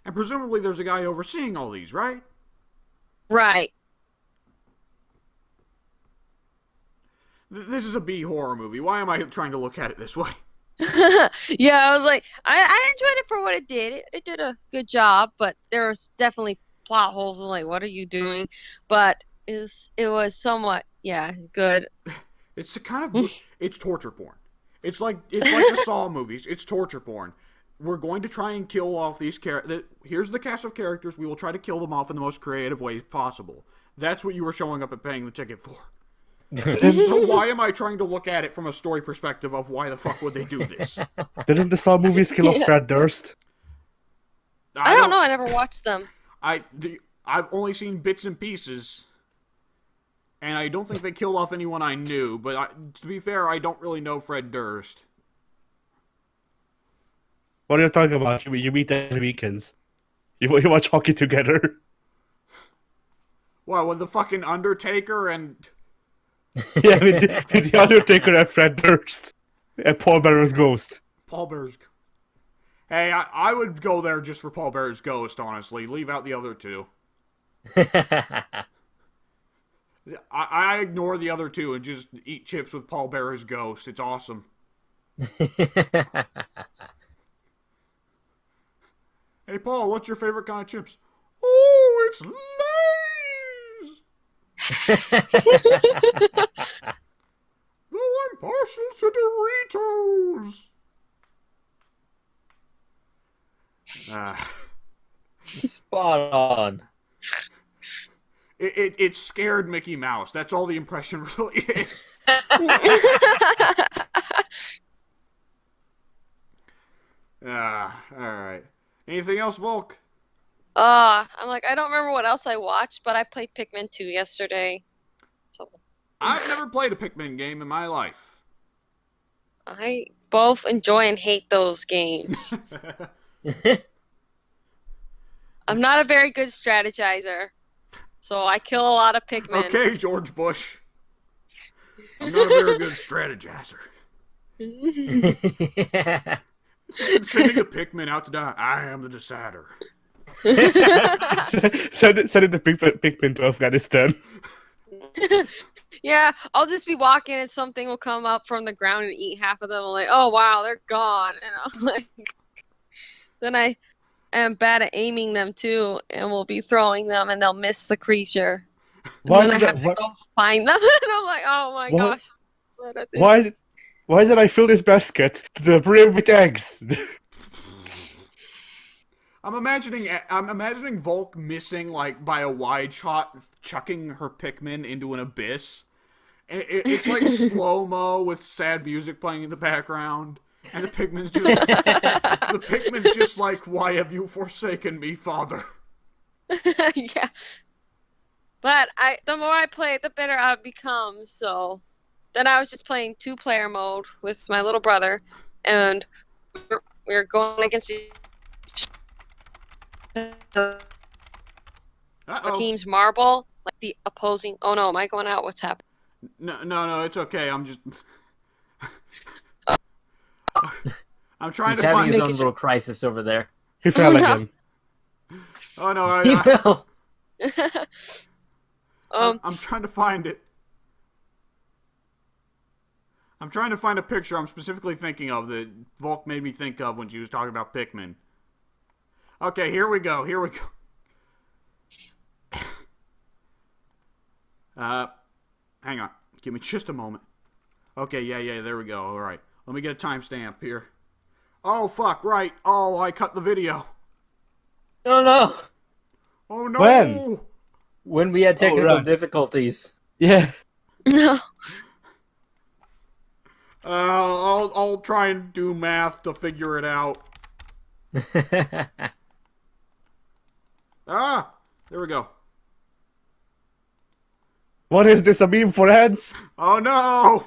And presumably there's a guy overseeing all these, right? Right. This is a B horror movie. Why am I trying to look at it this way? Yeah, I was like, I enjoyed it for what it did. It did a good job, but there was definitely plot holes. And like, what are you doing? But it was somewhat, good. It's the kind of it's torture porn. It's like the Saw movies. It's torture porn. We're going to try and kill off these characters. Here's the cast of characters. We will try to kill them off in the most creative way possible. That's what you were showing up and paying the ticket for. So why am I trying to look at it from a story perspective of why the fuck would they do this? Didn't the Saw movies kill off Fred Durst? I don't know. I never watched them. I've only seen bits and pieces, and I don't think they killed off anyone I knew. But to be fair, I don't really know Fred Durst. What are you talking about? You meet every weekends. You watch hockey together. Well, with the fucking Undertaker and... Yeah, with the Undertaker and Fred Durst. And Paul Bearer's ghost. Paul Bearer's... Hey, I would go there just for Paul Bearer's ghost, honestly. Leave out the other 2. I ignore the other 2 and just eat chips with Paul Bearer's ghost. It's awesome. Hey, Paul, what's your favorite kind of chips? Oh, it's Lay's! Oh, I'm partial to Doritos! Spot on. It scared Mickey Mouse. That's all the impression really is. Alright. Anything else, Volc? I'm like, I don't remember what else I watched, but I played Pikmin 2 yesterday. So I've never played a Pikmin game in my life. I both enjoy and hate those games. I'm not a very good strategizer, so I kill a lot of Pikmin. Okay, George Bush. I'm not a very good strategizer. Sending a Pikmin out to die. I am the decider. Sending the Pikmin to Afghanistan. Yeah, I'll just be walking and something will come up from the ground and eat half of them. I'm like, oh wow, they're gone. And I'm like, then I am bad at aiming them too, and we'll be throwing them and they'll miss the creature. And then I have to go find them. And I'm like, oh my gosh. Why did I fill this basket to the brim with eggs? I'm imagining Volc missing like by a wide shot, chucking her Pikmin into an abyss. And it's like slow-mo with sad music playing in the background. And the Pikmin's just like, why have you forsaken me, father? Yeah. But the more I play, the better I've become. So then I was just playing 2-player mode with my little brother, and we were going against teams marble, like the opposing. Oh no, am I going out? What's happening? No, it's okay. I'm just. I'm trying He's to having find his own little crisis over there. He fell again. Oh no! He fell. I'm trying to find it. I'm trying to find a picture I'm specifically thinking of that Volc made me think of when she was talking about Pikmin. Okay, here we go. Hang on. Give me just a moment. Okay, yeah, there we go. All right. Let me get a timestamp here. Oh, fuck, right. Oh, I cut the video. Oh no. Oh no. When we had technical difficulties. Yeah. No. I'll try and do math to figure it out. There we go. What is this, a meme for heads? Oh no!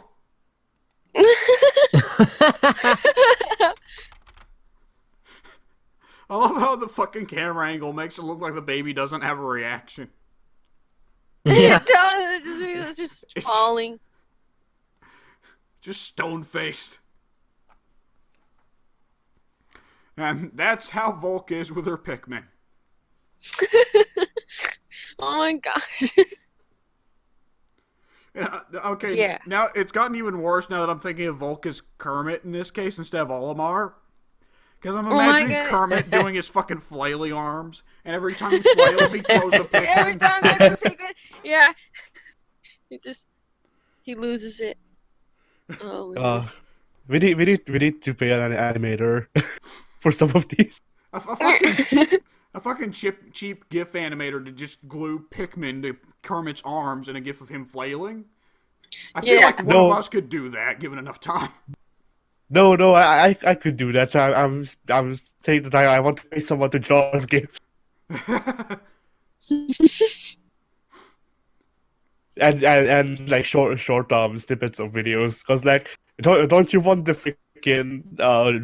I love how the fucking camera angle makes it look like the baby doesn't have a reaction. Yeah. It does. It's just falling. Just stone-faced. And that's how Volc is with her Pikmin. Oh my gosh. Okay, yeah. Now it's gotten even worse now that I'm thinking of Volc as Kermit in this case instead of Olimar. Because I'm imagining Kermit doing his fucking flaily arms, and every time he flails, he throws a Pikmin. Every time there's a Pikmin, yeah. He loses it. Oh, we need to pay an animator for some of these. A fucking cheap GIF animator to just glue Pikmin to Kermit's arms and a GIF of him flailing. I feel like one of us could do that given enough time. No, I could do that. I was saying that I want to pay someone to draw us GIF. and like short snippets of videos, because like don't you want the freaking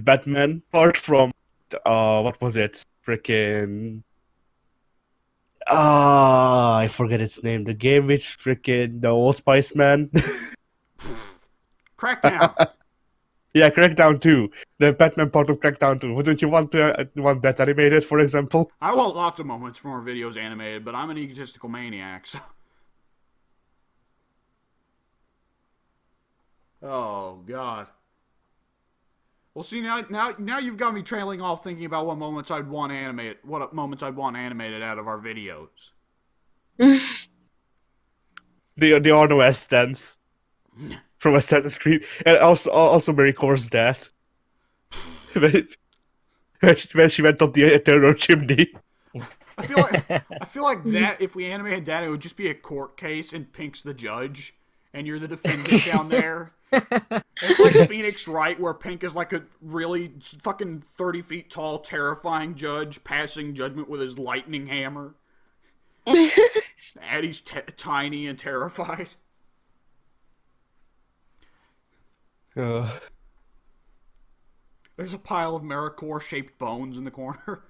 Batman part from what was it? Freaking I forget its name. The game with freaking the Old Spice Man. Crackdown. Yeah, Crackdown 2. The Batman part of Crackdown 2. Wouldn't you want that animated, for example? I want lots of moments from our videos animated, but I'm an egotistical maniac, so. Oh God. Well, see now you've got me trailing off thinking about what moments I'd want animated out of our videos. The Arno S dance from Assassin's Creed, and also Mary Core's death when she went up the eternal chimney. I feel like that if we animated that, it would just be a court case and Pink's the judge, and you're the defendant down there. It's like Phoenix Wright, where Pink is like a really fucking 30 feet tall, terrifying judge passing judgment with his lightning hammer. Addie's tiny and terrified. There's a pile of AmeriCorps shaped bones in the corner.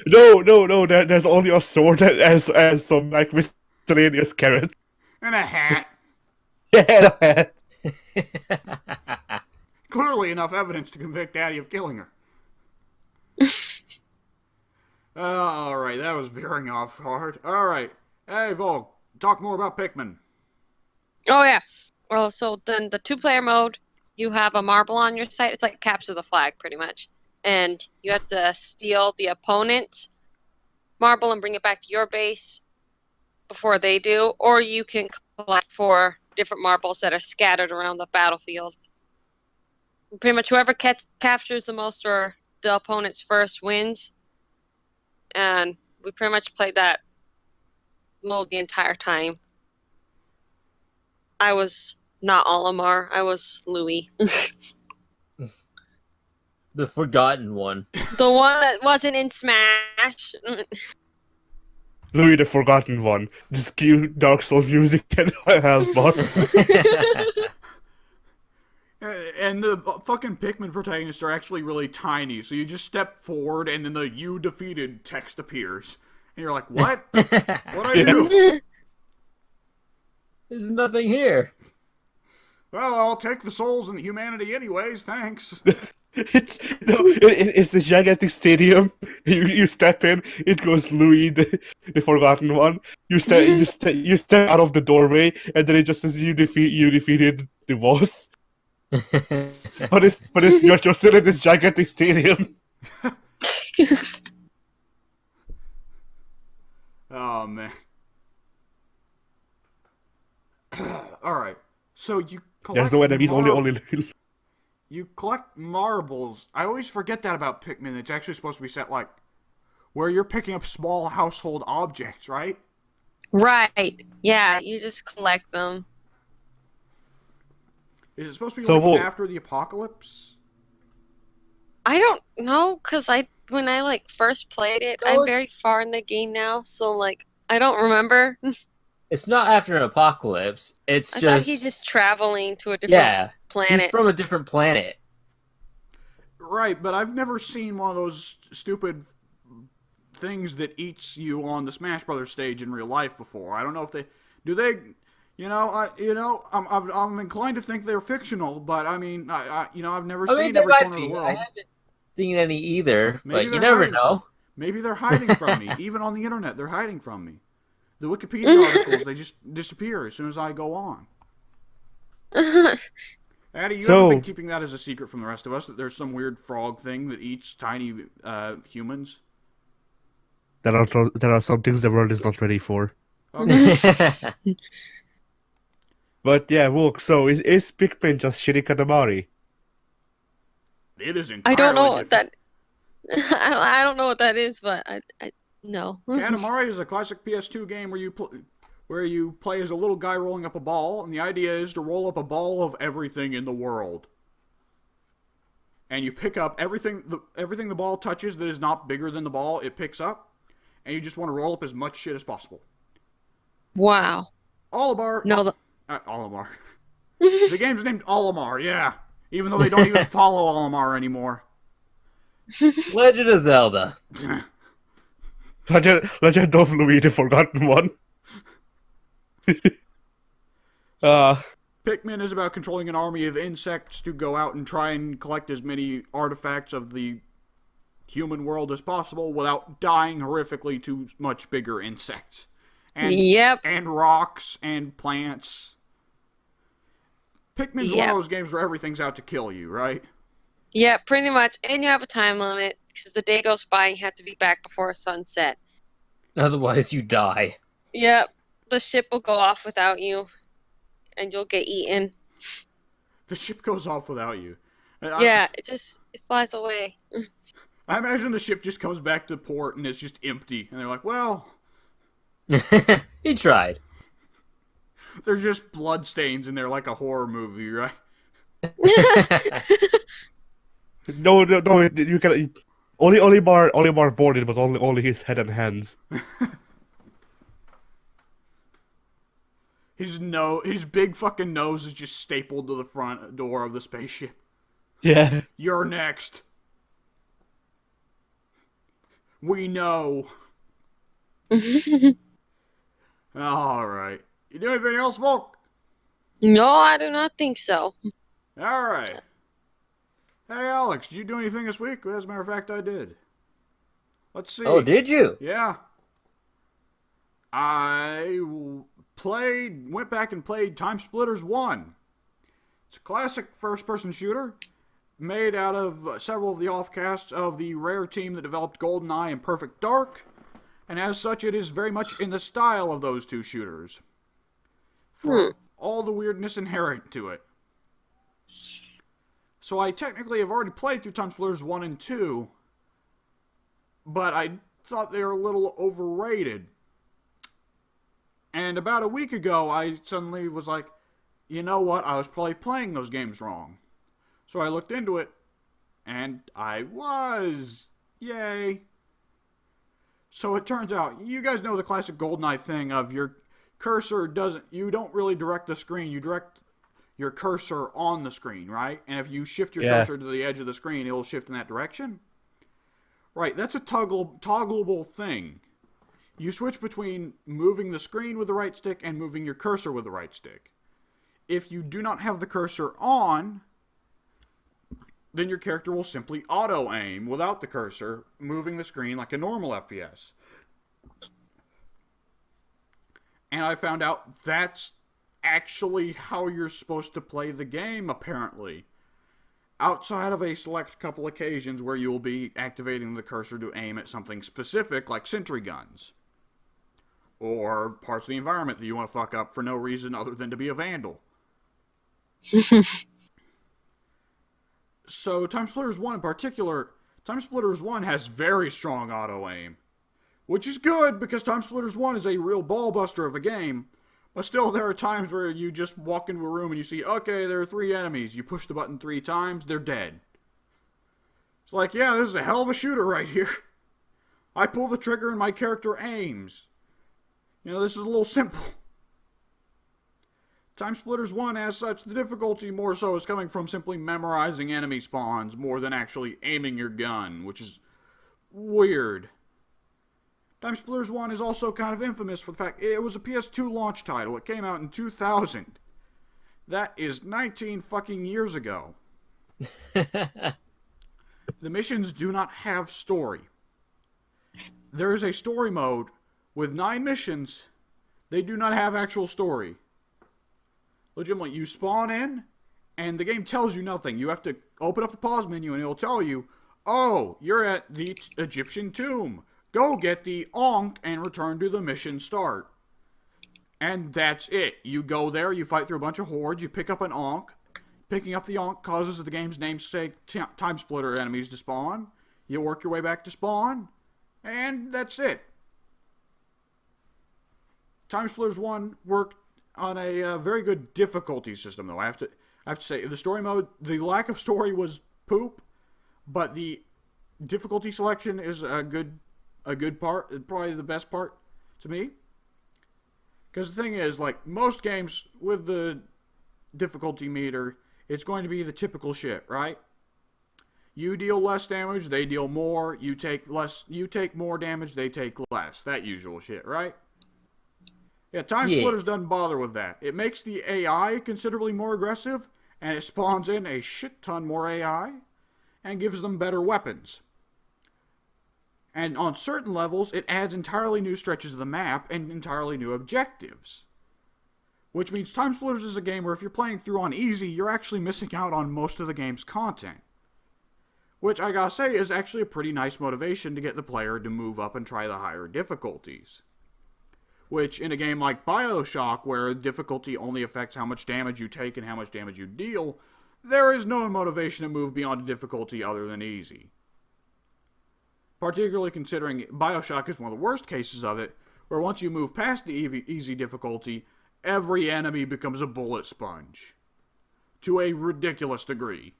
No. There's only a sword as some like miscellaneous carrot. And a hat. Yeah. Clearly enough evidence to convict Daddy of killing her. Alright, that was veering off hard. Alright. Hey, Volc, talk more about Pikmin. Oh yeah. Well, so then the 2-player mode, you have a marble on your side. It's like capture the flag, pretty much. And you have to steal the opponent's marble and bring it back to your base before they do. Or you can collect 4 different marbles that are scattered around the battlefield. Pretty much whoever captures the most or the opponent's first wins. And we pretty much played that mode the entire time. I was not Olimar. I was Louis. The forgotten one. The one that wasn't in Smash. Louis the Forgotten One. Just cute Dark Souls music and health bar. And the fucking Pikmin protagonists are actually really tiny, so you just step forward and then the "you defeated" text appears. And you're like, what? What'd I do? There's nothing here. Well, I'll take the souls and the humanity anyways, thanks. It's a gigantic stadium. You step in, it goes Louis the Forgotten One. You step out of the doorway, and then it just says you defeated the boss. but you're still in this gigantic stadium. Oh, man. Alright, so you collect There's no enemies, only You collect marbles. I always forget that about Pikmin. It's actually supposed to be set like where you're picking up small household objects, right? Right. Yeah, you just collect them. Is it supposed to be So, like Volc, after the apocalypse? I don't know, because when I like first played it, I'm very far in the game now, so like I don't remember. It's not after an apocalypse. It's I just thought he's just traveling to a different planet. He's from a different planet. Right, but I've never seen one of those stupid things that eats you on the Smash Brothers stage in real life before. I don't know if they do. They, I'm inclined to think they're fictional, but I mean, I've never seen every corner of the world. I haven't seen any either, Maybe but you they're never hiding know. Maybe they're hiding from me. Even on the internet, they're hiding from me. The Wikipedia articles, they just disappear as soon as I go on. Addie, you haven't been keeping that as a secret from the rest of us, that there's some weird frog thing that eats tiny humans? There are some things the world is not ready for. Okay. But yeah, Volc, so is Pikmin just shitty Katamari? It is entirely I don't know what different. that. I don't know what that is, but I no. Katamari is a classic PS2 game where you play as a little guy rolling up a ball, and the idea is to roll up a ball of everything in the world. And you pick up everything the ball touches that is not bigger than the ball, it picks up, and you just want to roll up as much shit as possible. Wow. Olimar. No. Olimar. The game's named Olimar, yeah. Even though they don't even follow Olimar anymore. Legend of Zelda. Legend of Louis the Forgotten One. Pikmin is about controlling an army of insects to go out and try and collect as many artifacts of the human world as possible without dying horrifically to much bigger insects. And rocks and plants. Pikmin's one of those games where everything's out to kill you, right? Yeah, pretty much. And you have a time limit, because the day goes by and you have to be back before sunset. Otherwise you die. Yep. The ship will go off without you, and you'll get eaten. The ship goes off without you. It flies away. I imagine the ship just comes back to port and it's just empty. And they're like, well... He tried. There's just blood stains in there like a horror movie, right? No, you can only bar boarded, but only his head and hands. His big fucking nose is just stapled to the front door of the spaceship. Yeah. You're next. We know. Alright. You do anything else, Volk? No, I do not think so. Alright. Hey, Alex, did you do anything this week? As a matter of fact, I did. Let's see. Oh, did you? Yeah. I went back and played Time Splitters 1. It's a classic first-person shooter made out of several of the offcasts of the rare team that developed GoldenEye and Perfect Dark, and as such it is very much in the style of those two shooters. For all the weirdness inherent to it. So I technically have already played through Time Splitters 1 and 2, but I thought they were a little overrated. And about a week ago, I suddenly was like, you know what, I was probably playing those games wrong. So I looked into it, and I was. Yay. So it turns out, you guys know the classic GoldenEye thing of your cursor you don't really direct the screen, you direct your cursor on the screen, right? And if you shift your cursor to the edge of the screen, it'll shift in that direction. Right, that's a toggleable thing. You switch between moving the screen with the right stick and moving your cursor with the right stick. If you do not have the cursor on, then your character will simply auto-aim without the cursor, moving the screen like a normal FPS. And I found out that's actually how you're supposed to play the game, apparently. Outside of a select couple occasions where you'll be activating the cursor to aim at something specific, like sentry guns. Or parts of the environment that you want to fuck up for no reason other than to be a vandal. So, Time Splitters 1 in particular, Time Splitters 1 has very strong auto-aim. Which is good, because Time Splitters 1 is a real ball-buster of a game. But still, there are times where you just walk into a room and you see, okay, there are 3 enemies. You push the button 3 times, they're dead. It's like, yeah, this is a hell of a shooter right here. I pull the trigger and my character aims. You know, this is a little simple. Time Splitters 1, as such, the difficulty more so is coming from simply memorizing enemy spawns more than actually aiming your gun, which is weird. Time Splitters 1 is also kind of infamous for the fact it was a PS2 launch title. It came out in 2000. That is 19 fucking years ago. The missions do not have story. There is a story mode with 9 missions. They do not have actual story. Legitimately, you spawn in, and the game tells you nothing. You have to open up the pause menu, and it'll tell you, oh, you're at the Egyptian tomb. Go get the Ankh and return to the mission start. And that's it. You go there, you fight through a bunch of hordes, you pick up an Ankh. Picking up the Ankh causes the game's namesake Time Splitter enemies to spawn. You work your way back to spawn, and that's it. Time Splitters 1 worked on a very good difficulty system, though. I have to say, the story mode, the lack of story was poop, but the difficulty selection is a good part, probably the best part to me. Because the thing is, like, most games with the difficulty meter, it's going to be the typical shit, right? You deal less damage, they deal more. You take more damage, they take less. That usual shit, right? Yeah, Time Splitters doesn't bother with that. It makes the AI considerably more aggressive, and it spawns in a shit ton more AI, and gives them better weapons. And on certain levels, it adds entirely new stretches of the map and entirely new objectives. Which means Time Splitters is a game where if you're playing through on easy, you're actually missing out on most of the game's content. Which, I gotta say, is actually a pretty nice motivation to get the player to move up and try the higher difficulties. Which, in a game like BioShock, where difficulty only affects how much damage you take and how much damage you deal, there is no motivation to move beyond a difficulty other than easy. Particularly considering BioShock is one of the worst cases of it, where once you move past the easy difficulty, every enemy becomes a bullet sponge. To a ridiculous degree.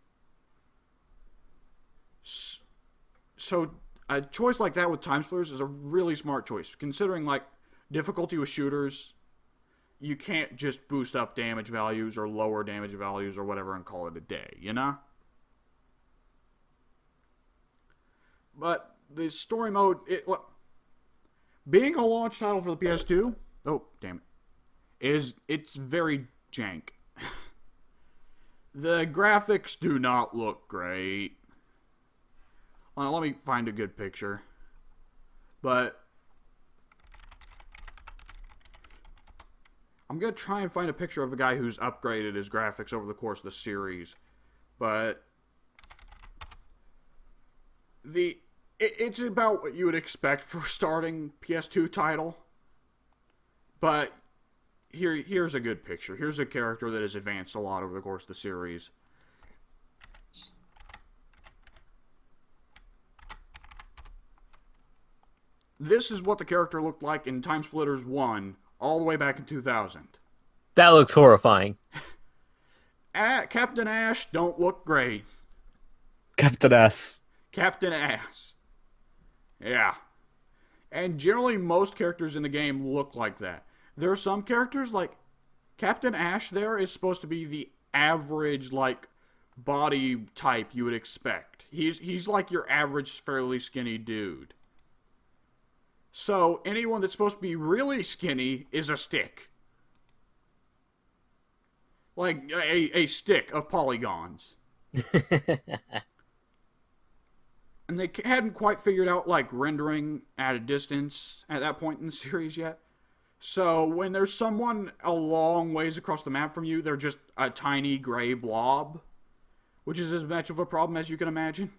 So, a choice like that with Time Splitters is a really smart choice, considering, like, difficulty with shooters, you can't just boost up damage values or lower damage values or whatever and call it a day, you know? But the story mode, being a launch title for the PS2, oh, damn it, it's very jank. The graphics do not look great. Well, let me find a good picture. But I'm going to try and find a picture of a guy who's upgraded his graphics over the course of the series. But it's about what you would expect for starting PS2 title. But here's a good picture. Here's a character that has advanced a lot over the course of the series. This is what the character looked like in Time Splitters 1, all the way back in 2000. That looks horrifying. Captain Ash don't look great. Captain S. Captain Ass. Yeah. And generally, most characters in the game look like that. There are some characters, like Captain Ash there is supposed to be the average, like, body type you would expect. He's like your average, fairly skinny dude. So, anyone that's supposed to be really skinny is a stick. Like, a stick of polygons. And they hadn't quite figured out, like, rendering at a distance at that point in the series yet. So, when there's someone a long ways across the map from you, they're just a tiny gray blob. Which is as much of a problem as you can imagine.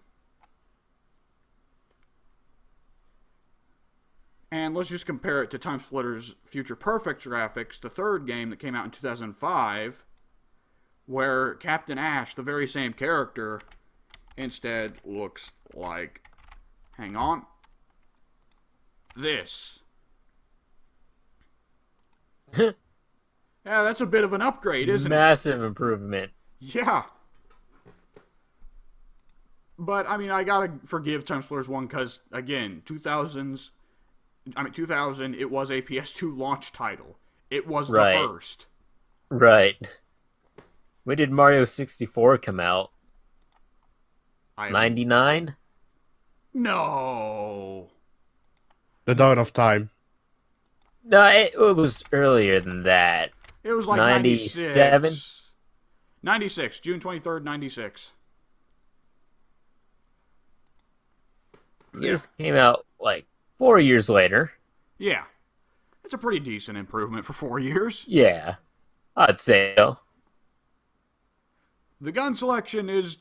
And let's just compare it to Time Splitter's Future Perfect graphics, the third game that came out in 2005, where Captain Ash, the very same character, instead looks like, hang on, this. Yeah, that's a bit of an upgrade, isn't it? Massive improvement. Yeah. But, I mean, I gotta forgive Time Splitters 1 because, again, 2000, it was a PS2 launch title. It was the first. Right. When did Mario 64 come out? 99? No. The Dawn of Time. No, it was earlier than that. It was like 97? 96. 96, June 23rd, 96. Yours came out like 4 years later. Yeah. It's a pretty decent improvement for 4 years. Yeah, I'd say so. The gun selection is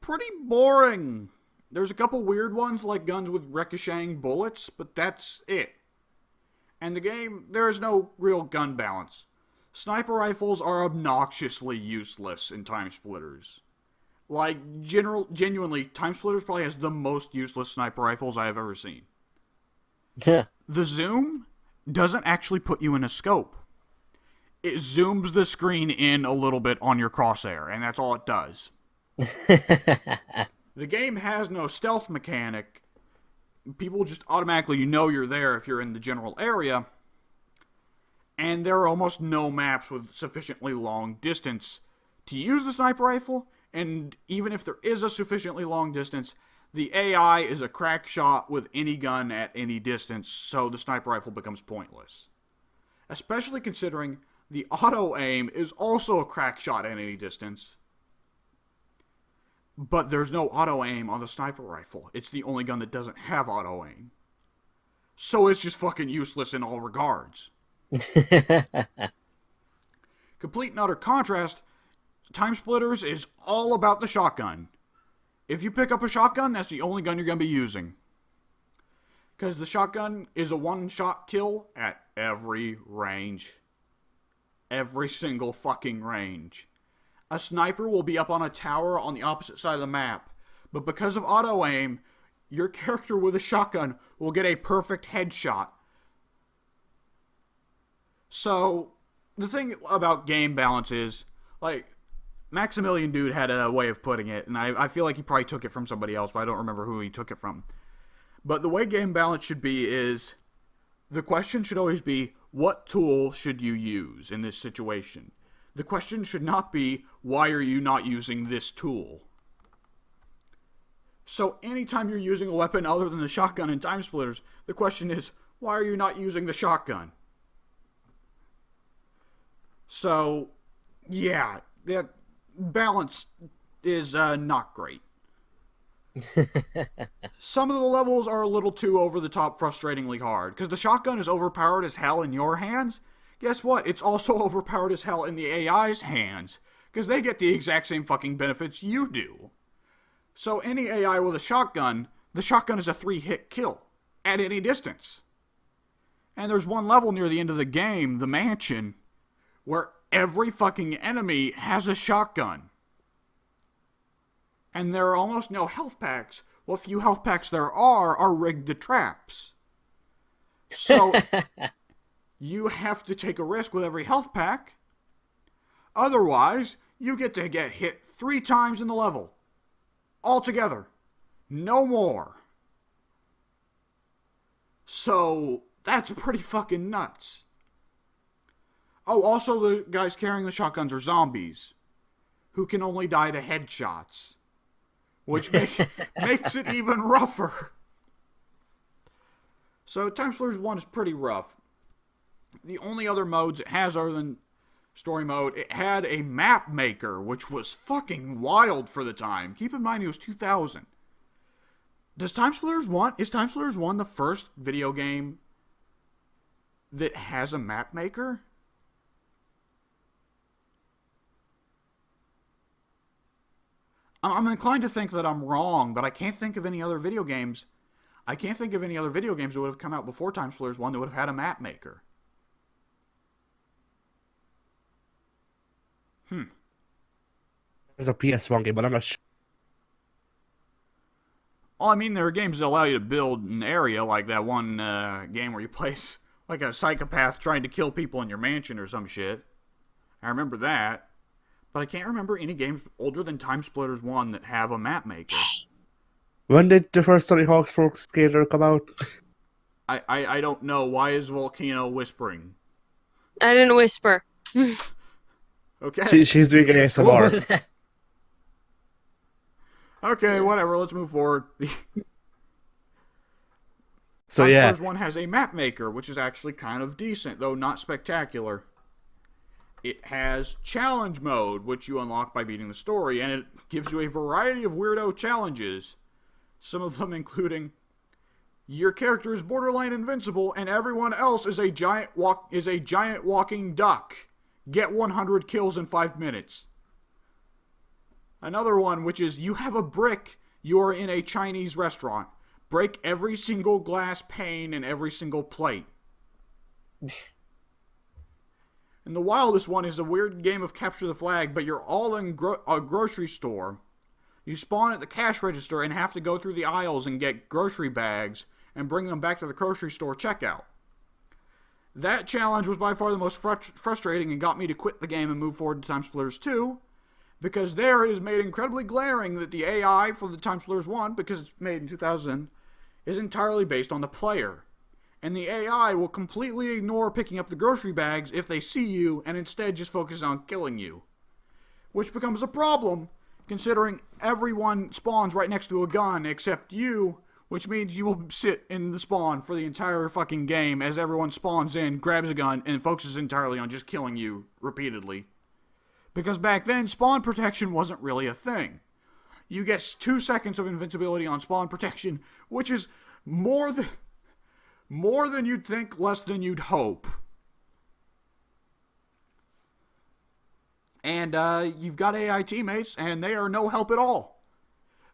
pretty boring. There's a couple weird ones like guns with ricocheting bullets, but that's it. And the game, there is no real gun balance. Sniper rifles are obnoxiously useless in Time Splitters. Like, genuinely, Time Splitters probably has the most useless sniper rifles I have ever seen. Yeah. The zoom doesn't actually put you in a scope. It zooms the screen in a little bit on your crosshair, and that's all it does. The game has no stealth mechanic. People just automatically know you're there if you're in the general area. And there are almost no maps with sufficiently long distance to use the sniper rifle. And even if there is a sufficiently long distance, the AI is a crack shot with any gun at any distance, so the sniper rifle becomes pointless. Especially considering the auto-aim is also a crack shot at any distance. But there's no auto-aim on the sniper rifle. It's the only gun that doesn't have auto-aim. So it's just fucking useless in all regards. Complete and utter contrast, Time Splitters is all about the shotgun. If you pick up a shotgun, that's the only gun you're going to be using. Because the shotgun is a one-shot kill at every range. Every single fucking range. A sniper will be up on a tower on the opposite side of the map. But because of auto-aim, your character with a shotgun will get a perfect headshot. So, the thing about game balance is, like, Maximilian Dude had a way of putting it, and I feel like he probably took it from somebody else, but I don't remember who he took it from. But the way game balance should be is, the question should always be, what tool should you use in this situation? The question should not be, why are you not using this tool? So anytime you're using a weapon other than the shotgun in Time Splitters, the question is, why are you not using the shotgun? So, yeah, that balance is not great. Some of the levels are a little too over the top, frustratingly hard, because the shotgun is overpowered as hell in your hands. Guess what? It's also overpowered as hell in the AI's hands, because they get the exact same fucking benefits you do. So any AI with a shotgun, the shotgun is a 3-hit kill at any distance. And there's one level near the end of the game, the mansion, where every fucking enemy has a shotgun. And there are almost no health packs. What few health packs there are rigged to traps. So you have to take a risk with every health pack. Otherwise, you get to get hit 3 times in the level. Altogether. No more. So, that's pretty fucking nuts. Oh, also the guys carrying the shotguns are zombies, who can only die to headshots, which makes it even rougher. So, Time Splitters 1 is pretty rough. The only other modes it has other than story mode, it had a map maker, which was fucking wild for the time. Keep in mind it was 2000. Is Time Splitters 1 the first video game that has a map maker? I'm inclined to think that I'm wrong, but I can't think of any other video games. I can't think of any other video games that would have come out before Time Splitters 1 that would have had a map maker. There's a PS1 game, but I'm not sure. Well, I mean, there are games that allow you to build an area, like that one game where you play like a psychopath trying to kill people in your mansion or some shit. I remember that. But I can't remember any games older than Time Splitters 1 that have a map maker. When did the first Tony Hawk's Pro Skater come out? I don't know. Why is Volcano whispering? I didn't whisper. Okay. She's doing an What ASMR. was that? Okay, whatever. Let's move forward. So Time yeah, Splitters 1 has a map maker, which is actually kind of decent, though not spectacular. It has challenge mode, which you unlock by beating the story, and it gives you a variety of weirdo challenges. Some of them including your character is borderline invincible, and everyone else is a giant walking duck. Get 100 kills in 5 minutes. Another one, which is you have a brick. You are in a Chinese restaurant. Break every single glass pane and every single plate. And the wildest one is a weird game of capture the flag, but you're all in a grocery store. You spawn at the cash register and have to go through the aisles and get grocery bags and bring them back to the grocery store checkout. That challenge was by far the most frustrating and got me to quit the game and move forward to Time Splitters 2, because there it is made incredibly glaring that the AI for the Time Splitters 1, because it's made in 2000, is entirely based on the player. And the AI will completely ignore picking up the grocery bags if they see you and instead just focus on killing you. Which becomes a problem, considering everyone spawns right next to a gun except you, which means you will sit in the spawn for the entire fucking game as everyone spawns in, grabs a gun, and focuses entirely on just killing you repeatedly. Because back then, spawn protection wasn't really a thing. You get 2 seconds of invincibility on spawn protection, which is more than you'd think, less than you'd hope. And you've got AI teammates, and they are no help at all.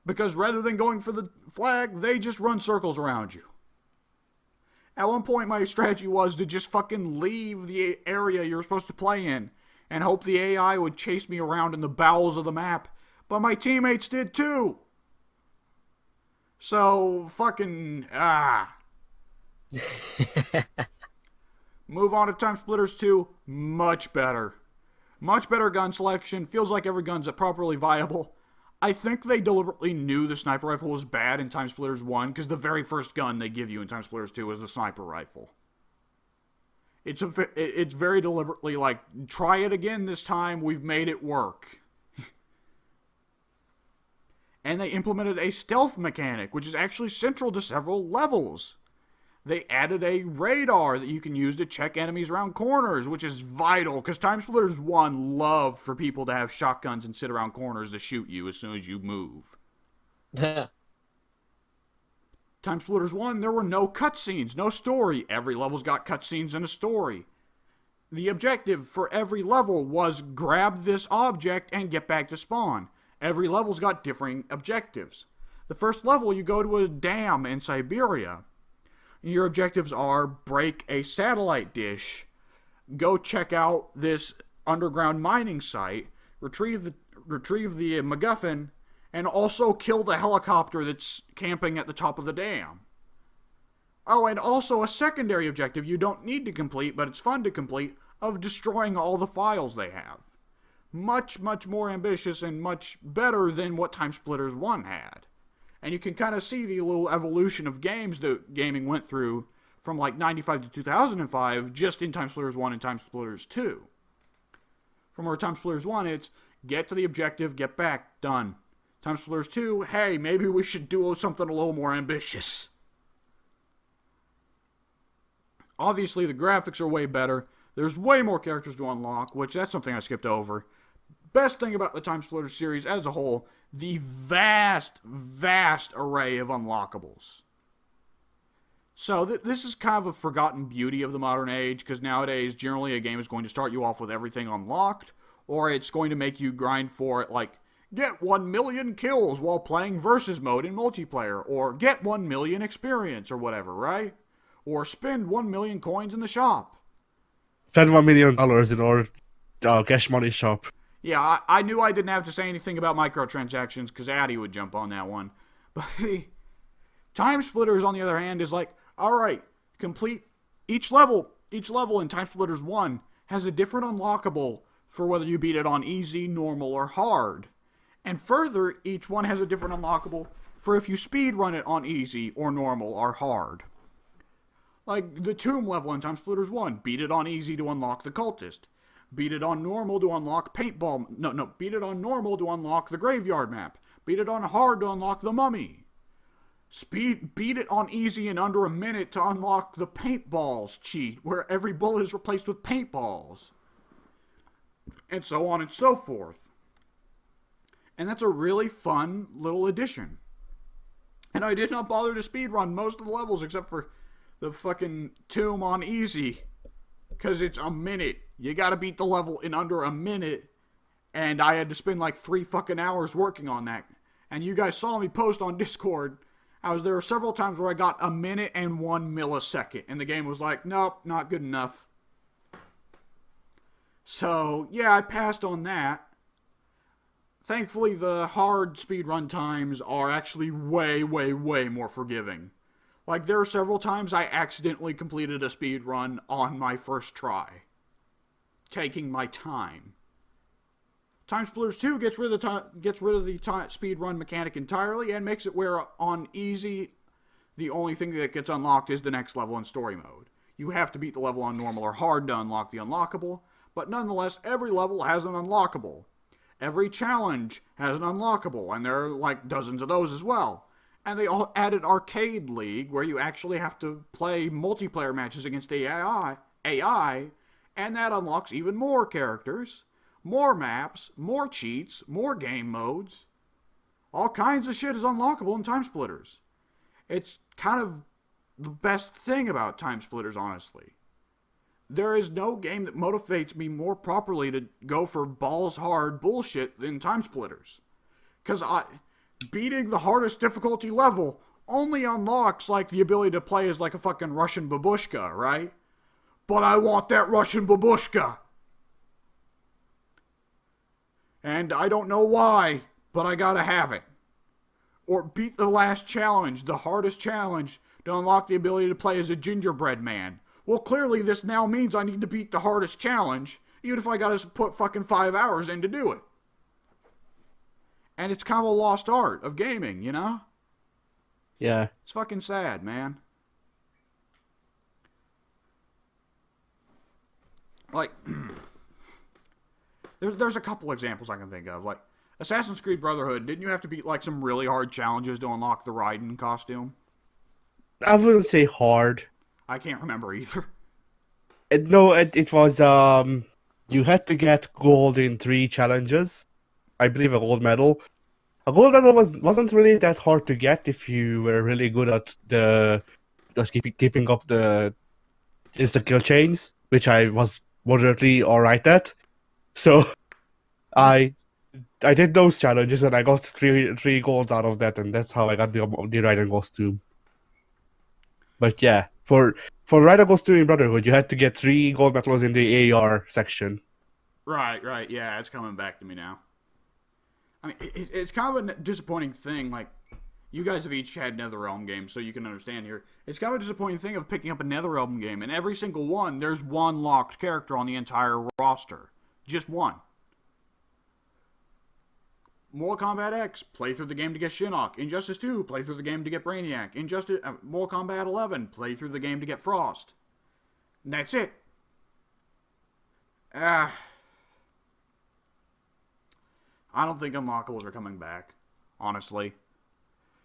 Because rather than going for the flag, they just run circles around you. At one point, my strategy was to just fucking leave the area you're supposed to play in, and hope the AI would chase me around in the bowels of the map. But my teammates did too. So, fucking, Move on to Time Splitters 2. Much better. Much better gun selection. Feels like every gun's properly viable. I think they deliberately knew the sniper rifle was bad in Time Splitters 1, because the very first gun they give you in Time Splitters 2 is the sniper rifle. It's very deliberately like, try it again this time, we've made it work. And they implemented a stealth mechanic, which is actually central to several levels. They added a radar that you can use to check enemies around corners, which is vital, because Time Splitters 1 love for people to have shotguns and sit around corners to shoot you as soon as you move. Time Splitters 1, there were no cutscenes, no story. Every level's got cutscenes and a story. The objective for every level was grab this object and get back to spawn. Every level's got differing objectives. The first level, you go to a dam in Siberia. Your objectives are break a satellite dish, go check out this underground mining site, retrieve the MacGuffin, and also kill the helicopter that's camping at the top of the dam. Oh, and also a secondary objective you don't need to complete, but it's fun to complete, of destroying all the files they have. Much, much more ambitious and much better than what Time Splitters 1 had. And you can kind of see the little evolution of games that gaming went through from like 95 to 2005 just in Time Splitters 1 and Time Splitters 2. From where Time Splitters 1, it's get to the objective, get back, done. Time Splitters 2, hey, maybe we should do something a little more ambitious. Obviously, the graphics are way better. There's way more characters to unlock, which that's something I skipped over. Best thing about the Time Splitters series as a whole, the vast, vast array of unlockables. So this is kind of a forgotten beauty of the modern age, because nowadays, generally a game is going to start you off with everything unlocked, or it's going to make you grind for it, like, get 1 million kills while playing versus mode in multiplayer, or get 1 million experience, or whatever, right? Or spend 1 million coins in the shop. Spend $1 million in our cash money shop. Yeah, I knew I didn't have to say anything about microtransactions because Addy would jump on that one. But the Time Splitters, on the other hand, is like, alright, complete each level in Time Splitters 1 has a different unlockable for whether you beat it on easy, normal, or hard. And further, each one has a different unlockable for if you speedrun it on easy, or normal, or hard. Like the Tomb level in Time Splitters 1, beat it on easy to unlock the Cultist. Beat it on normal to unlock paintball. Beat it on normal to unlock the graveyard map. Beat it on hard to unlock the mummy. Beat it on easy in under a minute to unlock the paintballs cheat, where every bullet is replaced with paintballs. And so on and so forth. And that's a really fun little addition. And I did not bother to speedrun most of the levels except for the fucking Tomb on easy. Because it's a minute. You gotta beat the level in under a minute. And I had to spend like 3 fucking hours working on that. And you guys saw me post on Discord. There were several times where I got a minute and 1 millisecond. And the game was like, nope, not good enough. So, yeah, I passed on that. Thankfully, the hard speedrun times are actually way, way, way more forgiving. Like, there are several times I accidentally completed a speedrun on my first try. Taking my time. Time Splitters 2 gets rid of the speedrun mechanic entirely and makes it where on easy, the only thing that gets unlocked is the next level in story mode. You have to beat the level on normal or hard to unlock the unlockable, but nonetheless, every level has an unlockable. Every challenge has an unlockable, and there are like dozens of those as well. And they all added Arcade League, where you actually have to play multiplayer matches against the AI, and that unlocks even more characters, more maps, more cheats, more game modes. All kinds of shit is unlockable in Time Splitters. It's kind of the best thing about Time Splitters, honestly. There is no game that motivates me more properly to go for balls hard bullshit than Time Splitters. Because beating the hardest difficulty level only unlocks like the ability to play as like a fucking Russian babushka, right? But I want that Russian babushka. And I don't know why, but I gotta have it. Or beat the last challenge, the hardest challenge, to unlock the ability to play as a gingerbread man. Well, clearly this now means I need to beat the hardest challenge, even if I gotta put fucking 5 hours in to do it. And it's kind of a lost art of gaming, you know? Yeah. It's fucking sad, man. Like, there's a couple examples I can think of. Like, Assassin's Creed Brotherhood, didn't you have to beat like some really hard challenges to unlock the Raiden costume? I wouldn't say hard. I can't remember either. No, it was you had to get gold in 3 challenges. I believe a gold medal. A gold medal wasn't really that hard to get if you were really good at the just keeping up the insta kill chains, which I was moderately alright at. So I did those challenges and I got three golds out of that, and that's how I got the Raiden costume. But yeah, for Raiden costume in Brotherhood, you had to get 3 gold medals in the AR section. Right. Yeah, it's coming back to me now. I mean, it's kind of a disappointing thing. Like, you guys have each had NetherRealm games, so you can understand here. It's kind of a disappointing thing of picking up a NetherRealm game, and every single one, there's one locked character on the entire roster. Just one. Mortal Kombat X, play through the game to get Shinnok. Injustice 2, play through the game to get Brainiac. Mortal Kombat 11, play through the game to get Frost. And that's it. I don't think unlockables are coming back, honestly.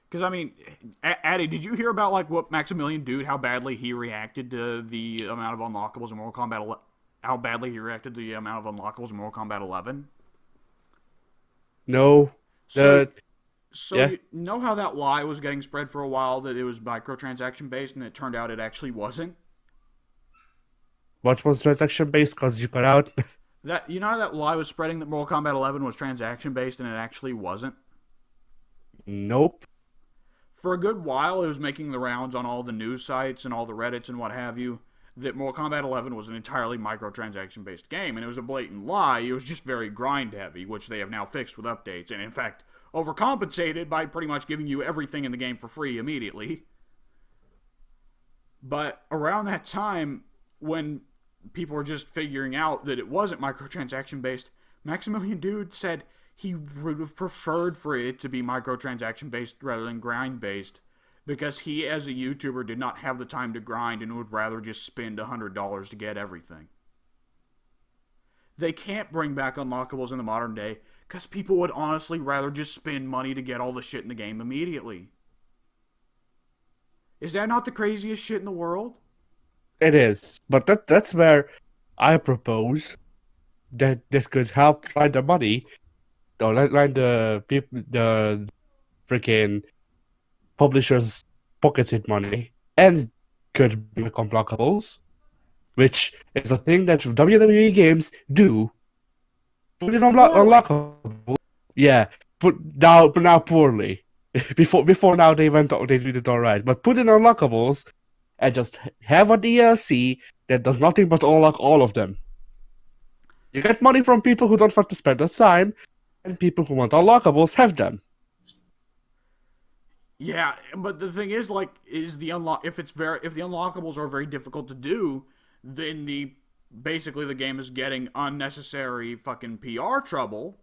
Because, I mean, Addy, did you hear about, like, what Maximilian Dude, how badly he reacted to the amount of unlockables in Mortal Kombat 11? How badly he reacted to the amount of unlockables in Mortal Kombat 11? No. So yeah. You know how that lie was getting spread for a while that it was microtransaction based, and it turned out it actually wasn't? What was transaction based? Because you got out. You know how that lie was spreading that Mortal Kombat 11 was transaction based, and it actually wasn't? Nope. For a good while, it was making the rounds on all the news sites and all the Reddits and what have you that Mortal Kombat 11 was an entirely microtransaction-based game, and it was a blatant lie. It was just very grind-heavy, which they have now fixed with updates, and in fact, overcompensated by pretty much giving you everything in the game for free immediately. But around that time, when people were just figuring out that it wasn't microtransaction-based, Maximilian Dude said he would have preferred for it to be microtransaction-based rather than grind-based, because he, as a YouTuber, did not have the time to grind and would rather just spend $100 to get everything. They can't bring back unlockables in the modern day because people would honestly rather just spend money to get all the shit in the game immediately. Is that not the craziest shit in the world? It is. But that's where I propose that this could help find the money, or line the people, the freaking publishers' pockets with money, and could become unlockables, which is a thing that WWE games do. Put it on unlockable. Yeah, but now poorly. Before now they did it alright, but put in unlockables and just have a DLC that does nothing but unlock all of them. You get money from people who don't want to spend the time, and people who want unlockables have them. Yeah, but the thing is, like, if the unlockables are very difficult to do, then basically the game is getting unnecessary fucking PR trouble.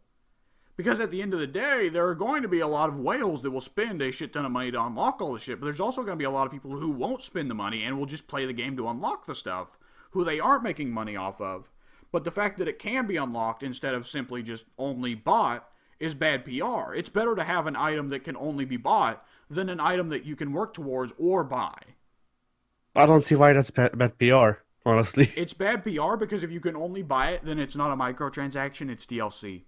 Because at the end of the day, there are going to be a lot of whales that will spend a shit ton of money to unlock all the shit, but there's also going to be a lot of people who won't spend the money and will just play the game to unlock the stuff, who they aren't making money off of. But the fact that it can be unlocked instead of simply just only bought is bad PR. It's better to have an item that can only be bought than an item that you can work towards or buy. I don't see why that's bad PR, honestly. It's bad PR because if you can only buy it, then it's not a microtransaction, it's DLC.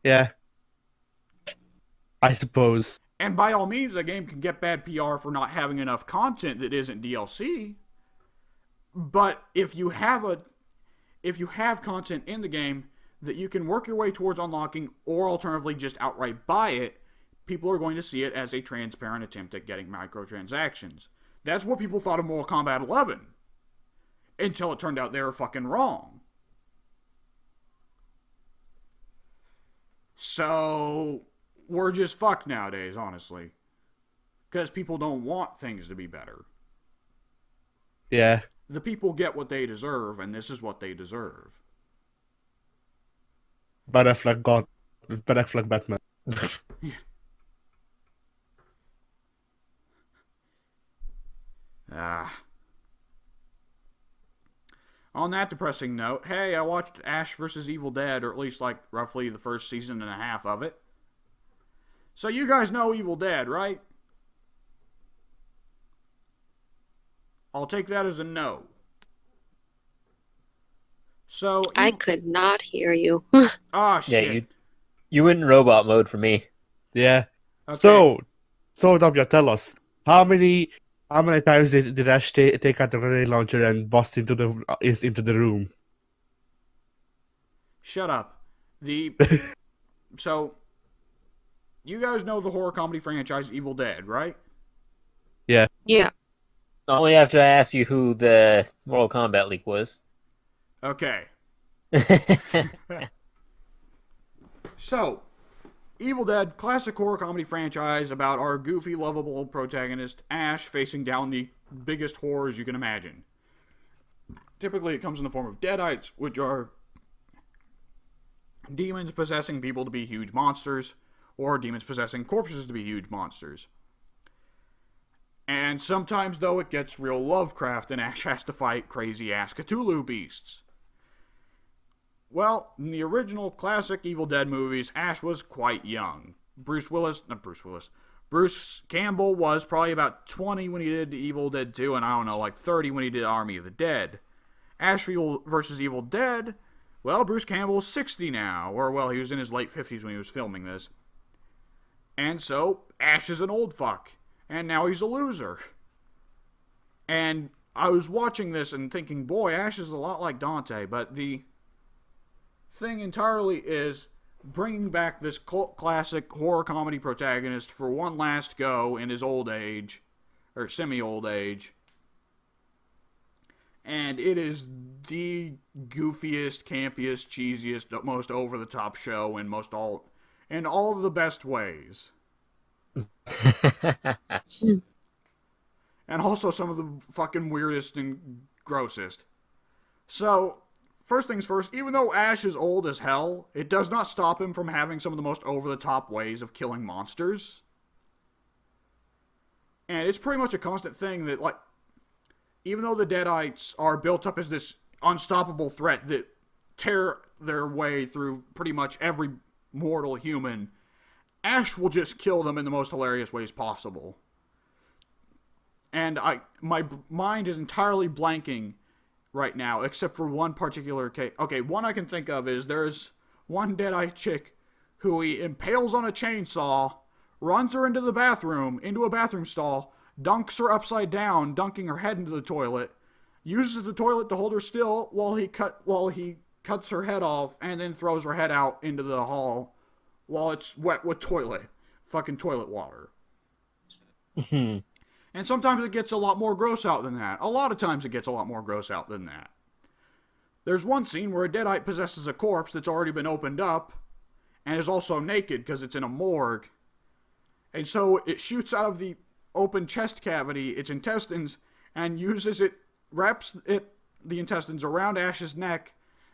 Yeah. I suppose. And by all means, a game can get bad PR for not having enough content that isn't DLC. But if you have content in the game that you can work your way towards unlocking, or alternatively just outright buy it, people are going to see it as a transparent attempt at getting microtransactions. That's what people thought of Mortal Kombat 11. Until it turned out they were fucking wrong. So, we're just fucked nowadays, honestly. Because people don't want things to be better. Yeah. The people get what they deserve, and this is what they deserve. Ben Affleck Batman. On that depressing note, hey, I watched Ash vs. Evil Dead, or at least like roughly the first season and a half of it. So you guys know Evil Dead, right? I'll take that as a no. So I could not hear you. Oh Yeah, shit. you went in robot mode for me. Yeah. Okay. So W, tell us how many times did Ash take out the grenade launcher and bust into the room? Shut up. So you guys know the horror comedy franchise Evil Dead, right? Yeah. Yeah. Only after I asked you who the Mortal Kombat leak was. Okay. So, Evil Dead, classic horror comedy franchise about our goofy, lovable protagonist, Ash, facing down the biggest horrors you can imagine. Typically, it comes in the form of deadites, which are demons possessing people to be huge monsters, or demons possessing corpses to be huge monsters. And sometimes, though, it gets real Lovecraft, and Ash has to fight crazy-ass Cthulhu beasts. Well, in the original classic Evil Dead movies, Ash was quite young. Bruce Campbell was probably about 20 when he did Evil Dead 2, and I don't know, like 30 when he did Army of the Dead. Ash vs. Evil Dead, well, Bruce Campbell's 60 now, or well, he was in his late 50s when he was filming this. And so, Ash is an old fuck, and now he's a loser. And I was watching this and thinking, boy, Ash is a lot like Dante, but the thing entirely is bringing back this cult classic horror comedy protagonist for one last go in his old age, or semi-old age. And it is the goofiest, campiest, cheesiest, most over-the-top show in all of the best ways. And also some of the fucking weirdest and grossest. So, first things first, even though Ash is old as hell, it does not stop him from having some of the most over-the-top ways of killing monsters. And it's pretty much a constant thing that, like, even though the Deadites are built up as this unstoppable threat that tear their way through pretty much every mortal human, Ash will just kill them in the most hilarious ways possible. And my mind is entirely blanking right now, except for one particular case. Okay, one I can think of is there's one Deadite chick who he impales on a chainsaw, runs her into a bathroom stall, dunks her upside down, dunking her head into the toilet, uses the toilet to hold her still while he cuts her head off, and then throws her head out into the hall while it's wet with fucking toilet water. And sometimes it gets a lot more gross out than that. A lot of times it gets a lot more gross out than that. There's one scene where a Deadite possesses a corpse that's already been opened up, and is also naked because it's in a morgue. And so it shoots out of the open chest cavity its intestines, and wraps the intestines around Ash's neck,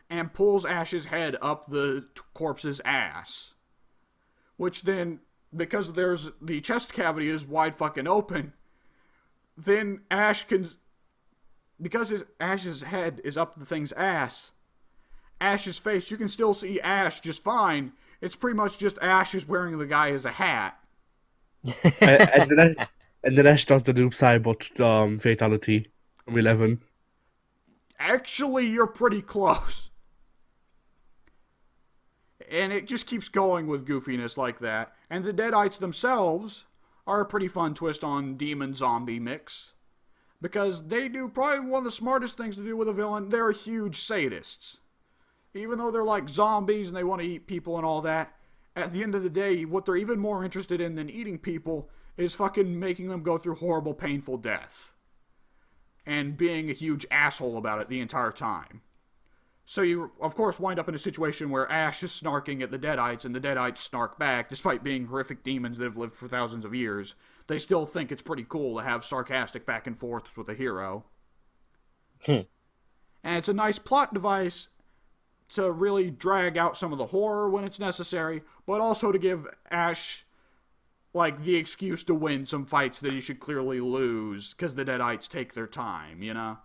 and pulls Ash's head up the corpse's ass. Which then, because the chest cavity is wide fucking open, then Ash can, because Ash's head is up the thing's ass, Ash's face, you can still see Ash just fine. It's pretty much just Ash is wearing the guy as a hat. and then Ash does the Noob Saibot fatality from 11. Actually, you're pretty close. And it just keeps going with goofiness like that. And the Deadites themselves are a pretty fun twist on demon-zombie mix. Because they do probably one of the smartest things to do with a villain. They're huge sadists. Even though they're like zombies and they want to eat people and all that, at the end of the day, what they're even more interested in than eating people is fucking making them go through horrible, painful death. And being a huge asshole about it the entire time. So you, of course, wind up in a situation where Ash is snarking at the Deadites, and the Deadites snark back, despite being horrific demons that have lived for thousands of years. They still think it's pretty cool to have sarcastic back and forths with a hero. And it's a nice plot device to really drag out some of the horror when it's necessary, but also to give Ash, like, the excuse to win some fights that he should clearly lose, because the Deadites take their time, you know?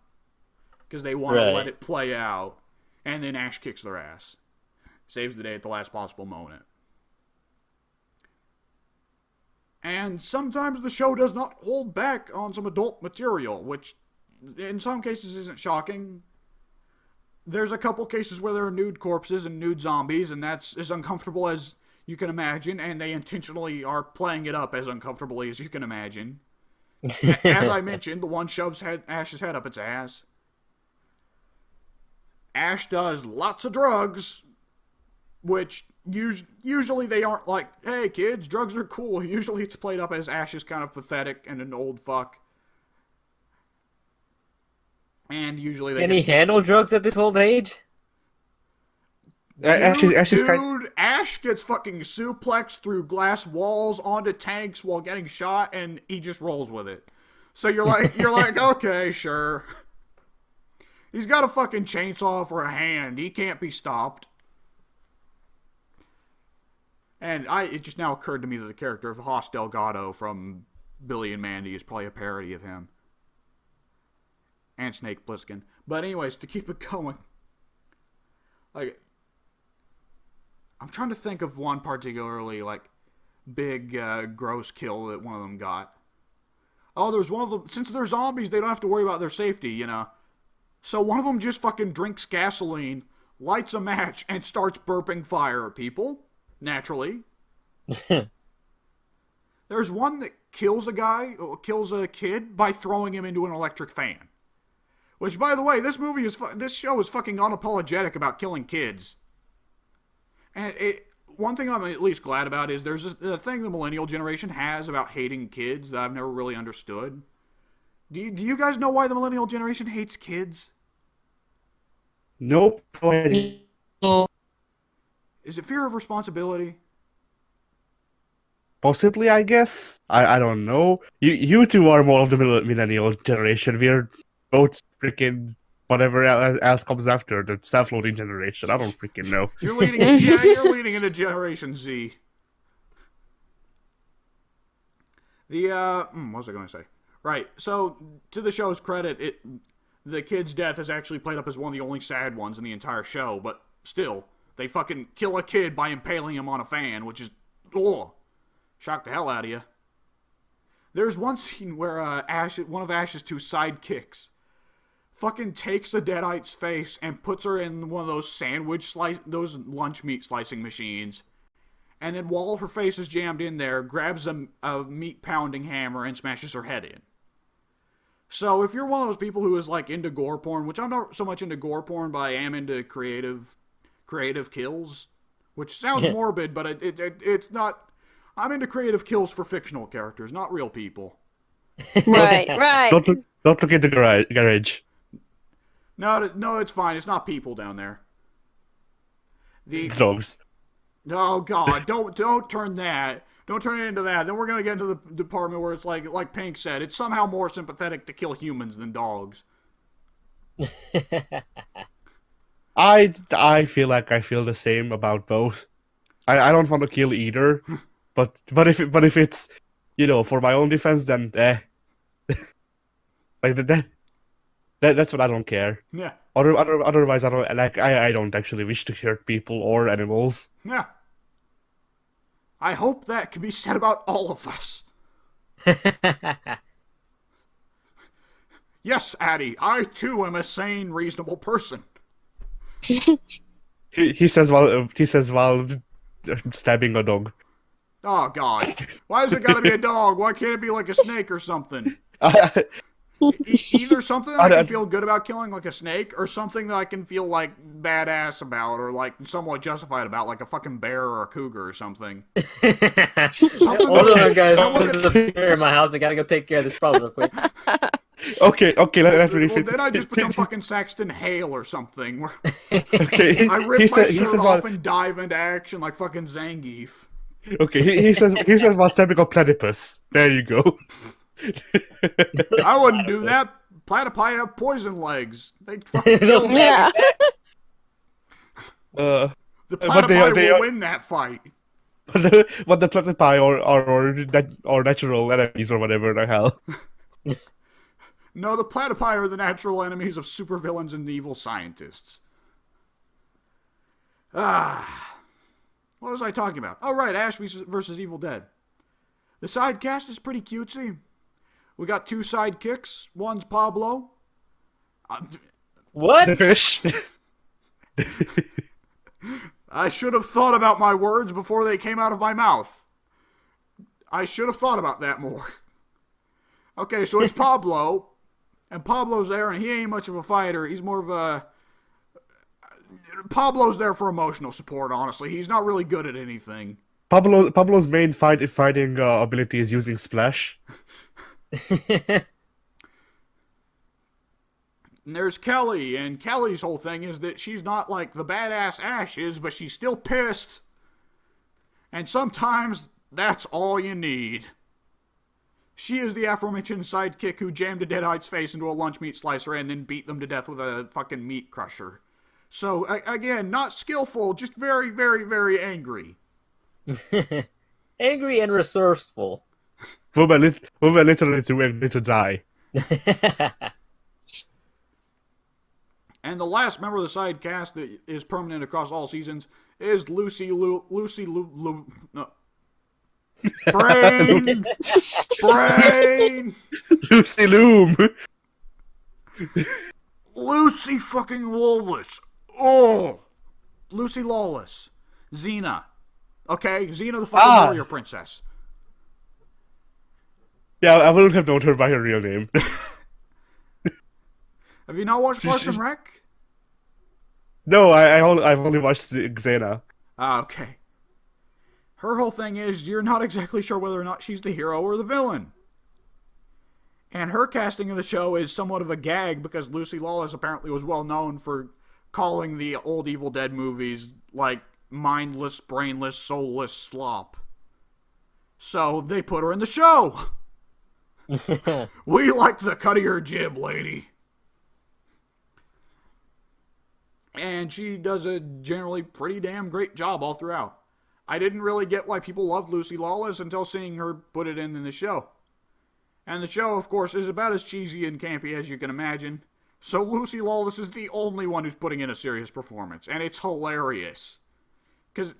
because they want to Right. let it play out. And then Ash kicks their ass. Saves the day at the last possible moment. And sometimes the show does not hold back on some adult material, which in some cases isn't shocking. There's a couple cases where there are nude corpses and nude zombies, and that's as uncomfortable as you can imagine, and they intentionally are playing it up as uncomfortably as you can imagine. As I mentioned, the one shoves Ash's head up its ass. Ash does lots of drugs, which usually they aren't like, hey kids, drugs are cool. Usually it's played up as Ash is kind of pathetic and an old fuck. And usually they Can he handle drugs at this old age? Ash gets fucking suplexed through glass walls onto tanks while getting shot, and he just rolls with it. So you're like, okay, sure. He's got a fucking chainsaw for a hand. He can't be stopped. And it just now occurred to me that the character of Hoss Delgado from Billy and Mandy is probably a parody of him. And Snake Plissken. But anyways, to keep it going. Like, I'm trying to think of one particularly, like, big, gross kill that one of them got. Oh, there's one of them. Since they're zombies, they don't have to worry about their safety, you know. So one of them just fucking drinks gasoline, lights a match, and starts burping fire at people. Naturally. There's one that kills a kid by throwing him into an electric fan. Which, by the way, this show is fucking unapologetic about killing kids. And one thing I'm at least glad about is there's a thing the millennial generation has about hating kids that I've never really understood. Do you guys know why the millennial generation hates kids? Nope. Is it fear of responsibility? Possibly, I guess. I don't know. You two are more of the millennial generation. We're both freaking whatever else comes after, the self-loading generation. I don't freaking know. You're leading into Generation Z. What was I going to say? Right, so to the show's credit, the kid's death is actually played up as one of the only sad ones in the entire show, but still, they fucking kill a kid by impaling him on a fan, which is, shock the hell out of you. There's one scene where one of Ash's two sidekicks fucking takes a deadite's face and puts her in one of those those lunch meat slicing machines. And then while her face is jammed in there, grabs a meat pounding hammer and smashes her head in. So if you're one of those people who is like into gore porn, which I'm not so much into gore porn, but I am into creative kills, which sounds morbid, but it's not. I'm into creative kills for fictional characters, not real people. Right. Don't look at the garage. No, it's fine. It's not people down there. It's dogs. Oh God! Don't turn that. Don't turn it into that. Then we're gonna get into the department where it's like Pink said, it's somehow more sympathetic to kill humans than dogs. I feel like I feel the same about both. I don't want to kill either, but if it's for my own defense, then like that's what I don't care. Yeah. Otherwise, I don't actually wish to hurt people or animals. Yeah. I hope that can be said about all of us. Yes, Addie, I too am a sane, reasonable person. He says while stabbing a dog. Oh God! Why is it gotta be a dog? Why can't it be like a snake or something? Either something that I can feel good about killing, like a snake, or something that I can feel like badass about, or like somewhat justified about, like a fucking bear or a cougar or something. Hold on, guys. There's a bear in my house. I gotta go take care of this problem real quick. Okay. Let's really. Well, then I just become fucking Saxton Hale or something. Where Okay. I rip my shirt off and dive into action like fucking Zangief. Okay. He says while stabbing a platypus. There you go. I wouldn't do that. Platypi have poison legs. They fucking They'll kill Yeah. the platypi will win that fight. But the platypi or natural enemies or whatever the hell. No, the platypi are the natural enemies of supervillains and evil scientists. What was I talking about? Oh, right, Ash versus Evil Dead. The side cast is pretty cutesy. We got 2 sidekicks. One's Pablo. What? The fish. I should have thought about my words before they came out of my mouth. I should have thought about that more. Okay, so it's Pablo. And Pablo's there, and he ain't much of a fighter. He's more of a... Pablo's there for emotional support, honestly. He's not really good at anything. Pablo's main fighting ability is using splash. And there's Kelly, and Kelly's whole thing is that she's not like the badass Ash is, but she's still pissed. And sometimes that's all you need. She is the aforementioned sidekick who jammed a Deadite's face into a lunch meat slicer and then beat them to death with a fucking meat crusher. So, again, not skillful, just very, very, very angry. Angry and resourceful. Woman literally to die. And the last member of the side cast that is permanent across all seasons is Lucy Brain! Lucy Loom! Lucy fucking Lawless! Oh! Lucy Lawless. Xena. Okay? Xena the fucking warrior princess. Yeah, I wouldn't have known her by her real name. Have you not watched Parks and Rec? No, I've only watched Xena. Ah, okay. Her whole thing is you're not exactly sure whether or not she's the hero or the villain. And her casting of the show is somewhat of a gag because Lucy Lawless apparently was well known for calling the old Evil Dead movies like mindless, brainless, soulless slop. So they put her in the show. We like the cut of your jib, lady. And she does a generally pretty damn great job all throughout. I didn't really get why people loved Lucy Lawless until seeing her put it in the show. And the show, of course, is about as cheesy and campy as you can imagine. So Lucy Lawless is the only one who's putting in a serious performance. And it's hilarious. Because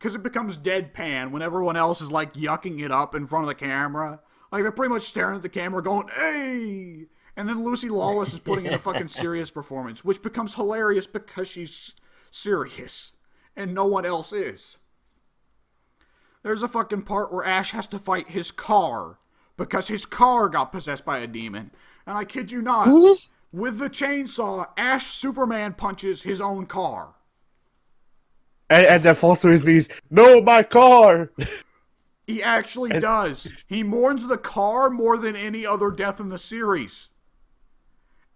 it becomes deadpan when everyone else is like yucking it up in front of the camera. Like they're pretty much staring at the camera going, hey! And then Lucy Lawless is putting in a fucking serious performance, which becomes hilarious because she's serious. And no one else is. There's a fucking part where Ash has to fight his car because his car got possessed by a demon. And I kid you not, with the chainsaw, Ash Superman punches his own car. And then falls to his knees. No, my car! He actually does. He mourns the car more than any other death in the series.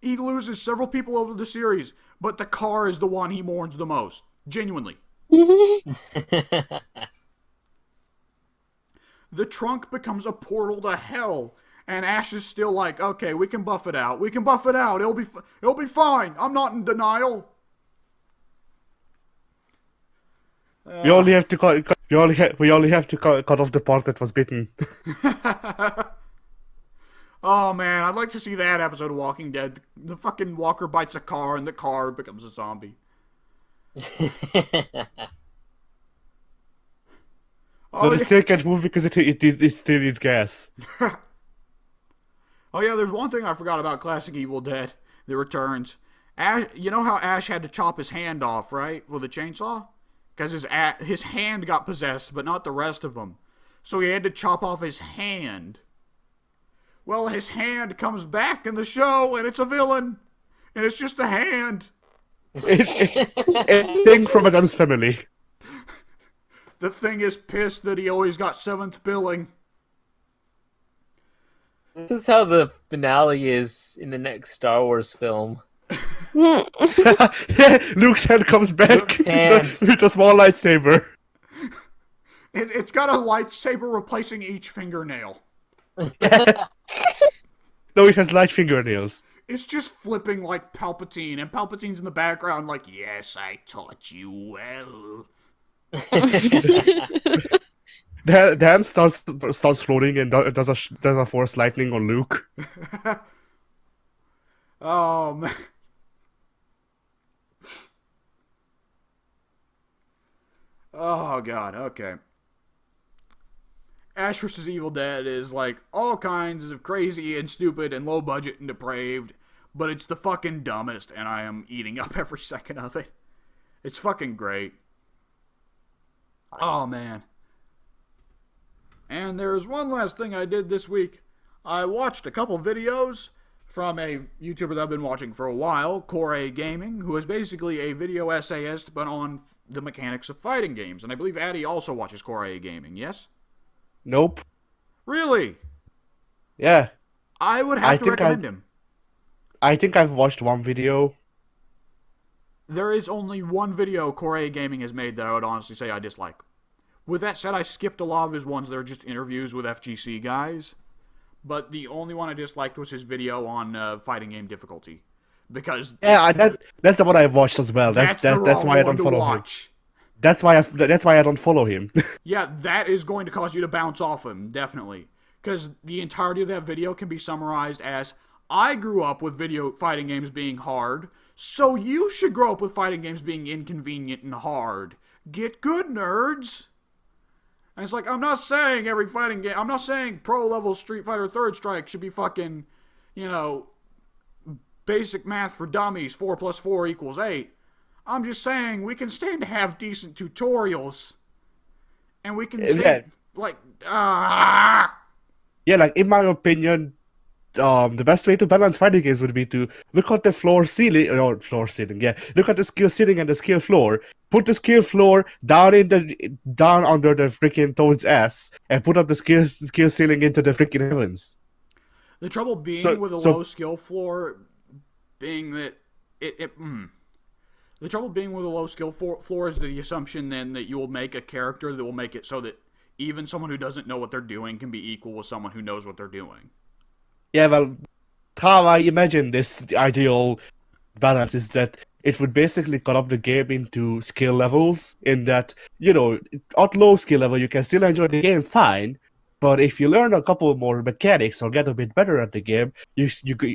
He loses several people over the series, but the car is the one he mourns the most. Genuinely. The trunk becomes a portal to hell, and Ash is still like, okay, we can buff it out. We can buff it out. It'll be fine. I'm not in denial. We only have to cut off the part that was bitten. Oh man, I'd like to see that episode of Walking Dead. The fucking walker bites a car, and the car becomes a zombie. But it still can't move because it still needs gas. Oh yeah, there's one thing I forgot about classic Evil Dead: The Returns. Ash, you know how Ash had to chop his hand off, right, with a chainsaw? Because his hand got possessed, but not the rest of him. So he had to chop off his hand. Well, his hand comes back in the show, and it's a villain. And it's just a hand. It's a thing from Adam's Family. The Thing is pissed that he always got 7th billing. This is how the finale is in the next Star Wars film. Yeah, Luke's hand comes back with a small lightsaber. It's got a lightsaber replacing each fingernail. No, it has light fingernails. It's just flipping like Palpatine, and Palpatine's in the background like, yes, I taught you well. The hand starts floating and does a force lightning on Luke. Oh man. Oh god. Okay. Ash vs. Evil Dead is like all kinds of crazy and stupid and low budget and depraved, but it's the fucking dumbest, and I am eating up every second of it. It's fucking great. Oh man. And there's one last thing I did this week. I watched a couple videos from a YouTuber that I've been watching for a while, Core Gaming, who is basically a video essayist but on the mechanics of fighting games. And I believe Addy also watches Core Gaming, yes? Nope. Really? Yeah. I would have to recommend him. I think I've watched one video. There is only one video Core Gaming has made that I would honestly say I dislike. With that said, I skipped a lot of his ones that are just interviews with FGC guys. But the only one I disliked was his video on fighting game difficulty. Because... Yeah, that's the one I watched as well. That's why I don't follow him. That's why I don't follow him. Yeah, that is going to cause you to bounce off him, definitely. Because the entirety of that video can be summarized as, I grew up with video fighting games being hard, so you should grow up with fighting games being inconvenient and hard. Get good, nerds! And it's like, I'm not saying every fighting game, I'm not saying pro-level Street Fighter Third Strike should be fucking, basic math for dummies, 4 plus 4 equals 8. I'm just saying we can stand to have decent tutorials. And we can stand, Yeah, like, in my opinion, the best way to balance fighting games would be to look at the look at the skill ceiling and the skill floor, put the skill floor down under the freaking Toad's ass, and put up the skill ceiling into the freaking heavens. The trouble being with a low skill floor being that the trouble being with a low skill floor is the assumption then that you will make a character that will make it so that even someone who doesn't know what they're doing can be equal with someone who knows what they're doing. Yeah, well, how I imagine this ideal balance is that it would basically cut up the game into skill levels, in that, at low skill level you can still enjoy the game fine, but if you learn a couple more mechanics or get a bit better at the game, you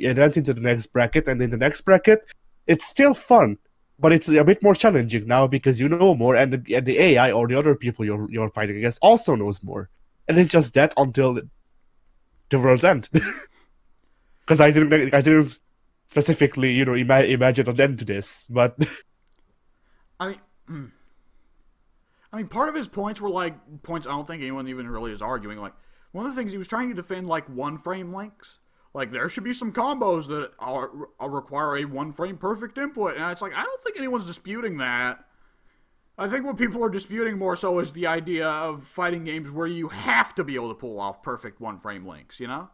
advance into the next bracket, and in the next bracket, it's still fun, but it's a bit more challenging now because you know more, and the AI or the other people you're fighting against also knows more. And it's just that until the world's end. Because I didn't specifically, imagine an end to this, but... I mean, part of his points were, points I don't think anyone even really is arguing. Like, one of the things he was trying to defend, one-frame links. Like, there should be some combos that require a one-frame perfect input. And it's like, I don't think anyone's disputing that. I think what people are disputing more so is the idea of fighting games where you have to be able to pull off perfect one-frame links, Yeah.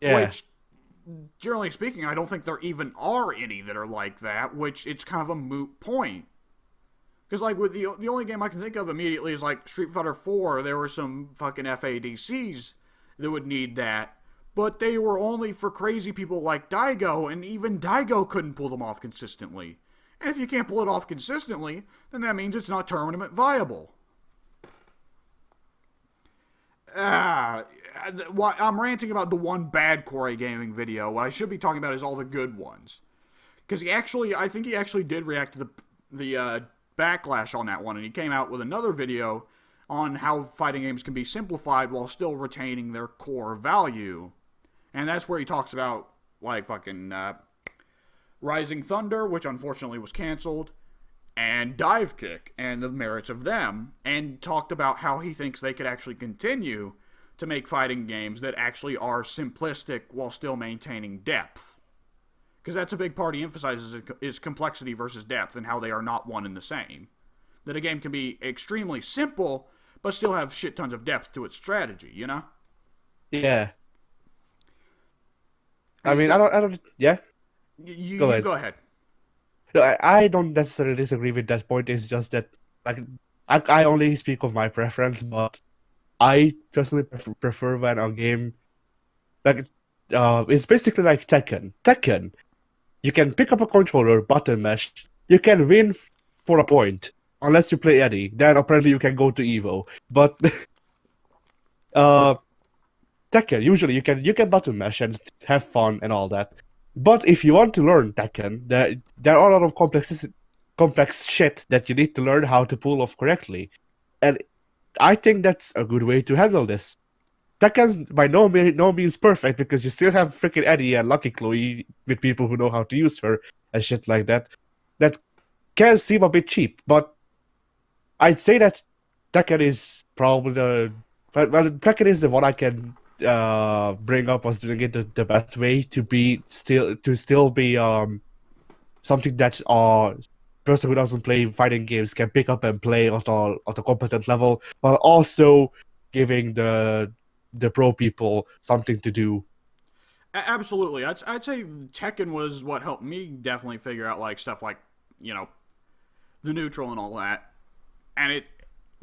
Which, generally speaking, I don't think there even are any that are like that, which it's kind of a moot point. Because, with the only game I can think of immediately is, Street Fighter 4, there were some fucking FADCs that would need that. But they were only for crazy people like Daigo, and even Daigo couldn't pull them off consistently. And if you can't pull it off consistently, then that means it's not tournament viable. I'm ranting about the one bad Core Gaming video. What I should be talking about is all the good ones. Because I think he actually did react to the backlash on that one, and he came out with another video on how fighting games can be simplified while still retaining their core value. And that's where he talks about, Rising Thunder, which unfortunately was canceled, and Dive Kick, and the merits of them, and talked about how he thinks they could actually continue to make fighting games that actually are simplistic while still maintaining depth. Because that's a big part he emphasizes is complexity versus depth, and how they are not one and the same. That a game can be extremely simple, but still have shit tons of depth to its strategy, Yeah. I mean, I don't, yeah? You go ahead. No, I don't necessarily disagree with that point. It's just that, I only speak of my preference, but I personally prefer when a game, it's basically like Tekken. Tekken, you can pick up a controller, button mash, you can win for a point, unless you play Eddie. Then apparently you can go to Evo. But Tekken, usually you can button mash and have fun and all that. But if you want to learn Tekken, there are a lot of complex shit that you need to learn how to pull off correctly. And I think that's a good way to handle this. Tekken's by no means perfect because you still have freaking Eddie and Lucky Chloe with people who know how to use her and shit like that. That can seem a bit cheap, but I'd say that Tekken is probably Tekken is the one I can bring up as doing it the best way to still be something that person who doesn't play fighting games can pick up and play at a competent level, while also giving the pro people something to do. Absolutely. I'd say Tekken was what helped me definitely figure out like stuff like, you know, the neutral and all that. And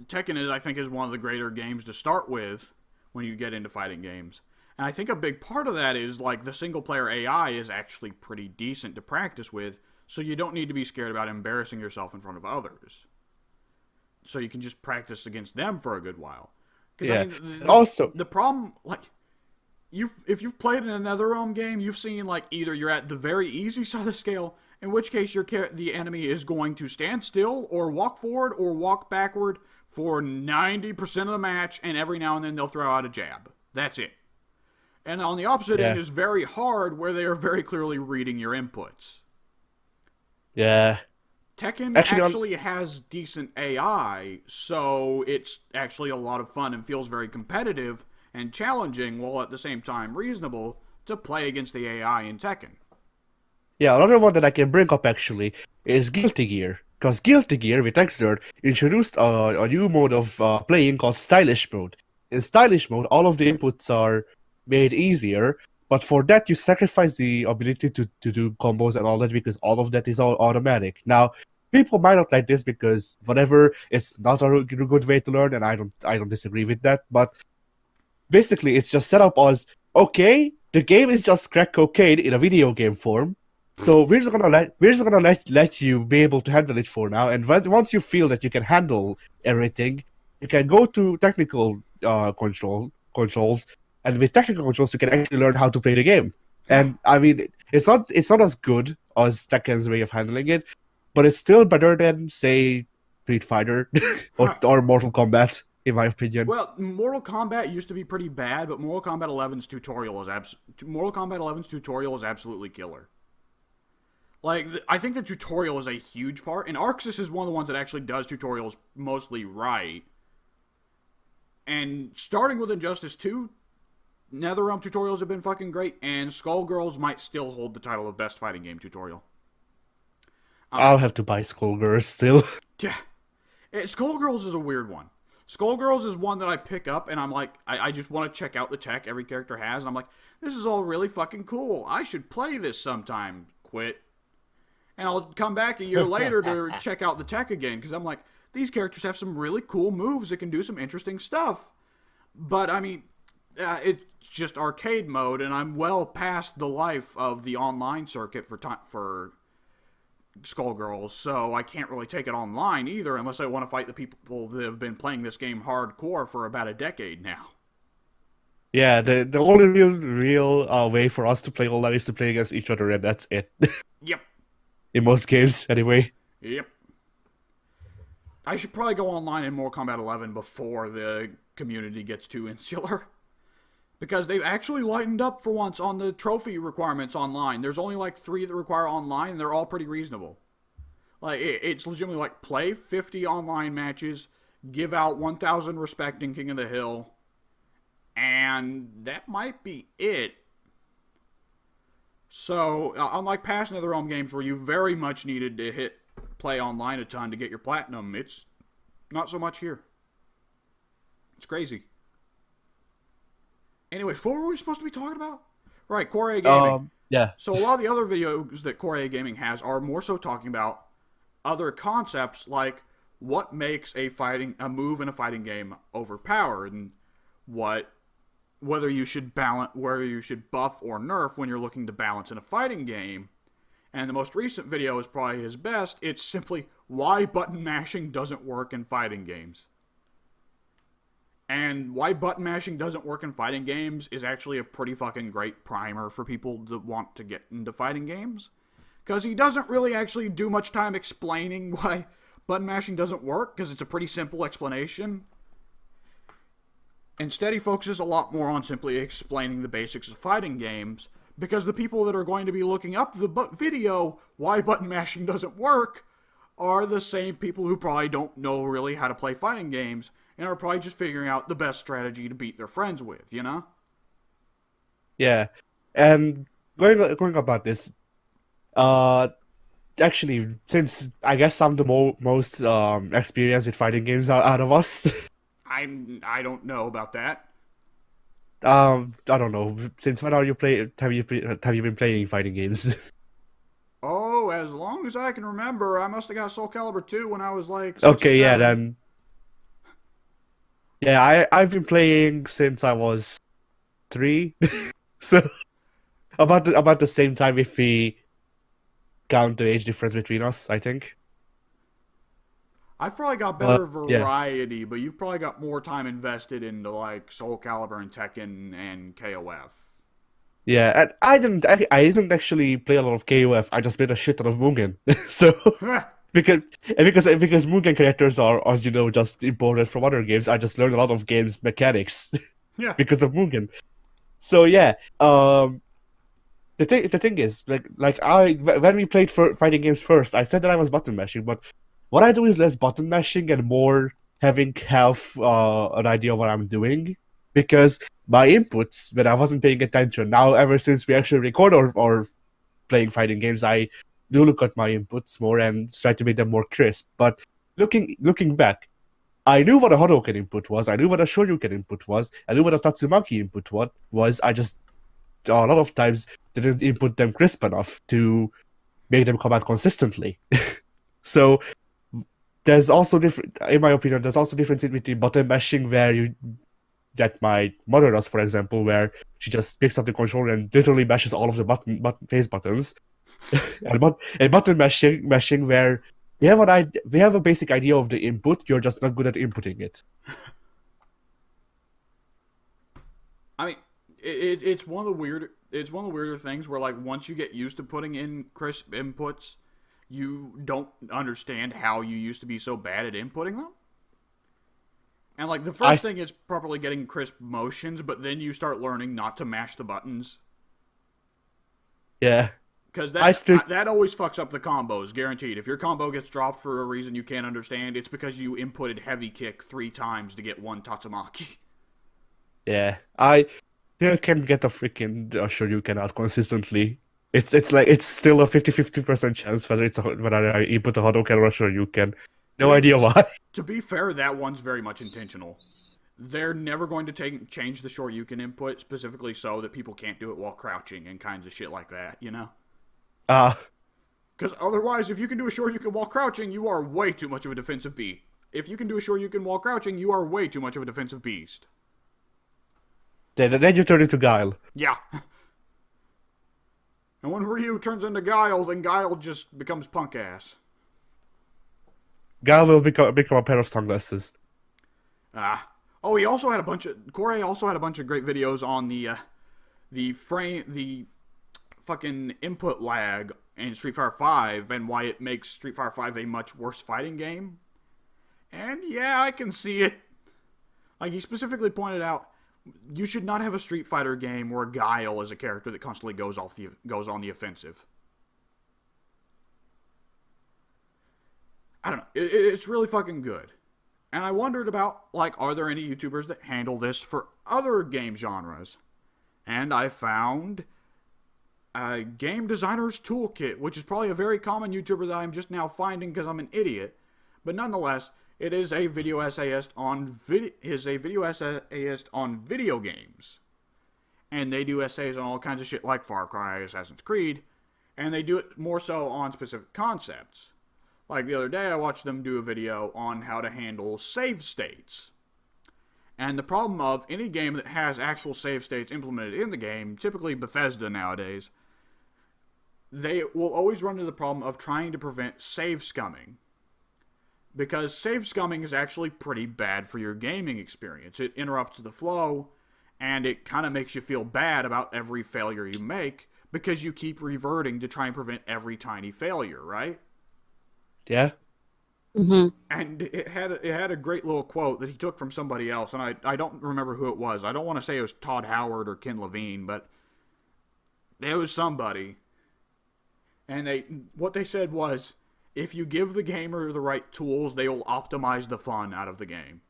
Tekken is, I think, is one of the greater games to start with when you get into fighting games. And I think a big part of that is like the single player AI is actually pretty decent to practice with, so you don't need to be scared about embarrassing yourself in front of others. So you can just practice against them for a good while. Yeah. I mean, Also, the problem, like, if you've played in another realm game, you've seen like either you're at the very easy side of the scale, in which case the enemy is going to stand still or walk forward or walk backward for 90% of the match, and every now and then they'll throw out a jab. That's it. And on the opposite end is very hard, where they are very clearly reading your inputs. Yeah. Tekken actually has decent AI, so it's actually a lot of fun and feels very competitive and challenging, while at the same time reasonable to play against the AI in Tekken. Yeah, another one that I can bring up actually is Guilty Gear. Because Guilty Gear with Xrd introduced a new mode of playing called Stylish Mode. In Stylish Mode, all of the inputs are made easier, but for that you sacrifice the ability to do combos and all that because all of that is all automatic. Now, people might not like this because whatever, it's not a good way to learn, and I don't disagree with that, but basically it's just set up as, okay, the game is just crack cocaine in a video game form. So we're just gonna let you be able to handle it for now, and once you feel that you can handle everything, you can go to technical controls, and with technical controls you can actually learn how to play the game. And I mean, it's not as good as Tekken's way of handling it, but it's still better than, say, Street Fighter or Mortal Kombat, in my opinion. Well, Mortal Kombat used to be pretty bad, but Mortal Kombat 11's tutorial is absolutely killer. Like, I think the tutorial is a huge part, and Arxis is one of the ones that actually does tutorials mostly right. And starting with Injustice 2, NetherRealm tutorials have been fucking great, and Skullgirls might still hold the title of best fighting game tutorial. I'll have to buy Skullgirls still. Yeah. Skullgirls is a weird one. Skullgirls is one that I pick up, and I'm like, I just want to check out the tech every character has, and I'm like, this is all really fucking cool. I should play this sometime. Quit. And I'll come back a year later to check out the tech again, because I'm like, these characters have some really cool moves that can do some interesting stuff. But, I mean, it's just arcade mode, and I'm well past the life of the online circuit for Skullgirls, so I can't really take it online either, unless I want to fight the people that have been playing this game hardcore for about a decade now. Yeah, the only real way for us to play online is to play against each other, and that's it. Yep. In most games, anyway. Yep. I should probably go online in Mortal Kombat 11 before the community gets too insular. Because they've actually lightened up for once on the trophy requirements online. There's only like 3 that require online, and they're all pretty reasonable. Like, it's legitimately like, play 50 online matches, give out 1,000 respect in King of the Hill, and that might be it. So, unlike past NetherRealm games where you very much needed to play online a ton to get your platinum, it's not so much here. It's crazy. Anyways, what were we supposed to be talking about? Right, Core A Gaming. Yeah. So a lot of the other videos that Core A Gaming has are more so talking about other concepts like what makes a move in a fighting game overpowered, and whether you should buff or nerf when you're looking to balance in a fighting game. And the most recent video is probably his best. It's simply why button mashing doesn't work in fighting games. And why button mashing doesn't work in fighting games is actually a pretty fucking great primer for people that want to get into fighting games. Because he doesn't really actually do much time explaining why button mashing doesn't work, because it's a pretty simple explanation. Instead, he focuses a lot more on simply explaining the basics of fighting games, because the people that are going to be looking up the video, why button mashing doesn't work, are the same people who probably don't know really how to play fighting games, and are probably just figuring out the best strategy to beat their friends with, you know? Yeah. And going about this, actually, since I guess I'm the most experienced with fighting games out of us, I don't know about that. I don't know. Since when are you have you been playing fighting games? Oh, as long as I can remember, I must have got Soul Calibur 2 when I was like 6 or Okay, yeah, 7. then. Yeah, I've been playing since I was 3, so about the same time if we count the age difference between us, I think. I've probably got better Yeah. variety, but you've probably got more time invested into like Soul Calibur and Tekken and KOF. Yeah, and I didn't actually play a lot of KOF. I just played a shit ton of Mugen. So because Mugen characters are, as you know, just imported from other games, I just learned a lot of games mechanics Yeah. because of Mugen. So yeah, the thing is, when we played fighting games first, I said that I was button mashing, but what I do is less button mashing and more having half an idea of what I'm doing, because my inputs when I wasn't paying attention. Now, ever since we actually record or playing fighting games, I do look at my inputs more and try to make them more crisp. But looking back, I knew what a Hadouken input was. I knew what a Shoryuken input was. I knew what a Tatsumaki input was. I just a lot of times didn't input them crisp enough to make them come out consistently. So there's also different, in my opinion, there's also difference between button mashing that my mother does, for example, where she just picks up the controller and literally mashes all of the button face buttons, and button mashing where we have a basic idea of the input, you're just not good at inputting it. I mean, it's one of the weirder things where like once you get used to putting in crisp inputs, you don't understand how you used to be so bad at inputting them. And like the first thing is properly getting crisp motions, but then you start learning not to mash the buttons. Yeah. Because that always fucks up the combos, guaranteed. If your combo gets dropped for a reason you can't understand, it's because you inputted heavy kick 3 times to get one Tatsumaki. Yeah. I can get a freaking Shoryuken out consistently. It's like it's still a 50% chance whether I input a Hadouken or a Shoryuken. No idea why. To be fair, that one's very much intentional. They're never going to change the Shoryuken input specifically so that people can't do it while crouching and kinds of shit like that, you know? Because otherwise, if you can do a Shoryuken while crouching, you are way too much of a defensive beast. If you can do a Shoryuken while crouching, you are way too much of a defensive beast. Then you turn into Guile. Yeah. And when Ryu turns into Guile, then Guile just becomes punk ass. Guile will become a pair of sunglasses. Oh, he also had Corey also had a bunch of great videos on the fucking input lag in Street Fighter V and why it makes Street Fighter V a much worse fighting game. And yeah, I can see it. Like he specifically pointed out, you should not have a Street Fighter game where Guile is a character that constantly goes on the offensive. I don't know. It's really fucking good. And I wondered about, like, are there any YouTubers that handle this for other game genres? And I found a Game Designer's Toolkit, which is probably a very common YouTuber that I'm just now finding because I'm an idiot. But nonetheless, it is a video essayist on video games. And they do essays on all kinds of shit like Far Cry, Assassin's Creed, and they do it more so on specific concepts. Like the other day, I watched them do a video on how to handle save states. And the problem of any game that has actual save states implemented in the game, typically Bethesda nowadays, they will always run into the problem of trying to prevent save scumming. because save scumming is actually pretty bad for your gaming experience. It interrupts the flow, and it kind of makes you feel bad about every failure you make because you keep reverting to try and prevent every tiny failure, right? Yeah. Mm-hmm. And it had a great little quote that he took from somebody else, and I don't remember who it was. I don't want to say it was Todd Howard or Ken Levine, but it was somebody. And what they said was, if you give the gamer the right tools, they will optimize the fun out of the game.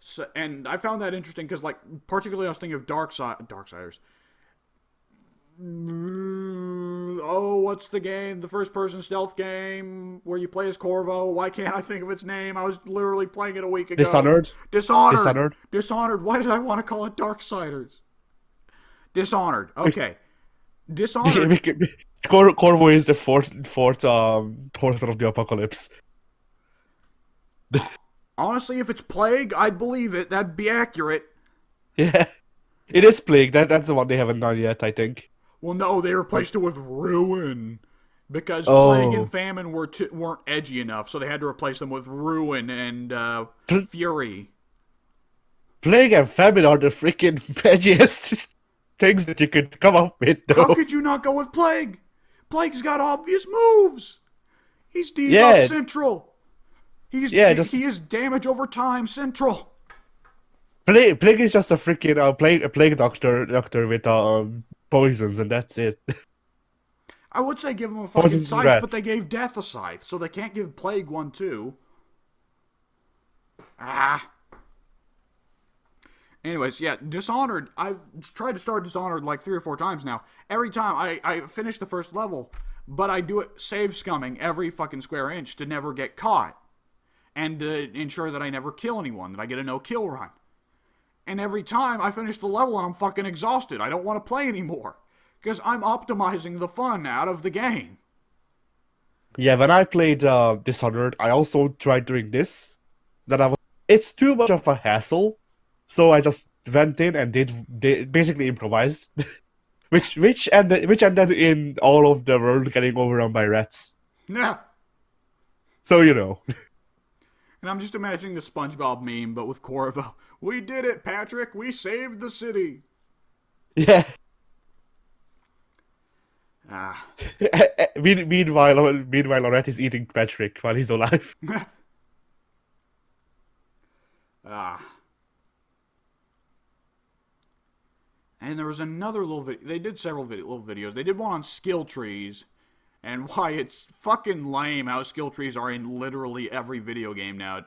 So, and I found that interesting because, like, particularly I was thinking of Darksiders. Oh, what's the game? The first-person stealth game where you play as Corvo. Why can't I think of its name? I was literally playing it a week ago. Dishonored. Dishonored. Why did I want to call it Darksiders? Dishonored. Okay. Dishonored. Corvo is the fourth horseman of the apocalypse. Honestly, if it's Plague, I'd believe it. That'd be accurate. Yeah. It is Plague. That's the one they haven't done yet, I think. Well, no, they replaced it with Ruin. Because Plague and Famine weren't edgy enough, so they had to replace them with Ruin and Fury. Plague and Famine are the freaking edgiest things that you could come up with, though. How could you not go with Plague? Plague's got obvious moves. He's debuff central. He is damage over time central. Plague is just a freaking plague doctor with poisons, and that's it. I would say give him a fucking scythe, but they gave Death a scythe, so they can't give Plague one too. Anyways, yeah, Dishonored. I've tried to start Dishonored like 3 or 4 times now. Every time I finish the first level, but I do it save scumming every fucking square inch to never get caught. And to ensure that I never kill anyone, that I get a no-kill run. And every time I finish the level and I'm fucking exhausted. I don't want to play anymore. Because I'm optimizing the fun out of the game. Yeah, when I played Dishonored, I also tried doing this. It's too much of a hassle. So I just went in and did basically improvised. which ended in all of the world getting overrun by rats. Yeah. So, you know. And I'm just imagining the SpongeBob meme, but with Corvo. We did it, Patrick. We saved the city. Yeah. Ah. Meanwhile, Rat is eating Patrick while he's alive. Ah. And there was another little video. They did several little videos. They did one on skill trees. And why it's fucking lame how skill trees are in literally every video game now.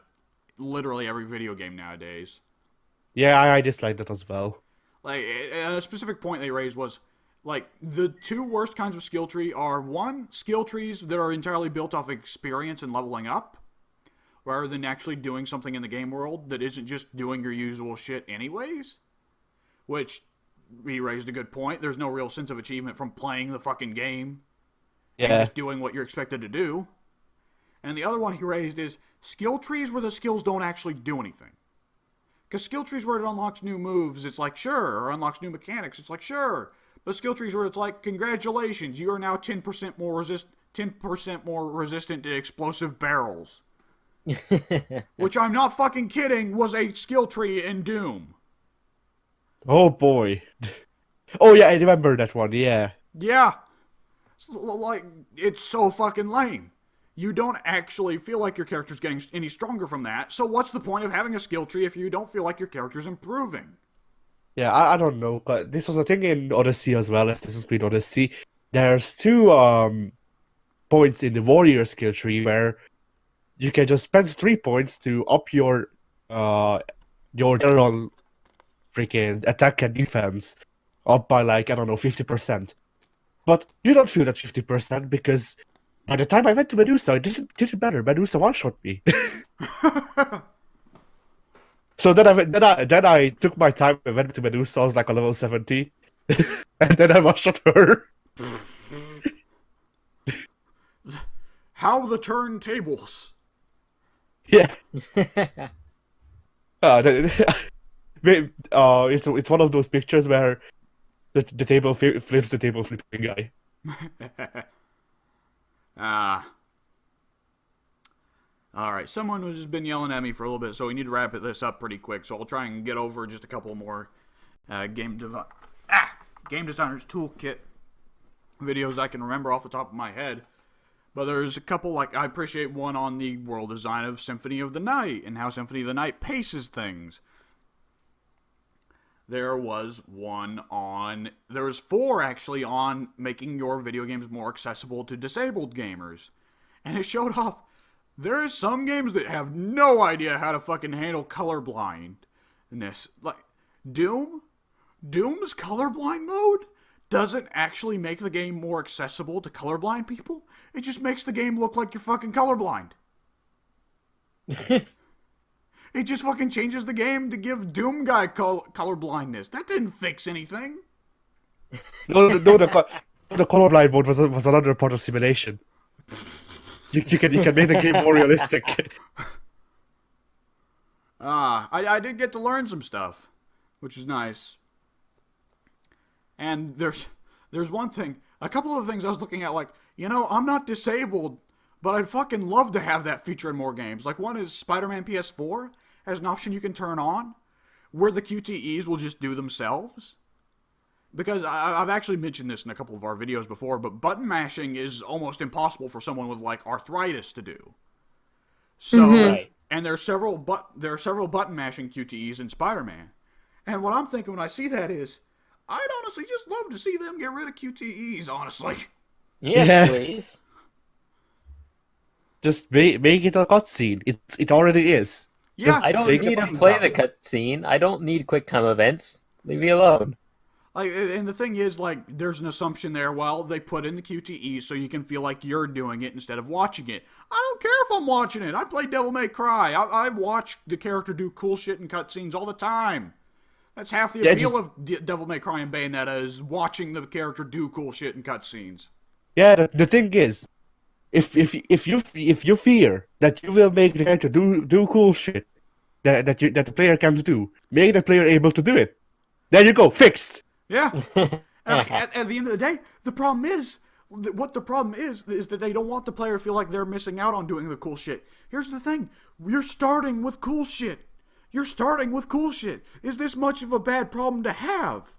Literally every video game nowadays. Yeah, I disliked that as well. Like, a specific point they raised was, like, the 2 worst kinds of skill tree are, 1, skill trees that are entirely built off experience and leveling up, rather than actually doing something in the game world that isn't just doing your usual shit anyways. Which, he raised a good point. There's no real sense of achievement from playing the fucking game. Yeah. And just doing what you're expected to do. And the other one he raised is skill trees where the skills don't actually do anything. Because skill trees where it unlocks new moves, it's like, sure. Or unlocks new mechanics, it's like, sure. But skill trees where it's like, congratulations, you are now 10% more resistant to explosive barrels. Which, I'm not fucking kidding, was a skill tree in Doom. Oh boy. Oh yeah, I remember that one, yeah. Yeah. Like, it's so fucking lame. You don't actually feel like your character's getting any stronger from that, so what's the point of having a skill tree if you don't feel like your character's improving? Yeah, I don't know, but this was a thing in Odyssey as well, Assassin's Creed Odyssey. There's 2 points in the warrior skill tree where you can just spend 3 points to up your general freaking attack and defense up by, like, I don't know, 50%. But you don't feel that 50% because by the time I went to Medusa, it didn't matter. Medusa one-shot me. So then I took my time and went to Medusa. I was like a level 70. And then I one-shot her. How the turntables. Yeah. It's one of those pictures where the table flips the table flipping guy. All right, someone has been yelling at me for a little bit, so we need to wrap this up pretty quick. So I'll try and get over just a couple more game designers toolkit videos I can remember off the top of my head. But there's a couple, like, I appreciate one on the world design of Symphony of the Night and how Symphony of the Night paces things. There was four actually on making your video games more accessible to disabled gamers. And it showed off, there are some games that have no idea how to fucking handle colorblindness. Like, Doom's colorblind mode doesn't actually make the game more accessible to colorblind people. It just makes the game look like you're fucking colorblind. It just fucking changes the game to give Doom guy colorblindness. That didn't fix anything. No, the colorblind mode was another part of simulation. You can make the game more realistic. I did get to learn some stuff, which is nice. And there's one thing, a couple of things I was looking at, like, I'm not disabled, but I'd fucking love to have that feature in more games. Like, one is Spider-Man PS4 has an option you can turn on where the QTEs will just do themselves. Because I've actually mentioned this in a couple of our videos before, but button mashing is almost impossible for someone with, like, arthritis to do. So, Right. and there are several button mashing QTEs in Spider-Man. And what I'm thinking when I see that is, I'd honestly just love to see them get rid of QTEs, honestly. Yes, Yeah. please. Just make it a cutscene. It already is. Yeah, Just I don't take the need to buttons play out. the cutscene. I don't need QuickTime events. Leave me alone. like, and the thing is, like, there's an assumption there, well, they put in the QTE so you can feel like you're doing it instead of watching it. I don't care if I'm watching it. I play Devil May Cry. I watch the character do cool shit in cutscenes all the time. That's half the appeal of Devil May Cry and Bayonetta is watching the character do cool shit in cutscenes. Yeah, the thing is, if you fear that you will make the character do cool shit that the player can't do, make the player able to do it. There you go, fixed. Yeah. And at the end of the day, the problem is that they don't want the player to feel like they're missing out on doing the cool shit. Here's the thing. You're starting with cool shit. Is this much of a bad problem to have?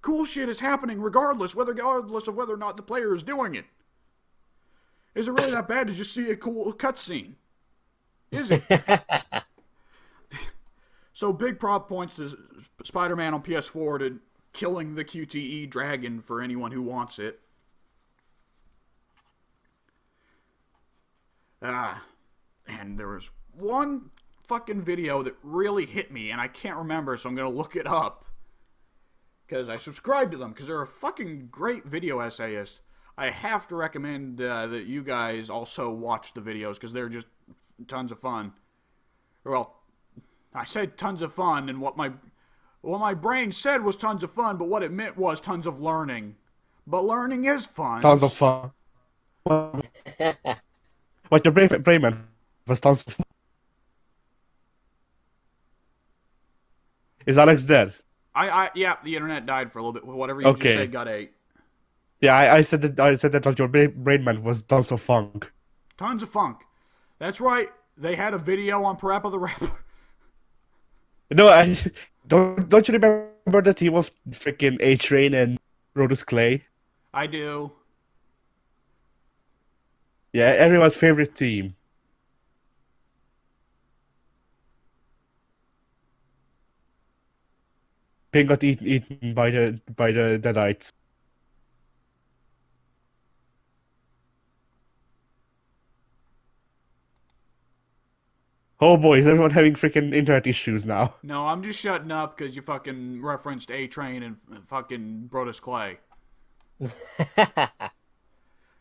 Cool shit is happening regardless of whether or not the player is doing it. Is it really that bad to just see a cool cutscene? Is it? So big prop points to Spider-Man on PS4 to killing the QTE dragon for anyone who wants it. And there was one fucking video that really hit me, and I can't remember, so I'm going to look it up. Because I subscribe to them, because they're a fucking great video essayist. I have to recommend that you guys also watch the videos, because they're just tons of fun. Well, I said tons of fun, and what my brain said was tons of fun, but what it meant was tons of learning. But learning is fun. Tons of fun. What your brain man was tons of fun. Is Alex dead? Yeah, the internet died for a little bit. Whatever you just Okay. said got ate. Yeah, I said that your brain man was tons of funk. Tons of funk. That's right. They had a video on Parappa the Rapper. No, don't you remember the team of freaking A-Train and Rodus Clay? I do. Yeah, everyone's favorite team. Ping got eaten by the Deadites. Oh boy, is everyone having freaking internet issues now? No, I'm just shutting up because you fucking referenced A-Train and fucking Brodus Clay.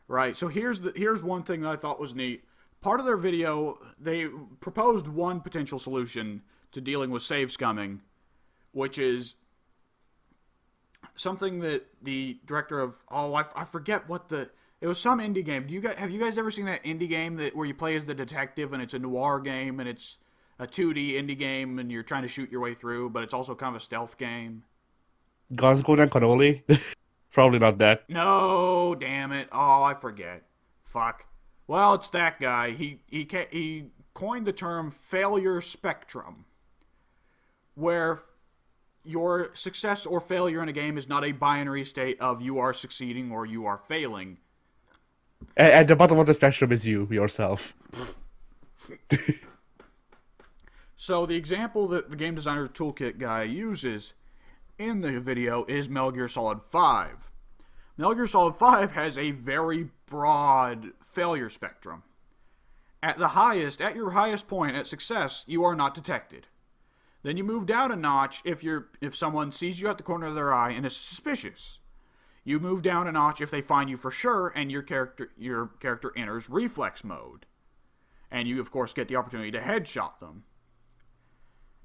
Right, so here's one thing that I thought was neat. Part of their video, they proposed one potential solution to dealing with save scumming, which is something that the director of I forget what it was some indie game. Have you guys ever seen that indie game where you play as the detective and it's a noir game and it's a 2D indie game and you're trying to shoot your way through, but it's also kind of a stealth game? Guns, Gold, and Cannoli? Probably not that. No, damn it. Oh, I forget. Fuck. Well, it's that guy. He coined the term failure spectrum, where your success or failure in a game is not a binary state of you are succeeding or you are failing. At the bottom of the spectrum is you, yourself. So the example that the Game Designer Toolkit guy uses in the video is Metal Gear Solid 5. Metal Gear Solid 5 has a very broad failure spectrum. At your highest point at success, you are not detected. Then you move down a notch if someone sees you at the corner of their eye and is suspicious. You move down a notch if they find you for sure and your character enters reflex mode. And you, of course, get the opportunity to headshot them.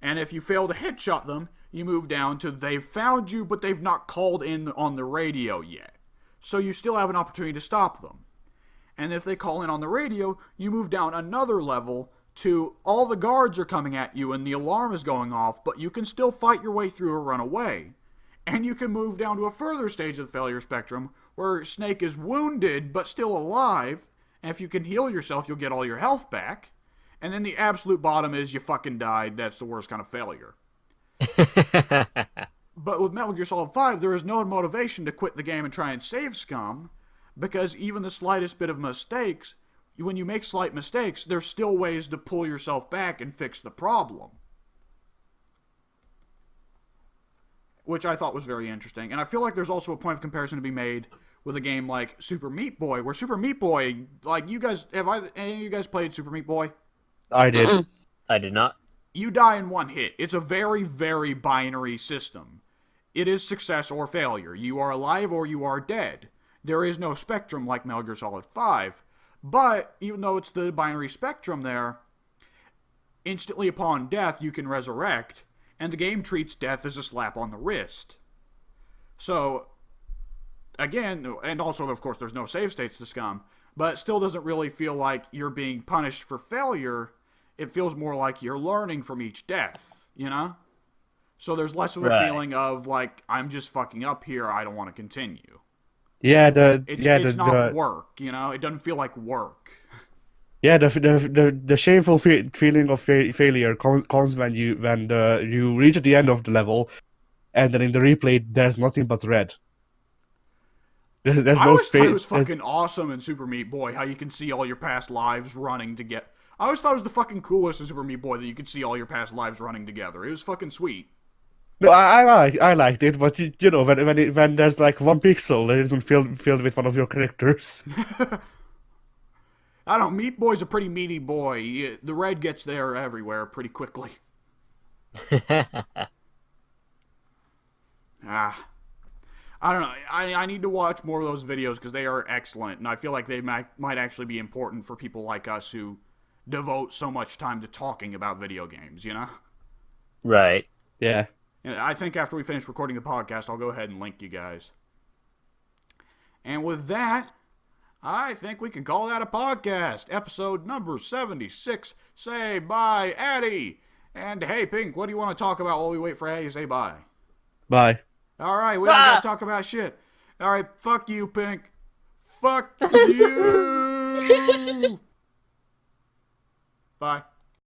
And if you fail to headshot them, you move down to they've found you, but they've not called in on the radio yet. So you still have an opportunity to stop them. And if they call in on the radio, you move down another level to all the guards are coming at you and the alarm is going off, but you can still fight your way through or run away. And you can move down to a further stage of the failure spectrum where Snake is wounded but still alive, and if you can heal yourself, you'll get all your health back. And then the absolute bottom is you fucking died. That's the worst kind of failure. But with Metal Gear Solid 5, there is no motivation to quit the game and try and save scum, because even the slightest bit of mistakes, when you make slight mistakes, there's still ways to pull yourself back and fix the problem. Which I thought was very interesting. And I feel like there's also a point of comparison to be made with a game like Super Meat Boy, where Super Meat Boy, like you guys, any of you guys played Super Meat Boy? I did. I did not. You die in one hit. It's a very, very binary system. It is success or failure. You are alive or you are dead. There is no spectrum like Metal Gear Solid 5. But, even though it's the binary spectrum there, instantly upon death you can resurrect, and the game treats death as a slap on the wrist. So, again, and also, of course, there's no save states to scum, but it still doesn't really feel like you're being punished for failure. It feels more like you're learning from each death, you know? So there's less of a feeling of, like, I'm just fucking up here, I don't want to continue. Yeah, it's not work, you know? It doesn't feel like work. Yeah, the shameful feeling of failure comes when you reach the end of the level, and then in the replay there's nothing but red. There's I no always space. thought it was fucking awesome in Super Meat Boy how you can see all your past lives running together. I always thought it was the fucking coolest in Super Meat Boy that you could see all your past lives running together. It was fucking sweet. No, I liked it, but you know when there's like one pixel that isn't filled with one of your characters. I don't know, Meat Boy's a pretty meaty boy. The red gets there everywhere pretty quickly. I don't know. I need to watch more of those videos because they are excellent, and I feel like they might actually be important for people like us who devote so much time to talking about video games, you know? Right. Yeah. And I think after we finish recording the podcast, I'll go ahead and link you guys. And with that, I think we can call that a podcast. Episode number 76. Say bye, Addie. And hey, Pink, what do you want to talk about while we wait for Addie to say bye? Bye. All right, we don't got to talk about shit. All right, fuck you, Pink. Fuck you. Bye.